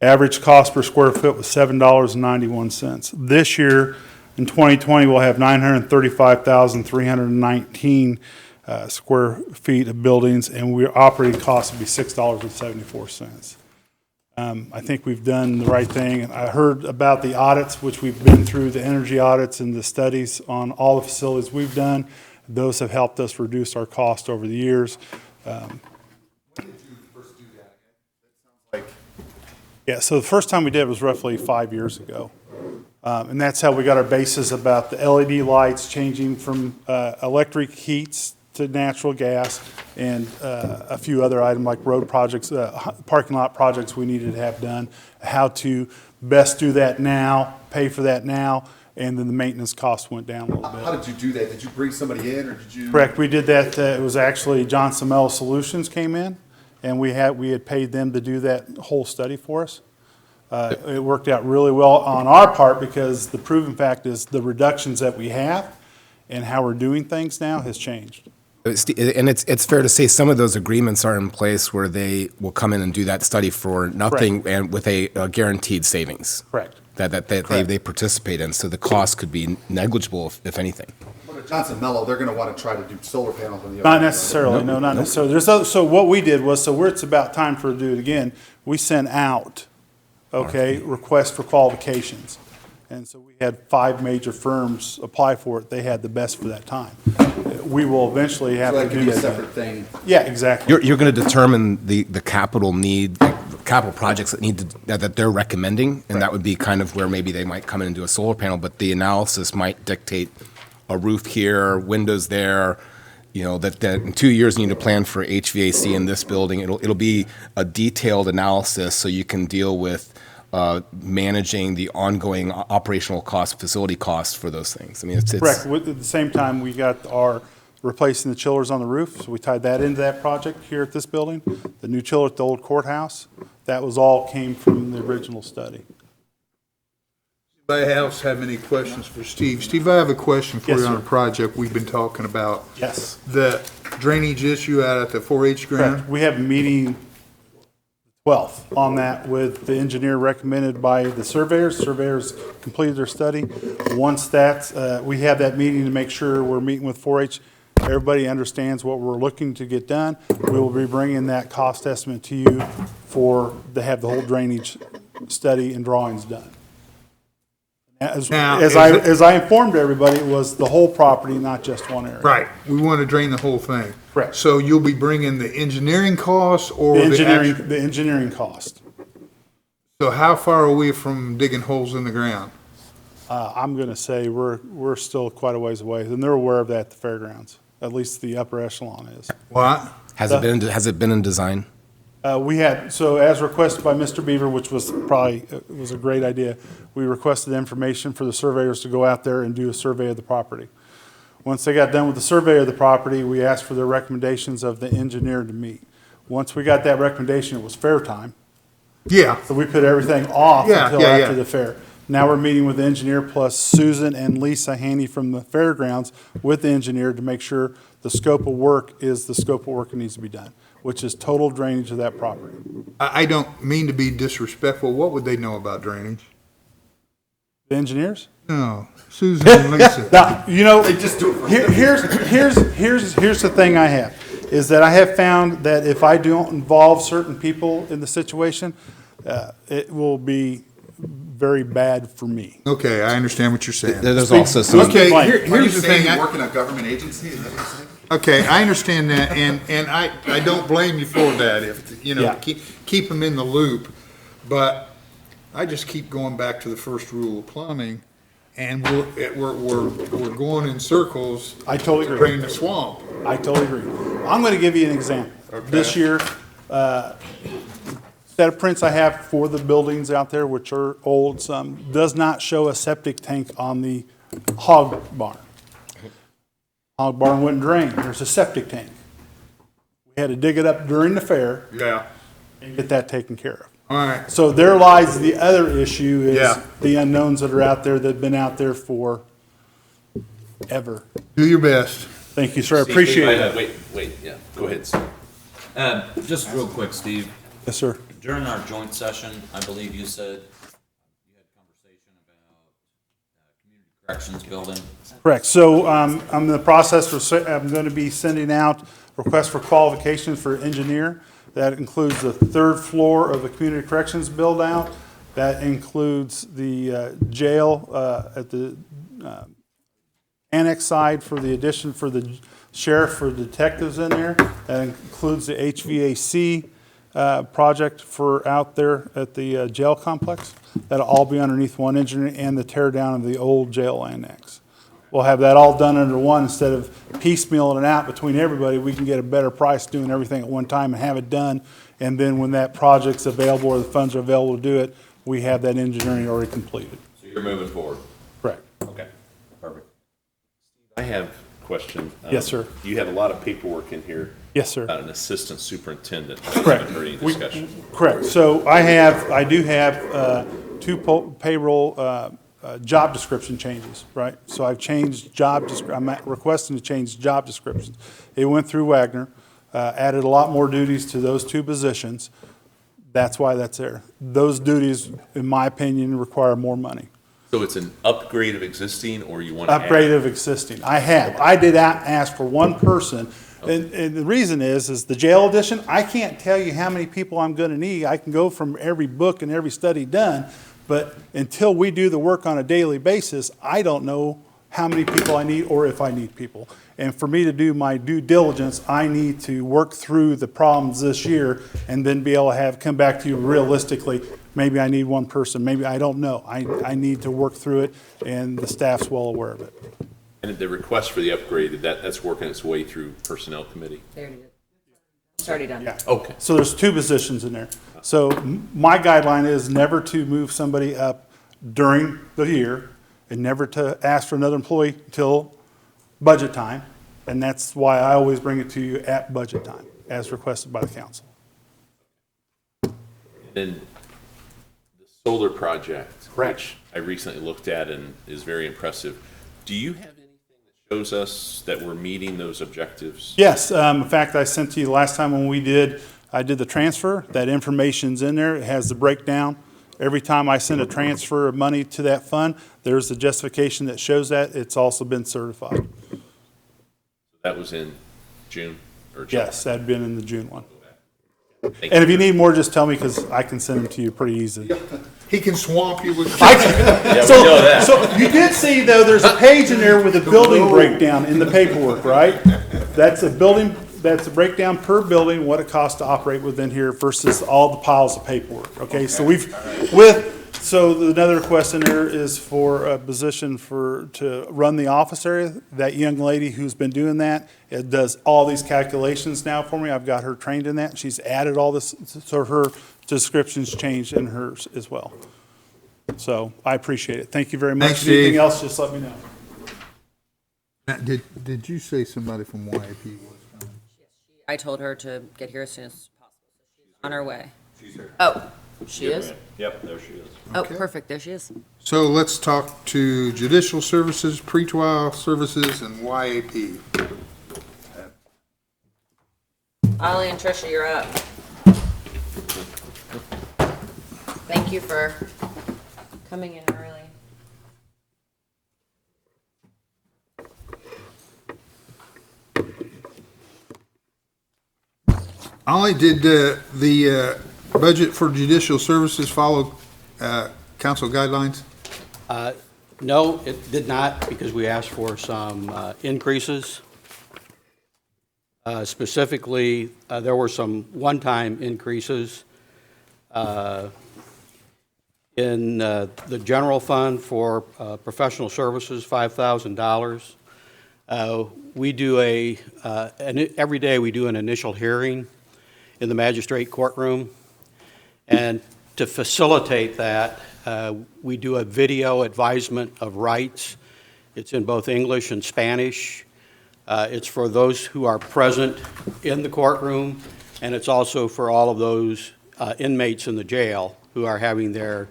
Average cost per square foot was $7.91. This year, in 2020, we'll have 935,319 square feet of buildings, and our operating costs will be $6.74. I think we've done the right thing. I heard about the audits, which we've been through, the energy audits and the studies on all the facilities we've done. Those have helped us reduce our cost over the years. When did you first do that? That sounds like. Yeah, so the first time we did it was roughly 5 years ago. And that's how we got our basis about the LED lights changing from electric heats to natural gas, and a few other items like road projects, parking lot projects we needed to have done, how to best do that now, pay for that now, and then the maintenance costs went down a little bit. How did you do that? Did you bring somebody in, or did you? Correct, we did that, it was actually Johnson Metal Solutions came in, and we had paid them to do that whole study for us. It worked out really well on our part because the proven fact is the reductions that we have and how we're doing things now has changed. And it's fair to say some of those agreements are in place where they will come in and do that study for nothing and with a guaranteed savings. Correct. That they participate in, so the cost could be negligible if anything. Well, at Johnson Mello, they're going to want to try to do solar panels on the. Not necessarily, no, not necessarily. So what we did was, so where it's about time for to do it again, we sent out, requests for qualifications. And so we had 5 major firms apply for it. They had the best for that time. We will eventually have So to that could do be a that. separate thing. Yeah, exactly. You're going to determine the capital need, capital projects that they're recommending, and that would be kind of where maybe they might come in and do a solar panel, but the analysis might dictate a roof here, windows there, that in 2 years you need to plan for HVAC in this building. It'll be a detailed analysis so you can deal with managing the ongoing operational costs, facility costs for those things. I mean, it's Correct. At the same time, we got our replacing the chillers on the roof, so we tied that into that project here at this building. The new chiller at the old courthouse, that was all came from the original study. Anybody else have any questions for Steve? Steve, I have a question for Yes, you on a sir. project we've been talking about. Yes. The drainage issue out at the 4-H ground. Correct. We have a meeting 12th on that with the engineer recommended by the surveyors. Surveyors completed their study. Once that's, we have that meeting to make sure we're meeting with 4-H. Everybody understands what we're looking to get done. We will be bringing that cost estimate to you to have the whole drainage study and drawings done. As I informed everybody, it was the whole property, not just one area. Right, we want to drain the whole thing. Correct. So you'll be bringing the engineering costs or The engineering, actual- the engineering cost. So how far are we from digging holes in the ground? I'm gonna say we're still quite a ways away, and they're aware of that at the fairgrounds. At least the upper echelon is. What? Has it been in design? We had, so as requested by Mr. Beaver, which was probably, it was a great idea, we requested information for the surveyors to go out there and do a survey of the property. Once they got done with the survey of the property, we asked for their recommendations of the engineer to meet. Once we got that recommendation, it was fair time. Yeah. So we put everything off Yeah, until yeah, after yeah. the fair. Now we're meeting with the engineer plus Susan and Lisa Haney from the fairgrounds with the engineer to make sure the scope of work is the scope of work that needs to be done, which is total drainage of that property. I don't mean to be disrespectful. What would they know about drainage? The engineers? No, Susan and Lisa. Now, you know, They just do it for here's the thing I have, is that I have found that if I don't involve certain people in the situation, it will be very bad for me. Okay, I understand what you're saying. There's also some. Okay, Are you here's the thing. You work in a government agency? Is that what you're saying? Okay, I understand that, and I don't blame you for that, if, you know, Yeah. keep them in the loop. But I just keep going back to the first rule of plumbing, and we're going in circles. I totally to agree. drain the swamp. I totally agree. I'm going to give you an example. This year, set of prints I have for the buildings out there, which are old, some, does not show a septic tank on the hog barn. Hog barn wouldn't drain. There's a septic tank. We had to dig it up during the fair Yeah. and get that taken care of. All right. So there lies the other issue is Yeah. the unknowns that are out there that have been out there for ever. Do your best. Thank you, sir. I appreciate it. Wait, yeah, go ahead, Steve. Just real quick, Steve, Yes, sir. during our joint session, I believe you said you had a conversation about community corrections building. Correct. So I'm in the process, I'm going to be sending out requests for qualifications for engineer. That includes the third floor of the community corrections build-out. That includes the jail at the annex side for the addition for the sheriff, for detectives in there. That includes the HVAC project for out there at the jail complex. That'll all be underneath one engineer, and the tear down of the old jail annex. We'll have that all done under one instead of piecemealing it out between everybody. We can get a better price doing everything at one time and have it done. And then when that project's available or the funds are available to do it, we have that engineering already completed. So you're moving forward. Correct. Okay, perfect. I have a question. Yes, sir. You had a lot of paperwork in here. Yes, sir. About an assistant superintendent. I Correct. haven't heard any We- discussion. Correct. So I do have two payroll job description changes, right? So I've changed I'm requesting to change job descriptions. It went through Wagner, added a lot more duties to those two positions. That's why that's there. Those duties, in my opinion, require more money. So it's an upgrade of existing, or you want to add? Upgrade of existing. I did ask for one person, and the reason is the jail edition, I can't tell you how many people I'm gonna need. I can go from every book and every study done, but until we do the work on a daily basis, I don't know how many people I need or if I need people. And for me to do my due diligence, I need to work through the problems this year and then be able to come back to you realistically. Maybe I need one person, maybe I don't know. I need to work through it, and the staff's well aware of it. And the request for the upgrade, that's working its way through Personnel Committee? There it is. It's already done. Yeah. Okay. So there's two positions in there. So my guideline is never to move somebody up during the year and never to ask for another employee till budget time. And that's why I always bring it to you at budget time, as requested by the council. Then the solar project, which I recently looked at and is very impressive. Do you have anything that shows us that we're meeting those objectives? Yes, in fact, I sent to you last time when I did the transfer, that information's in there. It has the breakdown. Every time I send a transfer of money to that fund, there's a justification that shows that. It's also been certified. That was in June or July? Yes, that'd been in the June one. Thank And if you need more, just tell me, because I can send them to you pretty easy. He can swamp you with. Yeah, we So, know that. so you did see, though, there's a page in there with a building breakdown in the paperwork, right? That's a building that's a breakdown per building, what it costs to operate within here versus all the piles of paperwork, okay? So so another question there is for a position to run the office area. That young lady who's been doing that, it does all these calculations now for me. I've got her trained in that. She's added all this, so her description's changed in hers as well. So I appreciate it. Thank you very much. Thanks, Anything Steve. else, just let me know. Now, did you say somebody from YAP was coming? I told her to get here as soon as possible. So she's on her way. Oh, she is? Yep, there she is. Oh, Okay. perfect, there she is. So let's talk to judicial services, pretrial services, and YAP. Ollie and Tricia, you're up. Thank you for coming in early. Ollie, did the budget for judicial services follow council guidelines? No, it did not, because we asked for some increases. Specifically, there were some one-time increases in the general fund for professional services, $5,000. We do every day we do an initial hearing in the magistrate courtroom, and to facilitate that, we do a video advisement of rights. It's in both English and Spanish. It's for those who are present in the courtroom, and it's also for all of those inmates in the jail who are having their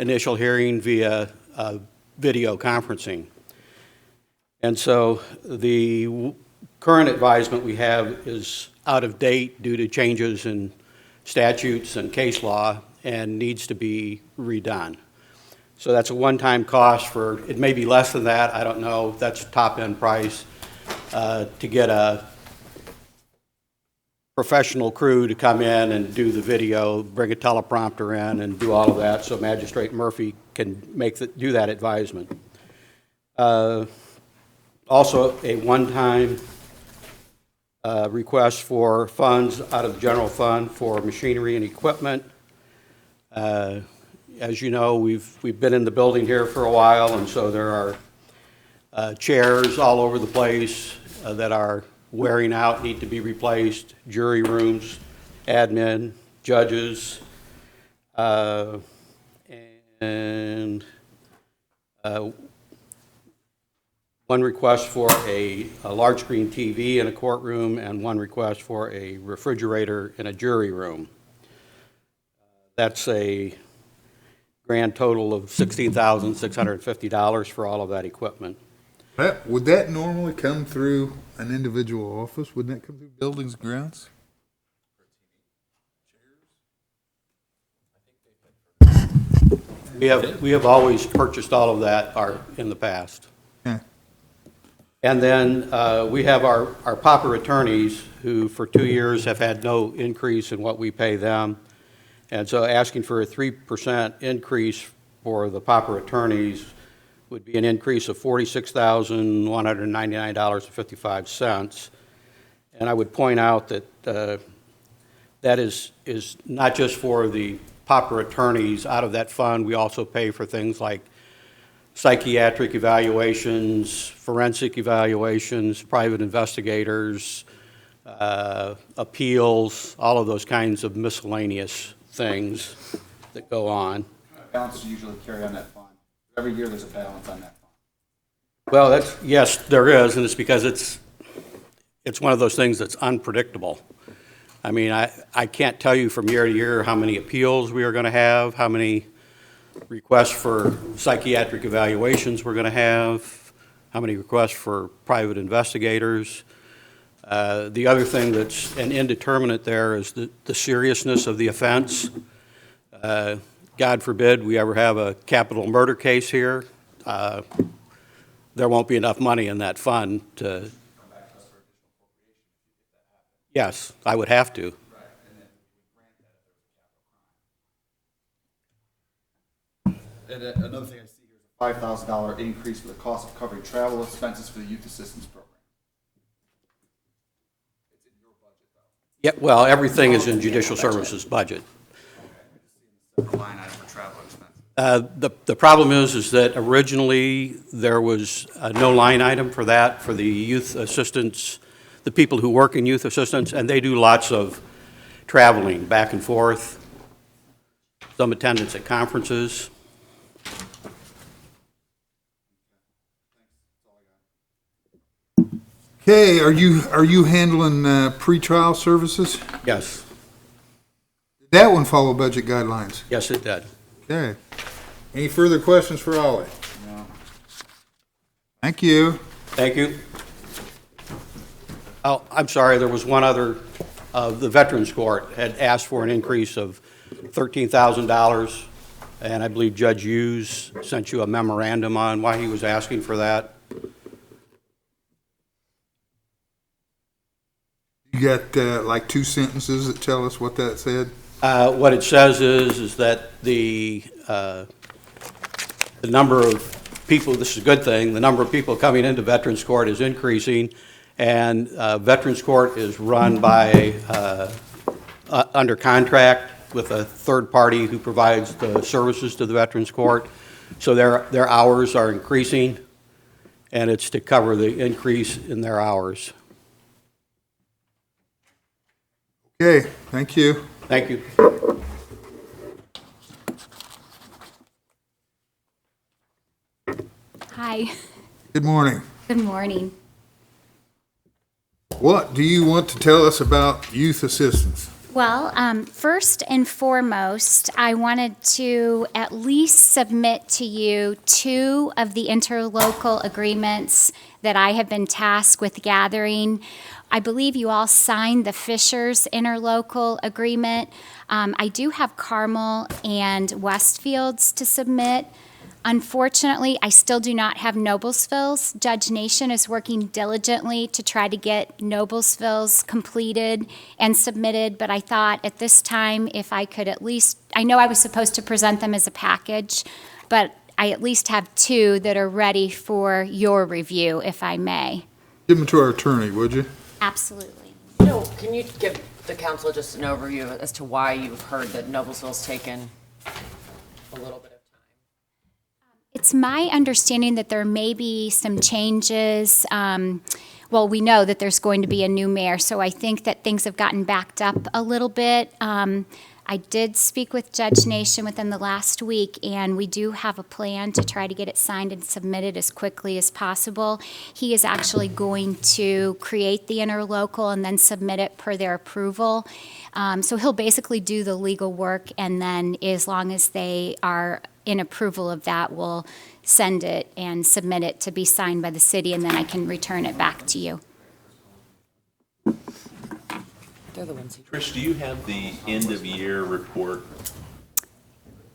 initial hearing via video conferencing. And so the current advisement we have is out of date due to changes in statutes and case law and needs to be redone. So that's a one-time cost for, it may be less than that, I don't know, that's top-end price, to get a professional crew to come in and do the video, bring a teleprompter in and do all of that so Magistrate Murphy can do that advisement. Also, a one-time request for funds out of the general fund for machinery and equipment. As you know, we've been in the building here for a while, and so there are chairs all over the place that are wearing out, need to be replaced, jury rooms, admin, judges, and one request for a large screen TV in a courtroom, and one request for a refrigerator in a jury room. That's a grand total of $16,650 for all of that equipment. Would that normally come through an individual office? Wouldn't that come through buildings and grounds? We have always purchased all of that in the past. Yeah. And then we have our pauper attorneys who for 2 years have had no increase in what we pay them. And so asking for a 3% increase for the pauper attorneys would be an increase of $46,199.55. And I would point out that that is not just for the pauper attorneys. Out of that fund, we also pay for things like psychiatric evaluations, forensic evaluations, private investigators, appeals, all of those kinds of miscellaneous things that go on. Balances usually carry on that fund. Every year there's a balance on that fund. Well, yes, there is, and it's because it's one of those things that's unpredictable. I mean, I can't tell you from year to year how many appeals we are going to have, how many requests for psychiatric evaluations we're going to have, how many requests for private investigators. The other thing that's an indeterminate there is the seriousness of the offense. God forbid we ever have a capital murder case here. There won't be enough money in that fund to. Yes, I would have to. And another thing I see here is a $5,000 increase for the cost of covering travel expenses for the youth assistance program. It's in your Yeah, well, everything is in judicial services budget. Line item for travel expenses. The problem is that originally there was no line item for that, for the youth assistants, the people who work in youth assistance, and they do lots of traveling back and forth, some attendance at conferences. Okay, are you handling pretrial services? Yes, Did that one follow budget guidelines? yes, it did. Okay. Any further questions for Ollie? No. Thank you. Thank you. Oh, I'm sorry, there was one other, the Veterans Court had asked for an increase of $13,000, and I believe Judge Hughes sent you a memorandum on why he was asking for that. You got like two sentences that tell us what that said? What it says is that the number of people, this is a good thing, the number of people coming into Veterans Court is increasing, and Veterans Court is run by, under contract with a third party who provides the services to the Veterans Court. So their hours are increasing, and it's to cover the increase in their hours. Okay, thank you. Thank you. Hi. Good morning. Good morning. What do you want to tell us about youth assistance? Well, first and foremost, I wanted to at least submit to you 2 of the interlocal agreements that I have been tasked with gathering. I believe you all signed the Fishers interlocal agreement. I do have Carmel and Westfields to submit. Unfortunately, I still do not have Noblesville's. Judge Nation is working diligently to try to get Noblesville's completed and submitted, but I thought at this time, if I could at least, I know I was supposed to present them as a package, but I at least have 2 that are ready for your review, if I may. Give them to our attorney, would you? Absolutely. No, can you give the council just an overview as to why you've heard that Noblesville's taken a little bit? It's my understanding that there may be some changes. Well, we know that there's going to be a new mayor, so I think that things have gotten backed up a little bit. I did speak with Judge Nation within the last week, and we do have a plan to try to get it signed and submitted as quickly as possible. He is actually going to create the interlocal and then submit it per their approval. So he'll basically do the legal work, and then as long as they are in approval of that, we'll send it and submit it to be signed by the city, and then I can return it back to you. They're the ones. Trish, do you have the end-of-year report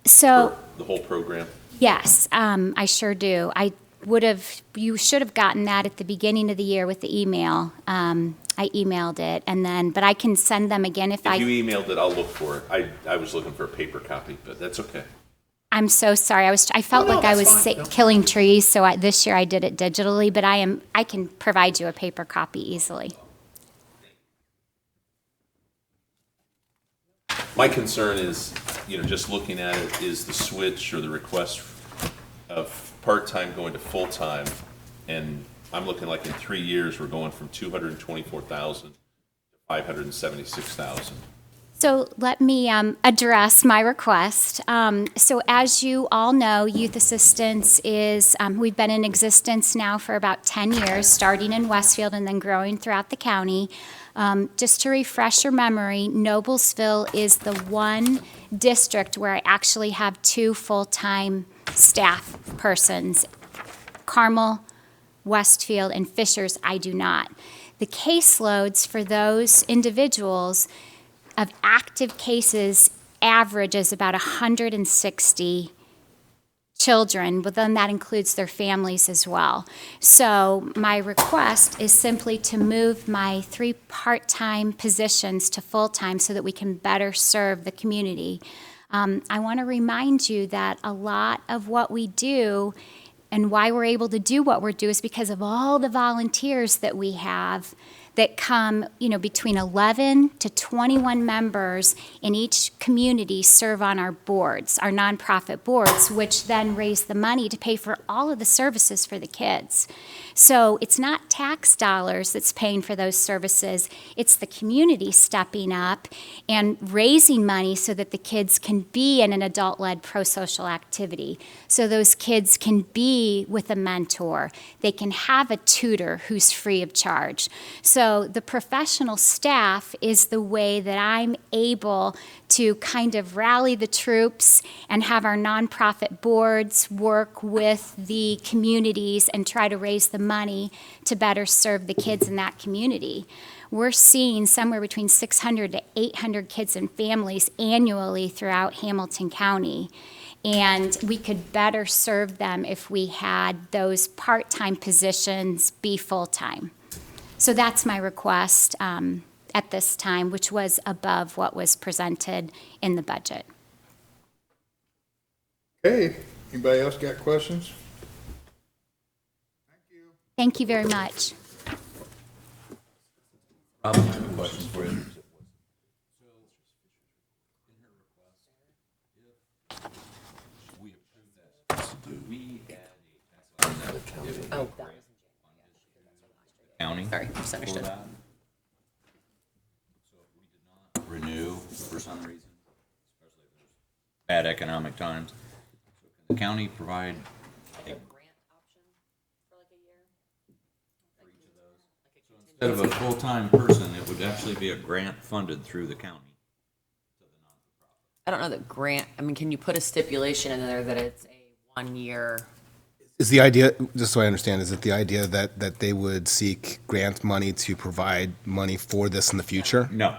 So, for the whole program? yes, I sure do. You should have gotten that at the beginning of the year with the email. I emailed it, and then, but I can send them again if If you emailed it, I'll look for it. I was looking for a paper copy, but that's okay. I'm so sorry. I felt like I was killing trees, so this year I did it digitally, but I can provide you a paper copy easily. My concern is, just looking at it, is the switch or the request of part-time going to full-time. And I'm looking like in 3 years, we're going from 224,000 to 576,000. So let me address my request. So as you all know, Youth Assistance is, we've been in existence now for about 10 years, starting in Westfield and then growing throughout the county. Just to refresh your memory, Noblesville is the one district where I actually have 2 full-time staff persons. Carmel, Westfield, and Fishers, I do not. The caseloads for those individuals of active cases averages about 160 children, but then that includes their families as well. So my request is simply to move my 3 part-time positions to full-time so that we can better serve the community. I want to remind you that a lot of what we do and why we're able to do what we're doing is because of all the volunteers that we have that come, between 11 to 21 members in each community serve on our boards, our nonprofit boards, which then raise the money to pay for all of the services for the kids. So it's not tax dollars that's paying for those services, it's the community stepping up and raising money so that the kids can be in an adult-led pro-social activity. So those kids can be with a mentor, they can have a tutor who's free of charge. So the professional staff is the way that I'm able to kind of rally the troops and have our nonprofit boards work with the communities and try to raise the money to better serve the kids in that community. We're seeing somewhere between 600 to 800 kids and families annually throughout Hamilton County. And we could better serve them if we had those part-time positions be full-time. So that's my request at this time, which was above what was presented in the budget. Okay, anybody else got questions? Thank you very much. Questions for you? County. Sorry, misunderstood. So if we did not renew for some reason, especially if there's bad economic times, so can the county provide a grant option for like a year? For each of those? So instead of a full-time person, it would actually be a grant funded through the county. I don't know that grant, can you put a stipulation in there that it's a 1 year? Is the idea, just so I understand, is it the idea that they would seek grant money to provide money for this in the future? No,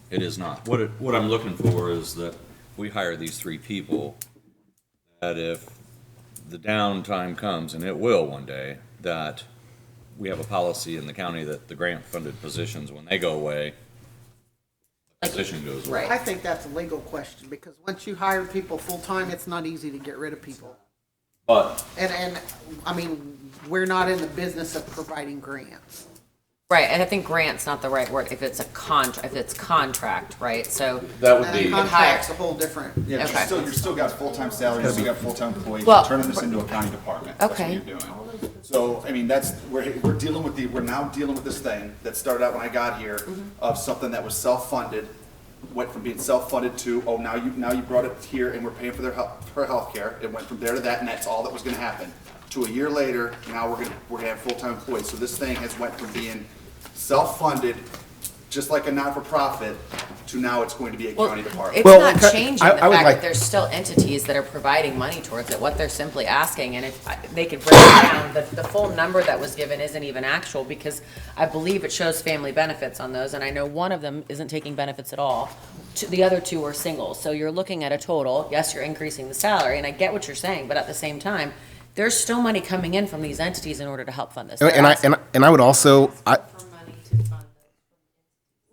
it is not. What I'm looking for is that we hire these 3 people, that if the downtime comes, and it will one day, that we have a policy in the county that the grant-funded positions, when they go away, the position goes away. I think that's a legal question, because once you hire people full-time, it's not easy to get rid of people. But And we're not in the business of providing grants. Right, and I think grant's not the right word, if it's contract, right, so. that would be. Contract's a whole different. Yeah, Okay. you're still got full-time salaries, you still got full-time employees, Well, you're turning this into a county department. That's what Okay. you're doing. So, we're dealing with we're now dealing with this thing that started out when I got here, of something that was self-funded, went from being self-funded to, now you brought it here and we're paying for her health care. It went from there to that, and that's all that was gonna happen. To a year later, now we're gonna have full-time employees. So this thing has went from being self-funded, just like a not-for-profit, to now it's going to be a county department. It's Well, not okay, changing I the would fact like- that there's still entities that are providing money towards it. What they're simply asking, and if they could break it down, the full number that was given isn't even actual, because I believe it shows family benefits on those, and I know one of them isn't taking benefits at all. The other 2 are singles. So you're looking at a total, yes, you're increasing the salary, and I get what you're saying, but at the same time, there's still money coming in from these entities in order to help fund this. And I would also,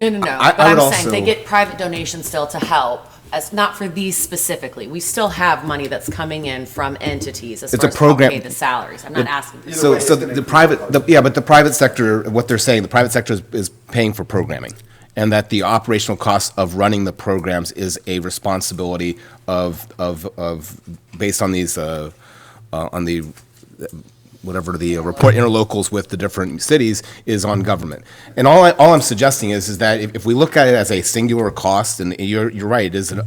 No, but I would I'm saying they also- get private donations still to help, as not for these specifically. We still have money that's coming in from entities as It's far a as help program- pay the salaries. I'm not asking. For so the private sector, what they're saying, the private sector is paying for programming. And that the operational cost of running the programs is a responsibility of based on these, on the, whatever the report interlocals with the different cities is on government. And all I'm suggesting is that if we look at it as a singular cost, and you're right, it is an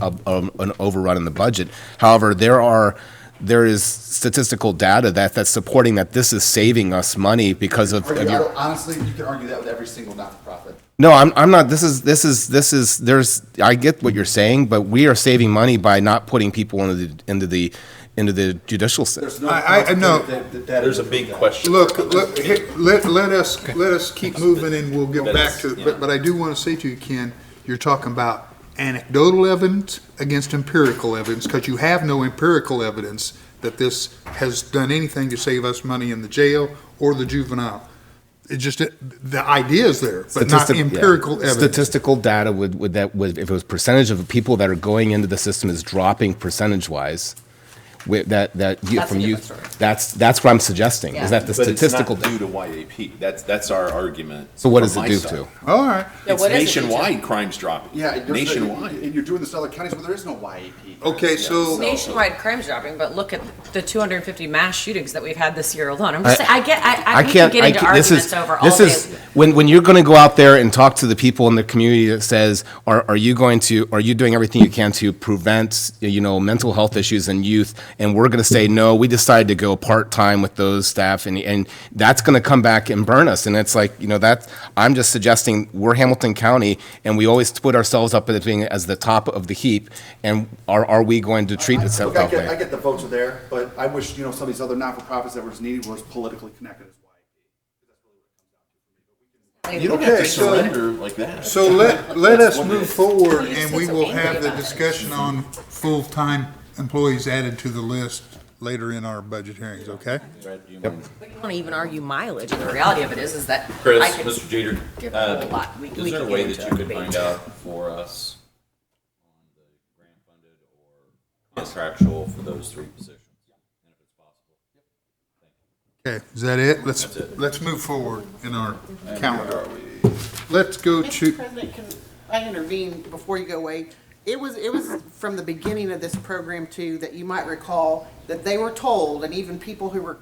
overrun in the budget. However, there is statistical data that's supporting that this is saving us money because of your. Honestly, you can argue that with every single not-for-profit. No, I'm not. This is. I get what you're saying, but we are saving money by not putting people into the judicial system. I know. There's a big question. Look, let us keep moving and we'll get back to it. But I do want to say to you, Ken, you're talking about anecdotal evidence against empirical evidence, because you have no empirical evidence that this has done anything to save us money in the jail or the juvenile. It just, the idea is there, but not empirical evidence. Statistical data would if it was percentage of the people that are going into the system is dropping percentage-wise, That's from a youth. different story. That's what I'm suggesting, Yeah. is that the But it's statistical. not due to YAP. That's our argument. So what from does it my do side. to? All right. Yeah, It's what is it, nationwide crime's dropping. Yeah, there's Nationwide. And you're doing this in other counties where there is no YAP. Okay, so. Nationwide crime's dropping, but look at the 250 mass shootings that we've had this year alone. I'm just saying, I we can get into arguments over all day. When you're going to go out there and talk to the people in the community that says, are you doing everything you can to prevent, mental health issues in youth? And we're going to say, no, we decided to go part-time with those staff, and that's going to come back and burn us. And it's like, I'm just suggesting we're Hamilton County, and we always put ourselves up as being as the top of the heap. And are we going to treat it Look, that I way? get the votes are there, but I wish, some of these other not-for-profits that were needed was politically connected as YAP. You don't have to Okay, so- surrender like that. So let us what it move is. forward, You and said we so will angry have the about it. discussion on full-time employees added to the list later in our budget hearings, okay? But you want to even argue mileage, and the reality of it is that Chris, I could Mr. Jeter, give a whole lot. We is could there a get way into that you could debate. find out for us on the grant funded or contractual for those three positions? And if it's possible. Okay, is that it? Let's move forward in our calendar. Let's go Mr. to, President, can I intervene before you go away? It was from the beginning of this program too, that you might recall, that they were told, and even people who were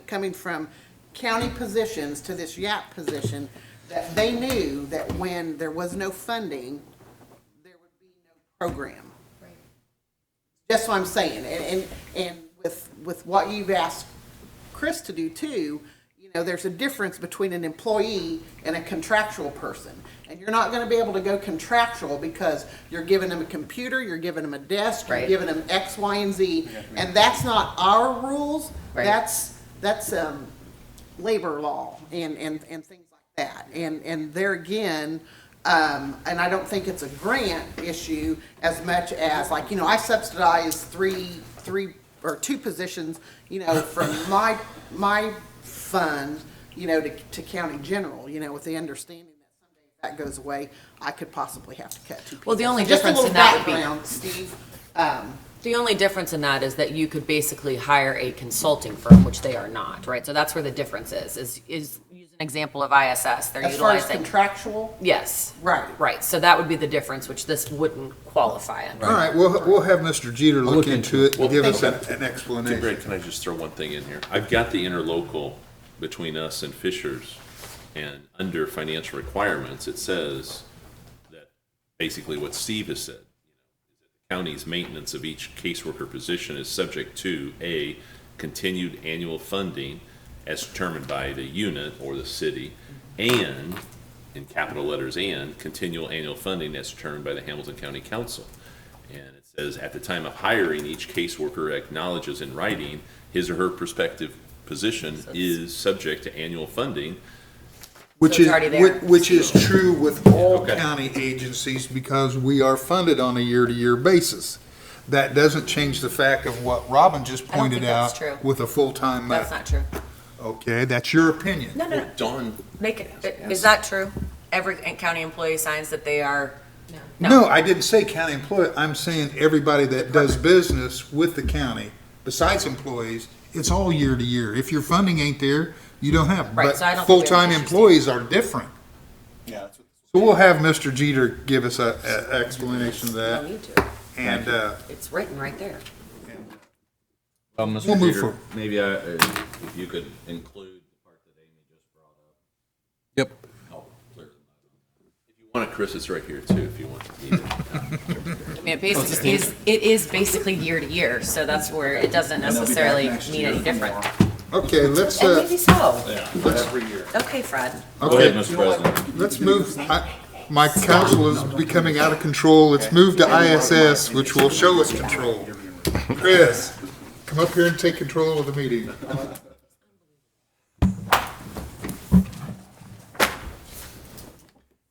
coming from county positions to this YAP position, that they knew that when there was no funding, there would be no program. That's what I'm saying, and with what you've asked Chris to do too, there's a difference between an employee and a contractual person. And you're not gonna be able to go contractual because you're giving them a computer, you're giving them a desk, you're Right. giving them X, Y, and Z. And that's not our rules, Right. that's labor law and things like that. And there again, and I don't think it's a grant issue as much as I subsidize three or two positions, from my fund, to county general, with the understanding that someday if that goes away, I could possibly have to cut two people. Well, the only So just a difference little in that would be- background, Steve. The only difference in that is that you could basically hire a consulting firm, which they are not, right? So that's where the difference is use an example of ISS. They're As far as utilizing. contractual, Yes. right. Right, so that would be the difference, which this wouldn't qualify under. all right, we'll have Mr. Jeter look into it and give us an Tim explanation. Gray, can I just throw one thing in here? I've got the interlocal between us and Fishers, and under financial requirements, it says that basically what Steve has said, the county's maintenance of each caseworker position is subject to A, continued annual funding as determined by the unit or the city, and, in capital letters, and continual annual funding as determined by the Hamilton County Council. And it says, at the time of hiring, each caseworker acknowledges in writing his or her prospective position is subject to annual funding. Which So it's is, already there. which is true with all Okay. county agencies because we are funded on a year-to-year basis. That doesn't change the fact of what Robin just I don't pointed think that's out true. with a full-time. That's not true. Okay, that's your opinion. No, no, no. Dawn, Make it, is that true? Every county employee signs that they are, No, I didn't say county employee. I'm saying everybody that does business with the county, besides employees, it's all year to year. If your funding ain't there, you don't have. Right, But so I don't think we have full-time an issue, employees are different. Yeah, that's what. So we'll have Mr. Jeter give us a explanation of no that. need to. And, It's written right there. We'll Mr. move Jeter, forward. maybe if you could include the part that Amy just brought up. Yep. Help clear them up. if you want it, Chris, it's right here too, if you want to need it. I mean, it is basically year to year, so that's where it doesn't necessarily mean any different. okay, let's, And maybe so. Every year. Okay, Fred. Go ahead, okay, Mr. President. let's move. My council is becoming out of control. Let's move to ISS, which will show us control. Chris, come up here and take control of the meeting.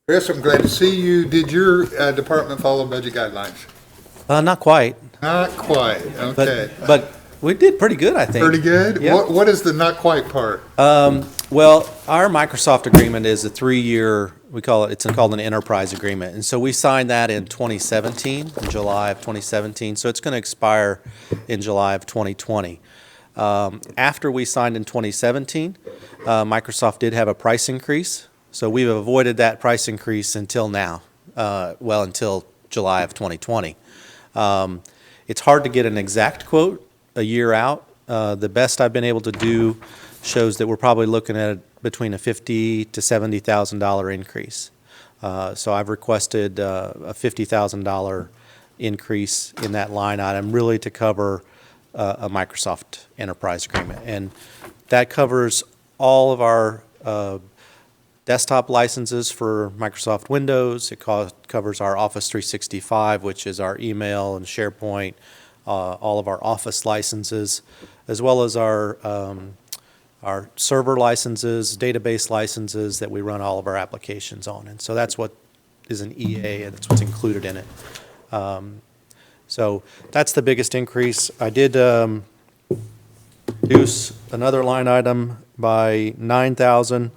Chris, I'm glad to see you. Did your department follow budget guidelines? Not quite, Not quite, okay. but we did pretty good, I think. Pretty good? Yeah. What is the not quite part? Well, our Microsoft agreement is a 3-year it's called an enterprise agreement. And so we signed that in 2017, in July of 2017. So it's going to expire in July of 2020. After we signed in 2017, Microsoft did have a price increase. So we've avoided that price increase until now, until July of 2020. It's hard to get an exact quote a year out. The best I've been able to do shows that we're probably looking at between a $50,000 to $70,000 increase. So I've requested a $50,000 increase in that line item, really to cover a Microsoft enterprise agreement. And that covers all of our desktop licenses for Microsoft Windows. It covers our Office 365, which is our email and SharePoint, all of our Office licenses, as well as our server licenses, database licenses that we run all of our applications on. And so that's what is an EA, and that's what's included in it. So that's the biggest increase. I did reduce another line item by $9,000.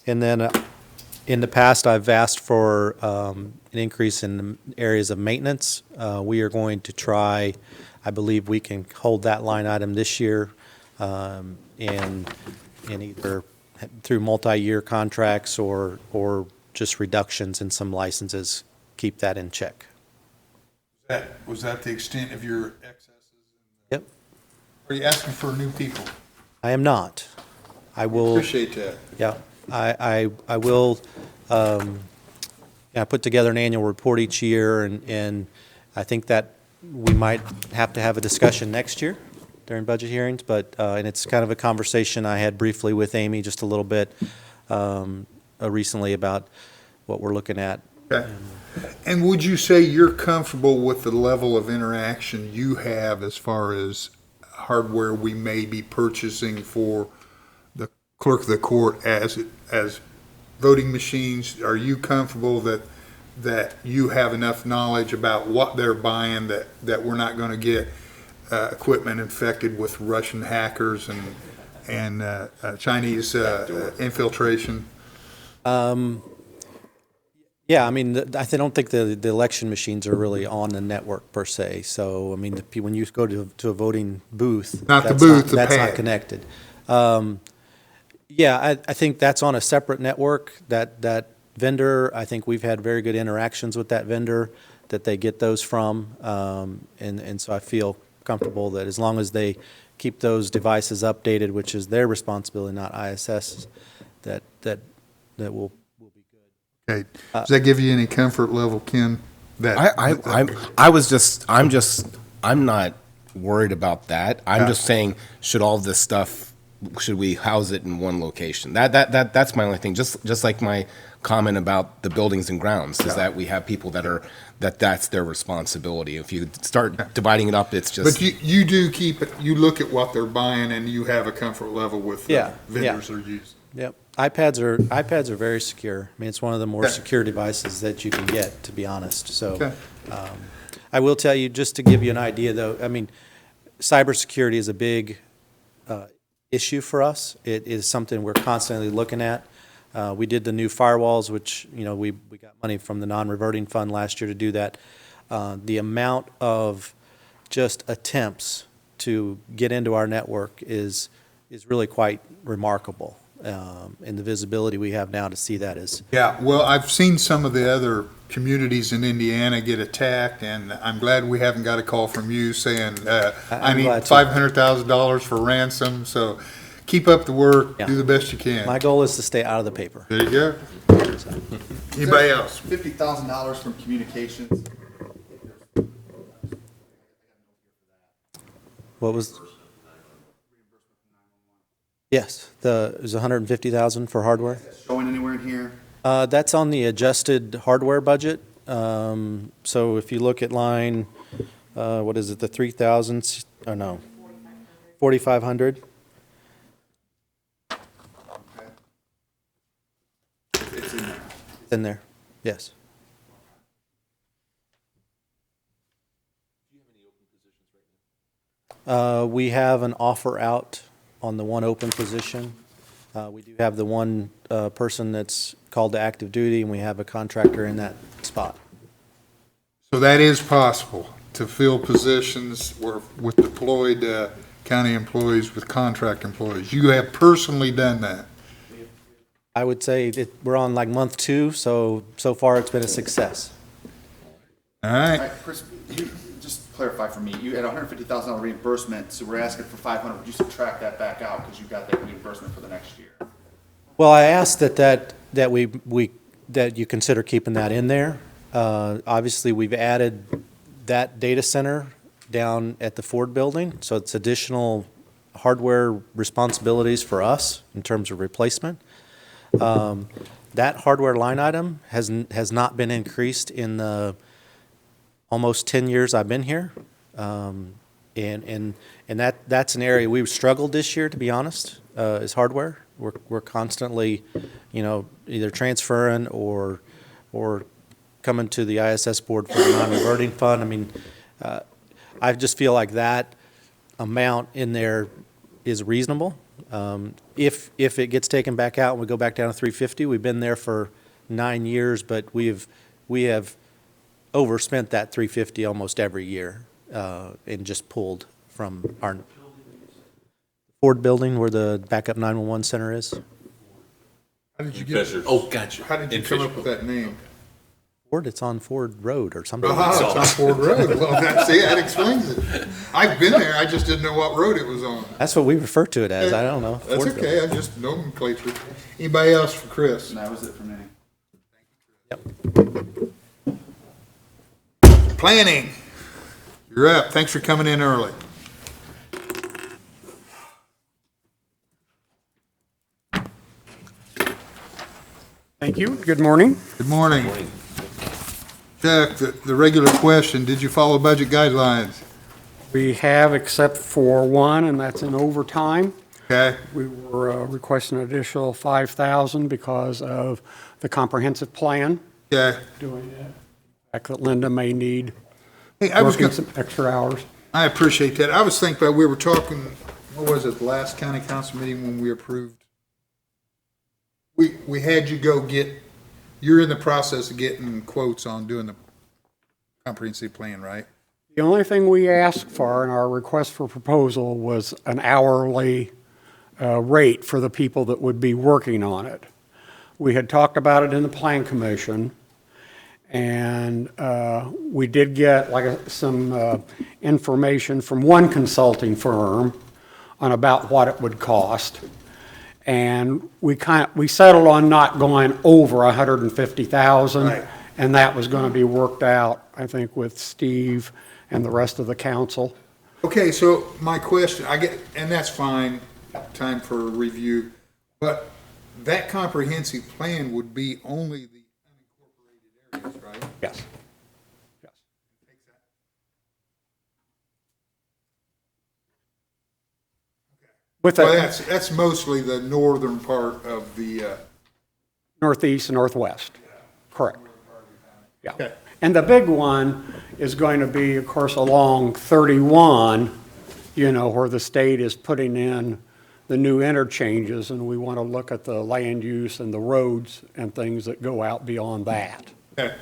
And then in the past, I've asked for an increase in areas of maintenance. We are going to try, I believe we can hold that line item this year, and either through multi-year contracts or just reductions in some licenses, keep that in check. Was that the extent of your excesses? Yep. Are you asking for new people? I am not. I will. Appreciate that. Yeah, I will, I put together an annual report each year, and I think that we might have to have a discussion next year during budget hearings, but, and it's kind of a conversation I had briefly with Amy just a little bit recently about what we're looking at. Okay. And would you say you're comfortable with the level of interaction you have as far as hardware we may be purchasing for the clerk of the court as voting machines? Are you comfortable that you have enough knowledge about what they're buying that we're not going to get equipment infected with Russian hackers and Chinese infiltration? Yeah, I mean, I don't think the election machines are really on the network per se. So, I mean, when you go to a voting booth, that's not connected. Yeah, I think that's on a separate network. That vendor, I think we've had very good interactions with that vendor that they get those from, and so I feel comfortable that as long as they keep those devices updated, which is their responsibility, not ISS, that will. Okay. Does that give you any comfort level, Ken? I'm not worried about that. I'm just saying, should we house it in one location? That's my only thing. Just like my comment about the buildings and grounds, is that we have people that's their responsibility. If you start dividing it up, it's just. But you do keep it. You look at what they're buying, and you have a comfort level with the vendors they're using. Yep. iPads are very secure. I mean, it's one of the more secure devices that you can get, to be honest. So, I will tell you, just to give you an idea, though. I mean, cybersecurity is a big issue for us. It is something we're constantly looking at. We did the new firewalls, which we got money from the non-reverting fund last year to do that. The amount of just attempts to get into our network is really quite remarkable. And the visibility we have now to see that is. Yeah, well, I've seen some of the other communities in Indiana get attacked, and I'm glad we haven't got a call from you saying, I need $500,000 for ransom, so keep up the work, do the best you can. My goal is to stay out of the paper. There you go. Anybody else? $50,000 from communications. What was? Yes, there's $150,000 for hardware. Showing anywhere in here? That's on the adjusted hardware budget. So if you look at line, what is it, the 3,000? Oh no, 4,500. It's in there. It's in there. Yes. We have an offer out on the one open position. We do have the one person that's called to active duty, and we have a contractor in that spot. So that is possible, to fill positions with deployed county employees with contract employees. You have personally done that. I would say that we're on like month 2, so far it's been a success. All right. All right, Chris, just clarify for me, you had $150,000 reimbursement, so we're asking for 500. Would you subtract that back out because you got that reimbursement for the next year? Well, I asked that you consider keeping that in there. Obviously, we've added that data center down at the Ford building, so it's additional hardware responsibilities for us in terms of replacement. That hardware line item has not been increased in the almost 10 years I've been here. And that's an area we've struggled this year, to be honest, is hardware. We're constantly, either transferring or coming to the ISS board for the non-reverting fund. I mean, I just feel like that amount in there is reasonable. If it gets taken back out and we go back down to 350, we've been there for 9 years, but we have overspent that 350 almost every year, and just pulled from our Ford building where the backup 911 center is. How did you get? Oh, gotcha. How did you come up with that name? Ford, it's on Ford Road or something. Oh, it's on Ford Road. Well, that explains it. I've been there, I just didn't know what road it was on. That's what we refer to it as. I don't know. That's Ford okay, I just nomenclature. Anybody else for Chris? And that was it for me. Planning. You're up. Thanks for coming in early. Thank you. Good morning. Good morning. Chuck, the regular question, did you follow budget guidelines? We have, except for one, and that's in overtime. Okay. We were requesting an additional 5,000 because of the comprehensive plan. Okay. Doing that. The fact that Linda may need I was working some extra hours. I appreciate that. I was thinking about, we were talking, what was it, the last county council meeting when we approved? We had you go you're in the process of getting quotes on doing the comprehensive plan, right? The only thing we asked for in our request for proposal was an hourly rate for the people that would be working on it. We had talked about it in the Plan Commission, and we did get some information from one consulting firm on about what it would cost. And we settled on not going over 150,000. Right. And that was going to be worked out, I think, with Steve and the rest of the council. Okay, so my question, and that's fine, time for a review, but that comprehensive plan would be only the unincorporated areas, right? Yes. With Well, that, that's mostly the northern part of the, northeast and northwest. Correct. Yeah. Okay. And the big one is going to be, of course, along 31, where the state is putting in the new interchanges, and we want to look at the land use and the roads and things that go out beyond that. okay.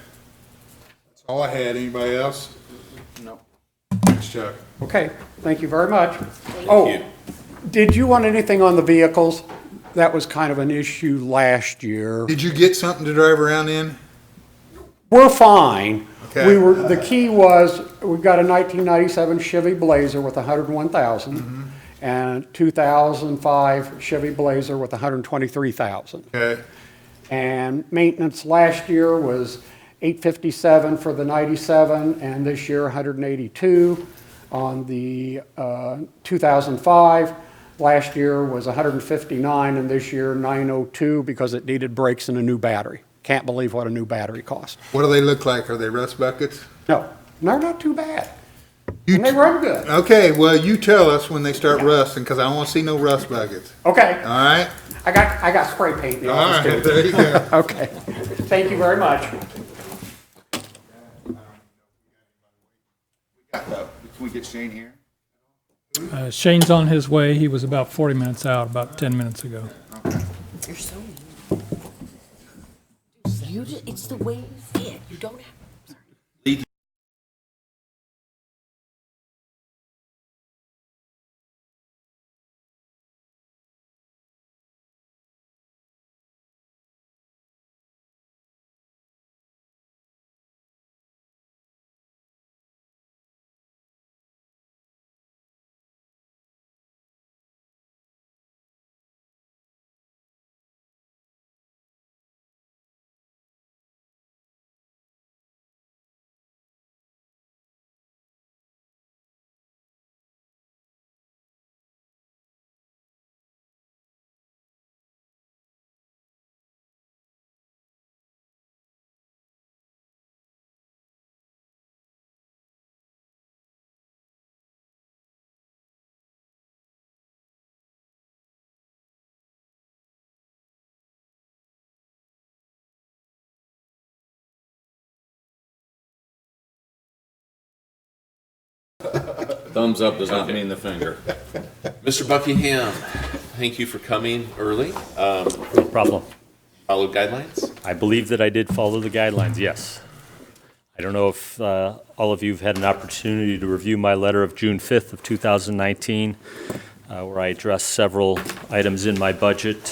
That's all I had. Anybody else? No. Thanks, Chuck. Okay, thank you very much. Oh, did you want anything on the vehicles? That was kind of an issue last year. Did you get something to drive around in? We're fine. Okay. The key was, we've got a 1997 Chevy Blazer with 101,000 and 2005 Chevy Blazer with 123,000. Okay. And maintenance last year was 857 for the 97, and this year 182 on the 2005. Last year was 159, and this year 902 because it needed brakes and a new battery. Can't believe what a new battery costs. What do they look like? Are they rust buckets? No, they're not too bad. And they run good. Okay, well, you tell us when they start rusting, because I don't want to see no rust buckets. Okay. All right? I got spray paint in the All office right, too. there you go. Okay. Thank you very much. Can we get Shane here? Shane's on his way. He was about 40 minutes out, about 10 minutes ago. Okay. You're so mean. It's the way you see it. You don't have. Thumbs up does not mean the finger. Mr. Buckingham, thank you for coming early. No problem. Followed guidelines? I believe that I did follow the guidelines, yes. I don't know if all of you have had an opportunity to review my letter of June 5th of 2019, where I addressed several items in my budget.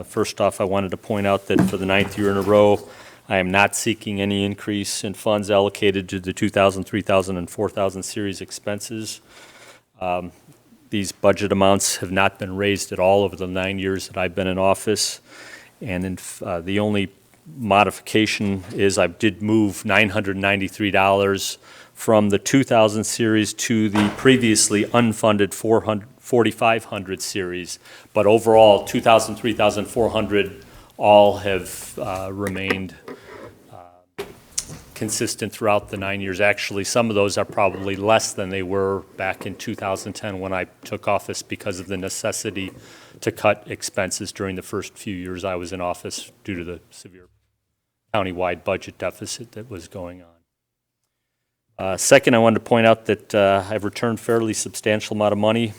First off, I wanted to point out that for the 9th year in a row, I am not seeking any increase in funds allocated to the 2000, 3000, and 4000 series expenses. These budget amounts have not been raised at all over the 9 years that I've been in office. And the only modification is I did move $993 from the 2000 series to the previously unfunded 4500 series. But overall, 2000, 3000, 400 all have remained consistent throughout the 9 years. Actually, some of those are probably less than they were back in 2010 when I took office because of the necessity to cut expenses during the first few years I was in office due to the severe countywide budget deficit that was going on. Second, I wanted to point out that I've returned fairly substantial amount of money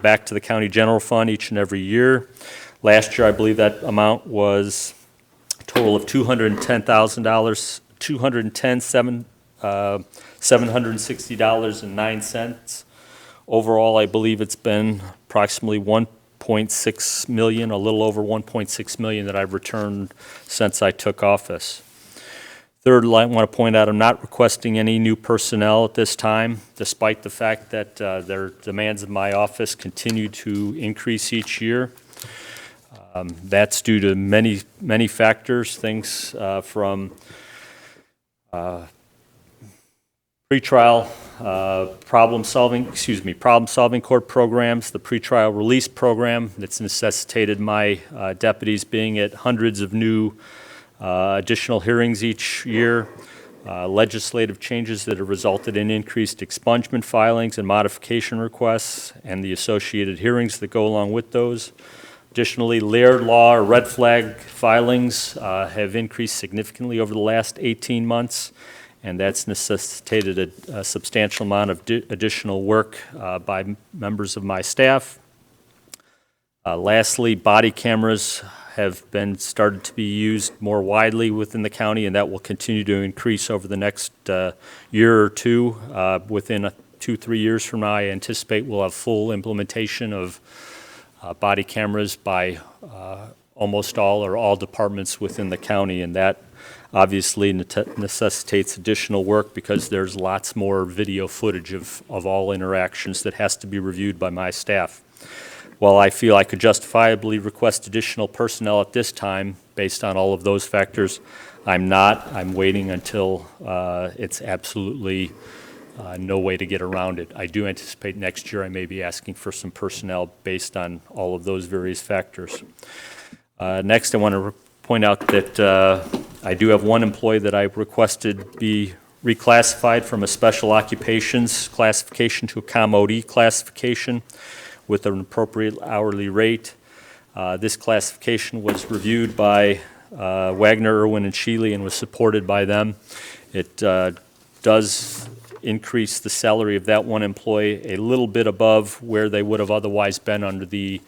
back to the county general fund each and every year. Last year, I believe that amount was a total of $210,000, $760.09. Overall, I believe it's been approximately 1.6 million, a little over 1.6 million that I've returned since I took office. Third, I want to point out I'm not requesting any new personnel at this time, despite the fact that their demands of my office continue to increase each year. That's due to many factors, things from pretrial problem-solving court programs, the pretrial release program that's necessitated my deputies being at hundreds of new additional hearings each year, legislative changes that have resulted in increased expungement filings and modification requests, and the associated hearings that go along with those. Additionally, Laird law or red flag filings have increased significantly over the last 18 months, and that's necessitated a substantial amount of additional work by members of my staff. Lastly, body cameras have been started to be used more widely within the county, and that will continue to increase over the next year or two. Within 2-3 years from now, I anticipate we'll have full implementation of body cameras by almost all or all departments within the county, and that obviously necessitates additional work because there's lots more video footage of all interactions that has to be reviewed by my staff. While I feel I could justifiably request additional personnel at this time based on all of those factors, I'm not. I'm waiting until it's absolutely no way to get around it. I do anticipate next year I may be asking for some personnel based on all of those various factors. Next, I want to point out that I do have one employee that I requested be reclassified from a special occupations classification to a COMOD classification with an appropriate hourly rate. This classification was reviewed by Wagner, Irwin, and Shealy and was supported by them. It does increase the salary of that one employee a little bit above where they would have otherwise been under the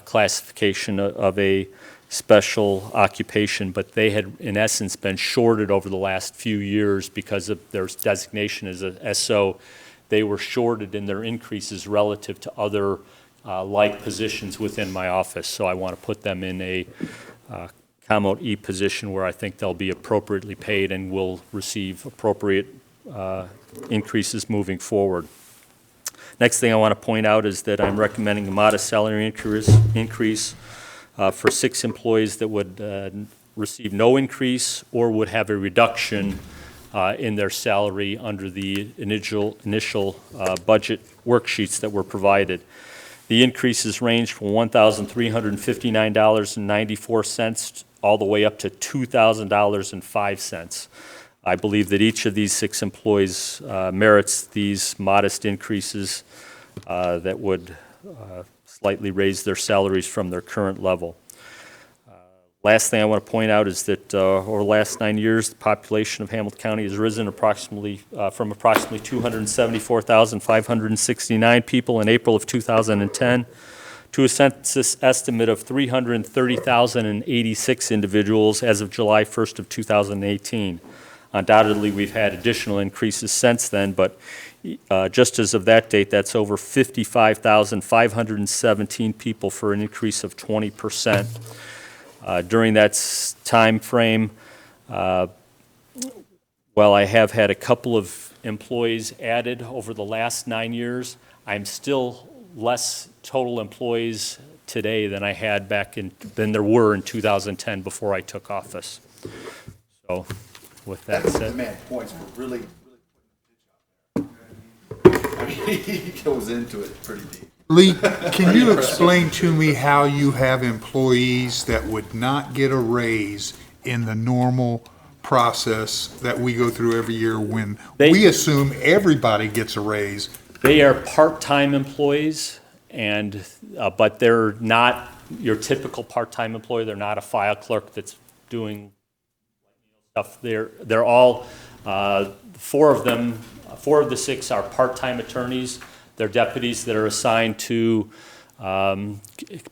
classification of a special occupation, but they had, in essence, been shorted over the last few years because of their designation as a SO. They were shorted in their increases relative to other like positions within my office. So I want to put them in a ComMod E position where I think they'll be appropriately paid and will receive appropriate increases moving forward. Next thing I want to point out is that I'm recommending a modest salary increase for 6 employees that would receive no increase or would have a reduction in their salary under the initial budget worksheets that were provided. The increases range from $1,359.94 all the way up to $2,000.05. I believe that each of these 6 employees merits these modest increases that would slightly raise their salaries from their current level. Last thing I want to point out is that over the last 9 years, the population of Hamilton County has risen approximately from approximately 274,569 people in April of 2010 to a census estimate of 330,086 individuals as of July 1st of 2018. Undoubtedly, we've had additional increases since then, but just as of that date, that's over 55,517 people for an increase of 20%. During that time frame, while I have had a couple of employees added over the last 9 years, I'm still less total employees today than I had than there were in 2010 before I took office. So, with that said, the man points were really putting the pitch out there. I mean, he goes into it pretty deep. Lee, can you explain to me how you have employees that would not get a raise in the normal process that we go through every year when we assume everybody gets a raise? They are part-time employees, and but they're not your typical part-time employee. They're not a file clerk that's doing stuff. They're all 4 of them. 4 of the 6 are part-time attorneys. They're deputies that are assigned to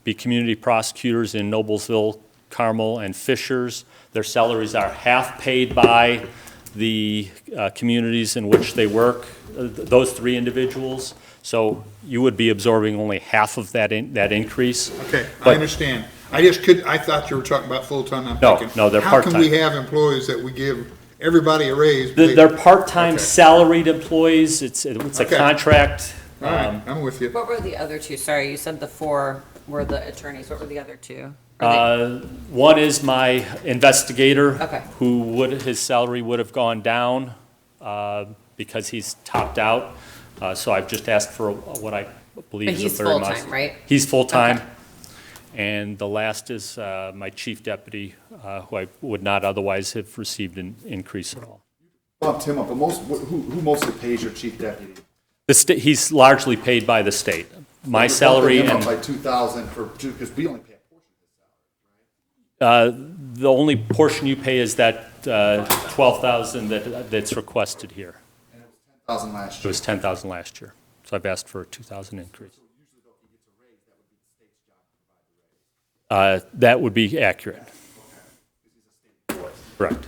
be community prosecutors in Noblesville, Carmel, and Fishers. Their salaries are half paid by the communities in which they work, those 3 individuals. So you would be absorbing only half of that increase. Okay, but I understand. I thought you were talking about full-time. I'm thinking, no, they're part-time. How can we have employees that we give everybody a raise? They're part-time salaried employees. It's a contract. All right, I'm with you. What were the other 2? Sorry, you said the 4 were the attorneys. What were the other 2? One is my investigator, Okay. who his salary would have gone down because he's topped out. So I've just asked for what I believe But is he's a very modest. full-time, right? He's full-time. Okay. And the last is my chief deputy, who I would not otherwise have received an increase at all. Bump Tim up, but who mostly pays your chief deputy? He's largely paid by the state. My salary Him up and by 2,000 because we only pay a portion of his salary, right? the only portion you pay is that 12,000 that's requested here. And it was 10,000 last It year. was 10,000 last year, so I've asked for a 2,000 increase. So usually though, if he gets a raise, that would be the state's job to provide the raise. That would be accurate. Okay. Because he's a state employee. Correct.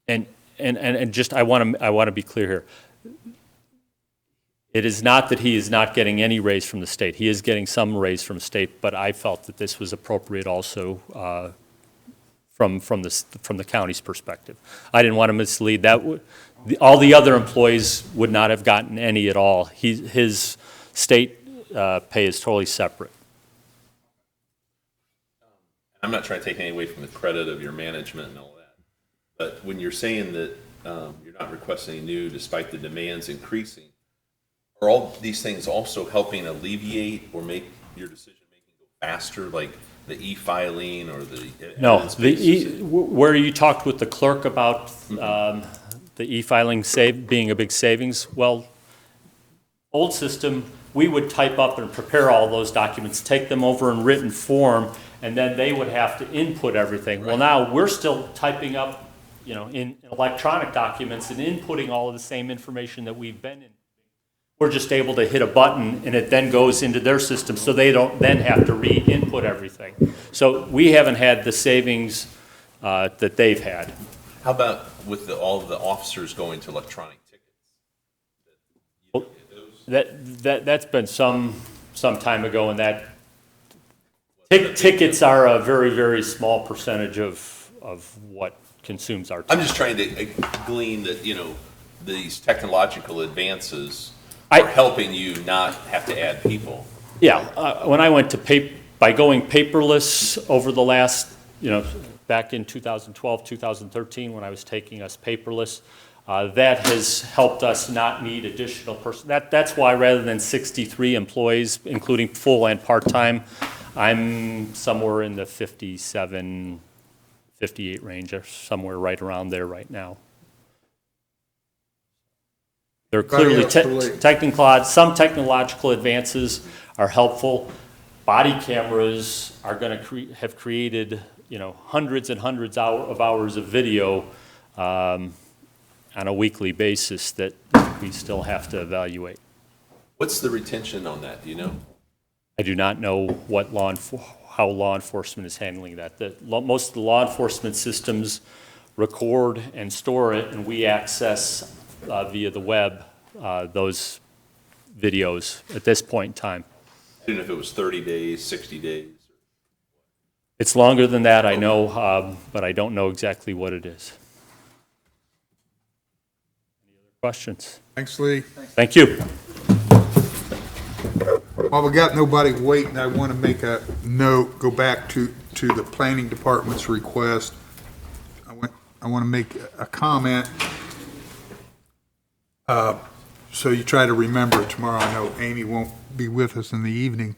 Okay. And just I want to be clear here. It is not that he is not getting any raise from the state. He is getting some raise from the state, but I felt that this was appropriate also from the county's perspective. I didn't want to mislead. All the other employees would not have gotten any at all. His state pay is totally separate. I'm not trying to take any away from the credit of your management and all that, but when you're saying that you're not requesting any new despite the demands increasing, are all these things also helping alleviate or make your decision making go faster, like the e-filing or the No, evidence-based where you talked with the clerk about the e-filing being a big savings, well, old system, we would type up and prepare all those documents, take them over in written form, and then they would have to input everything. Right. Well, now we're still typing up, in electronic documents and inputting all of the same information that we've been in. we're just able to hit a button and it then goes into their system, so they don't then have to re-input everything. So we haven't had the savings that they've had. How about with all of the officers going to electronic tickets? That's been some time ago, and that tickets are a very, very small percentage of what consumes our time. I'm just trying to glean that, these technological advances are helping you not have to add people. Yeah, when I went to by going paperless over the last, back in 2012, 2013, when I was taking us paperless, that has helped us not need additional person. That's why rather than 63 employees, including full and part-time, I'm somewhere in the 57, 58 range, or somewhere right around there right now. There are clearly some technological advances are helpful. Body cameras are going to have created, hundreds and hundreds of hours of video on a weekly basis that we still have to evaluate. What's the retention on that? Do you know? I do not know how law enforcement is handling that. Most of the law enforcement systems record and store it, and we access via the web those videos at this point in time. I didn't know if it was 30 days, 60 days. It's longer than that, I know, but I don't know exactly what it is. Any other questions? Thanks, Lee. Thank you. While we got nobody waiting, I want to make a note, go back to the planning department's request. I want to make a comment. So you try to remember it tomorrow. I know Amy won't be with us in the evening.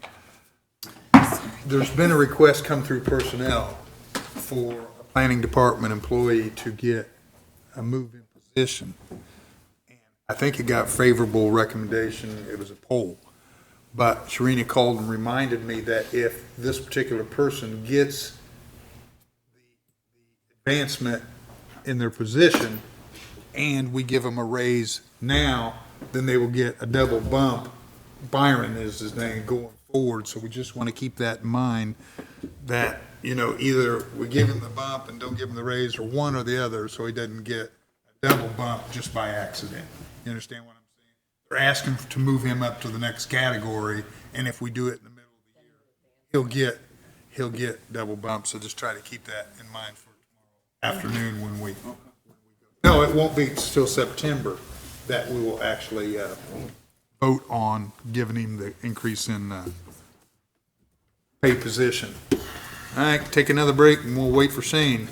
There's been a request come through personnel for a planning department employee to get a move-in position. And I think it got favorable recommendation. It was a poll. But Sharina called and reminded me that if this particular person gets the advancement in their position and we give them a raise now, then they will get a double bump. Byron is his name, going forward. So we just want to keep that in mind, that, either we give him the bump and don't give him the raise, or one or the other, so he doesn't get a double bump just by accident. You understand what I'm saying? They're asking to move him up to the next category, and if we do it in the middle of the year, he'll get double bump. So just try to keep that in mind for tomorrow afternoon when we go. No, it won't be till September that we will actually vote on giving him the increase in pay position. All right, take another break and we'll wait for Shane.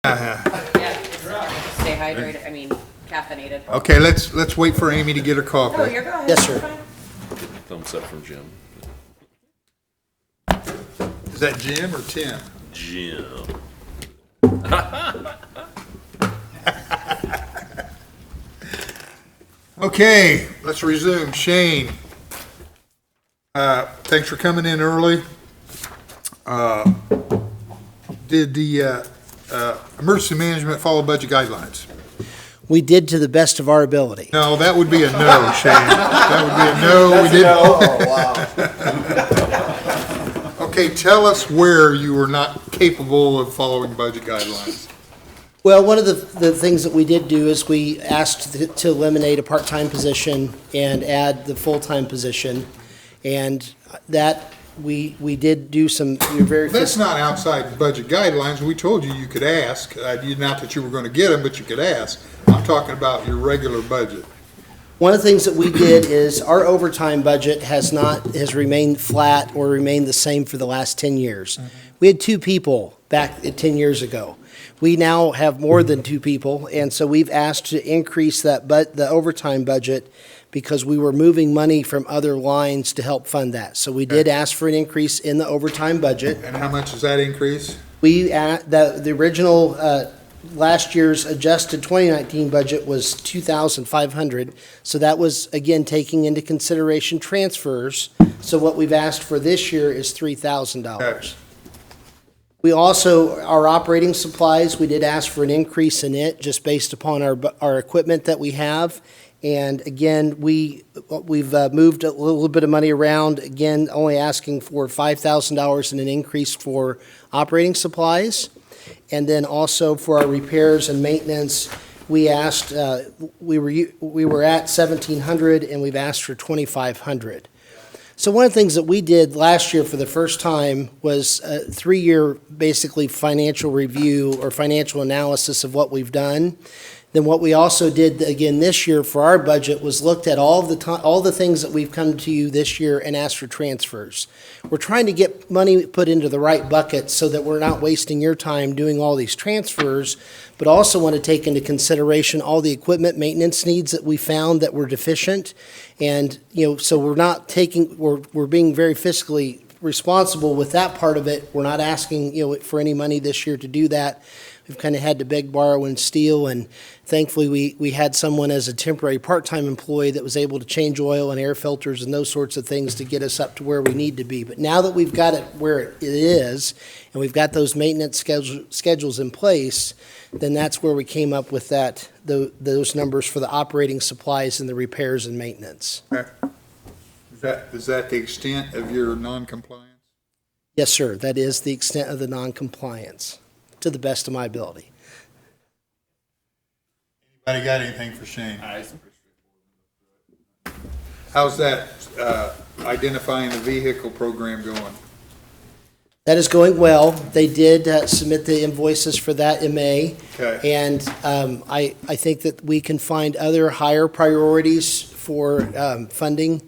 Yeah, stay hydrated, I mean, caffeinated. Okay, let's wait for Amy to get her coffee. No, you're going. Yes, sir. Thumbs up from Jim. Is that Jim or Tim? Jim. Okay, let's resume. Shane, thanks for coming in early. Did the emergency management follow budget guidelines? We did to the best of our ability. No, that would be a no, Shane. That would be a no. We didn't. Okay, tell us where you were not capable of following budget guidelines. Well, one of the things that we did do is we asked to eliminate a part-time position and add the full-time position. And that, we did do some, we were very. That's not outside the budget guidelines. We told you you could ask. Not that you were going to get them, but you could ask. I'm talking about your regular budget. One of the things that we did is our overtime budget has remained flat or remained the same for the last 10 years. We had 2 people back 10 years ago. We now have more than 2 people, and so we've asked to increase the overtime budget because we were moving money from other lines to help fund that. So we did ask for an increase in the overtime budget. And how much is that increase? The original last year's adjusted 2019 budget was $2,500. So that was, again, taking into consideration transfers. So what we've asked for this year is $3,000. We also, our operating supplies, we did ask for an increase in it just based upon our equipment that we have. And again, we've moved a little bit of money around, again, only asking for $5,000 in an increase for operating supplies. And then also for our repairs and maintenance, we asked, we were at $1,700 and we've asked for $2,500. So one of the things that we did last year for the first time was a 3-year basically financial review or financial analysis of what we've done. Then what we also did again this year for our budget was looked at all the things that we've come to you this year and asked for transfers. We're trying to get money put into the right buckets so that we're not wasting your time doing all these transfers, but also want to take into consideration all the equipment maintenance needs that we found that were deficient. And, so we're being very fiscally responsible with that part of it. We're not asking, for any money this year to do that. We've kind of had to beg, borrow, and steal, and thankfully we had someone as a temporary part-time employee that was able to change oil and air filters and those sorts of things to get us up to where we need to be. But now that we've got it where it is, and we've got those maintenance schedules in place, then that's where we came up with those numbers for the operating supplies and the repairs and maintenance. Okay. Is that the extent of your non-compliance? Yes, sir. That is the extent of the non-compliance, to the best of my ability. Anybody got anything for Shane? How's that identifying the vehicle program going? That is going well. They did submit the invoices for that in May. Okay. And I think that we can find other higher priorities for funding.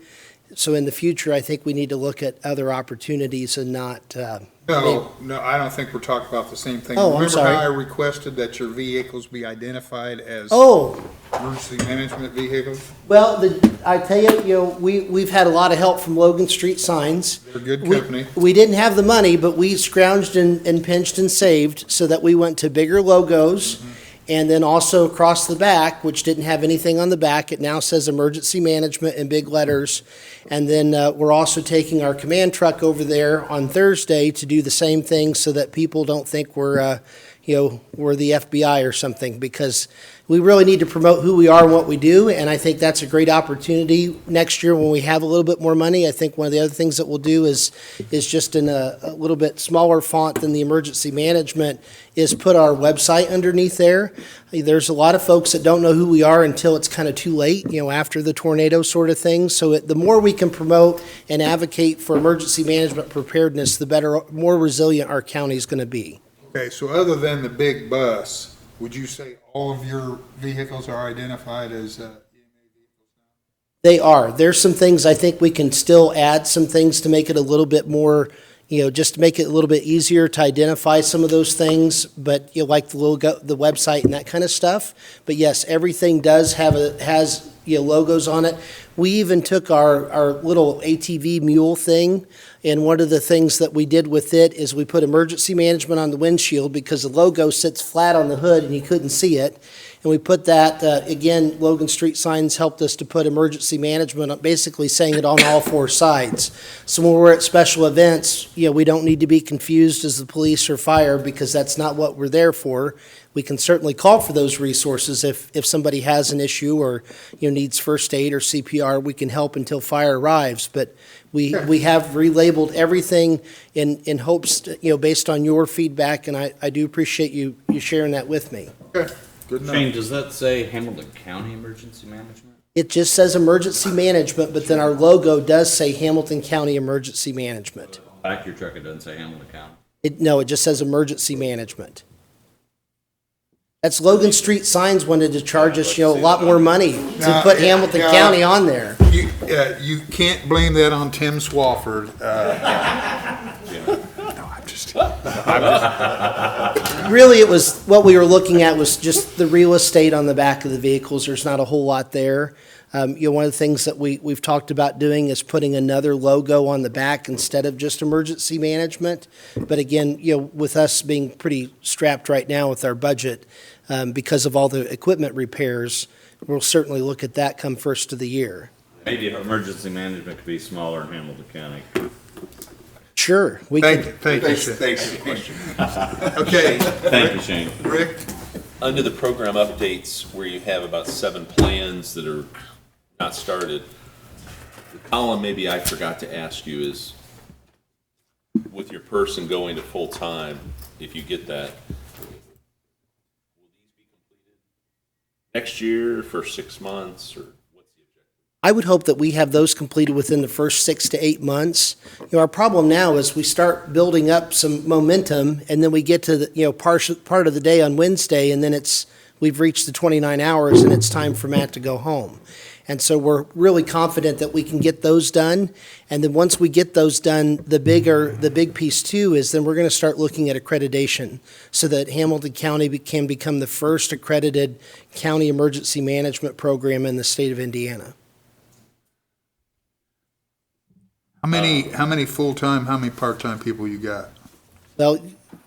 So in the future, I think we need to look at other opportunities and not. No, I don't think we're talking about the same thing. Oh, I'm sorry. Remember how I requested that your vehicles be identified as emergency management vehicles? Well, I tell you, we've had a lot of help from Logan Street Signs. They're good company. We didn't have the money, but we scrounged and pinched and saved so that we went to bigger logos. Mm-hmm. And then also across the back, which didn't have anything on the back, it now says emergency management in big letters. And then we're also taking our command truck over there on Thursday to do the same thing so that people don't think we're the FBI or something, because we really need to promote who we are and what we do. And I think that's a great opportunity next year when we have a little bit more money. I think one of the other things that we'll do is just in a little bit smaller font than the emergency management is put our website underneath there. There's a lot of folks that don't know who we are until it's kind of too late, after the tornado sort of thing. So the more we can promote and advocate for emergency management preparedness, the better, more resilient our county is going to be. Okay, so other than the big bus, would you say all of your vehicles are identified as EMA vehicles now? They are. There's some things I think we can still add some things to make it a little bit more just to make it a little bit easier to identify some of those things, but like the logo, the website and that kind of stuff. But yes, everything does has logos on it. We even took our little ATV mule thing, and one of the things that we did with it is we put emergency management on the windshield because the logo sits flat on the hood and you couldn't see it. And we put that, again, Logan Street Signs helped us to put emergency management, basically saying it on all four sides. So when we're at special events, we don't need to be confused as the police or fire because that's not what we're there for. We can certainly call for those resources if somebody has an issue or, needs first aid or CPR, we can help until fire arrives. But we have relabeled everything in hopes, based on your feedback, and I do appreciate you sharing that with me. Okay. Good enough. Shane, does that say Hamilton County Emergency Management? It just says emergency management, but then our logo does say Hamilton County Emergency Management. Back of your truck, it doesn't say Hamilton County. No, it just says emergency management. That's Logan Street Signs wanted to charge us, a lot more money to put Hamilton County on there. You can't blame that on Tim Swafford. No, I'm just. Really, it was, what we were looking at was just the real estate on the back of the vehicles. There's not a whole lot there. One of the things that we've talked about doing is putting another logo on the back instead of just emergency management. But again, with us being pretty strapped right now with our budget, because of all the equipment repairs, we'll certainly look at that come first of the year. Maybe if emergency management could be smaller in Hamilton County. Sure. Thank you, Shane. Thanks for the question. Okay. Thank you, Shane. Rick? Under the program updates, where you have about 7 plans that are not started, the column maybe I forgot to ask you is, with your person going to full-time, if you get that, will these be completed next year, for 6 months, or what's the objective? I would hope that we have those completed within the first 6 to 8 months. Our problem now is we start building up some momentum, and then we get to the, part of the day on Wednesday, and then we've reached the 29 hours, and it's time for Matt to go home. And so we're really confident that we can get those done. And then once we get those done, the big piece too is then we're going to start looking at accreditation so that Hamilton County can become the first accredited county emergency management program in the state of Indiana. How many full-time, how many part-time people you got? Well,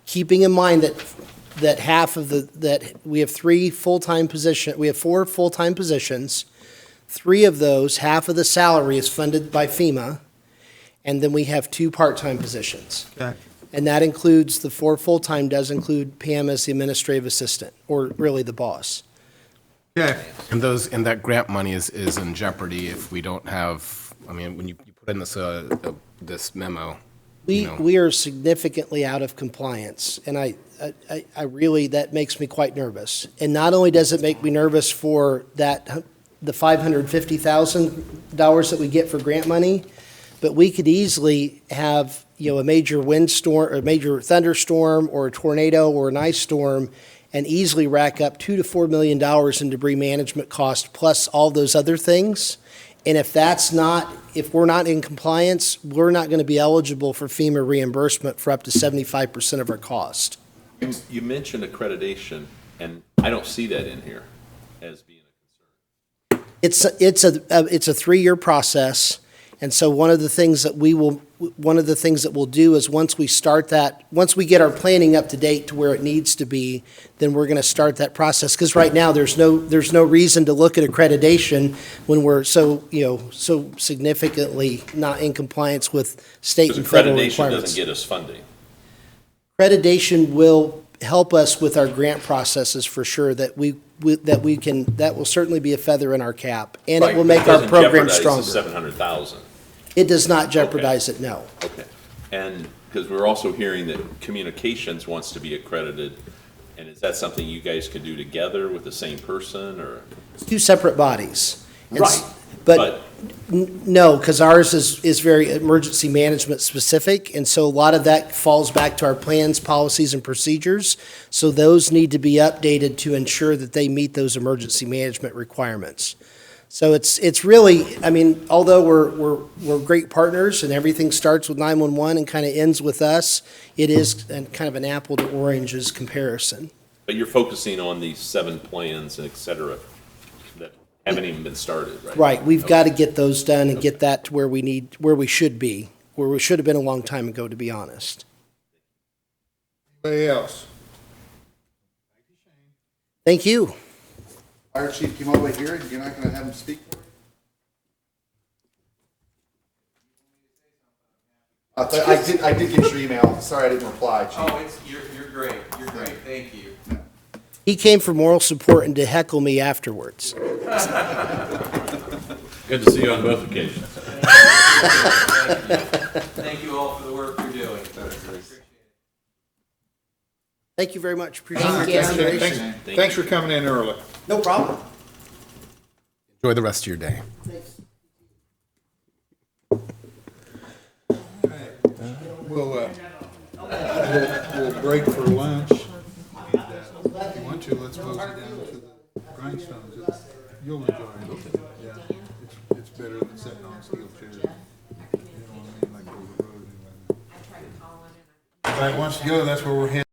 keeping in mind that half of that we have 4 full-time positions. 3 of those, half of the salary is funded by FEMA, and then we have 2 part-time positions. Okay. And that includes, the 4 full-time does include Pam as the administrative assistant, or really the boss. Okay. And that grant money is in jeopardy if we don't have, when you put in this memo. We are significantly out of compliance, and I really, that makes me quite nervous. And not only does it make me nervous for the $550,000 that we get for grant money, but we could easily have, a major windstorm, or a major thunderstorm, or a tornado, or an ice storm, and easily rack up $2 to $4 million in debris management cost, plus all those other things. And if we're not in compliance, we're not going to be eligible for FEMA reimbursement for up to 75% of our cost. You mentioned accreditation, and I don't see that in here as being a concern. It's a 3-year process, and so one of the things that we'll do is once we get our planning up to date to where it needs to be, then we're going to start that process. Because right now there's no reason to look at accreditation when we're so significantly not in compliance with state and federal requirements. Accreditation doesn't get us funding. Accreditation will help us with our grant processes for sure. That will certainly be a feather in our cap, and it will make our program stronger. It doesn't jeopardize the $700,000. It does not jeopardize it, no. Okay. And because we're also hearing that communications wants to be accredited, and is that something you guys can do together with the same person, or? 2 separate bodies. Right. But no, because ours is very emergency management specific, and so a lot of that falls back to our plans, policies, and procedures. So those need to be updated to ensure that they meet those emergency management requirements. So it's really, I mean, although we're great partners and everything starts with 911 and kind of ends with us, it is kind of an apple to oranges comparison. But you're focusing on these 7 plans, et cetera, that haven't even been started, right? Right, we've got to get those done and get that to where we should be, where we should have been a long time ago, to be honest. Anybody else? Thank you. Fire chief came all the way here, and you're not gonna have him speak for you? I did get your email. Sorry I didn't reply, chief. Oh, you're great. You're great. Thank you. He came for moral support and to heckle me afterwards. Good to see you on both occasions. Thank you all for the work you're doing. Thank you very much. Appreciate Thank your you. consideration. Thanks for coming in early. No problem. Enjoy the rest of your day. We'll break for lunch. If you want to, let's move it down to the grindstones. You'll enjoy it. Yeah, it's better than sitting on steel chairs. You know what I mean, like over the road. If I wants to go, that's where we're heading.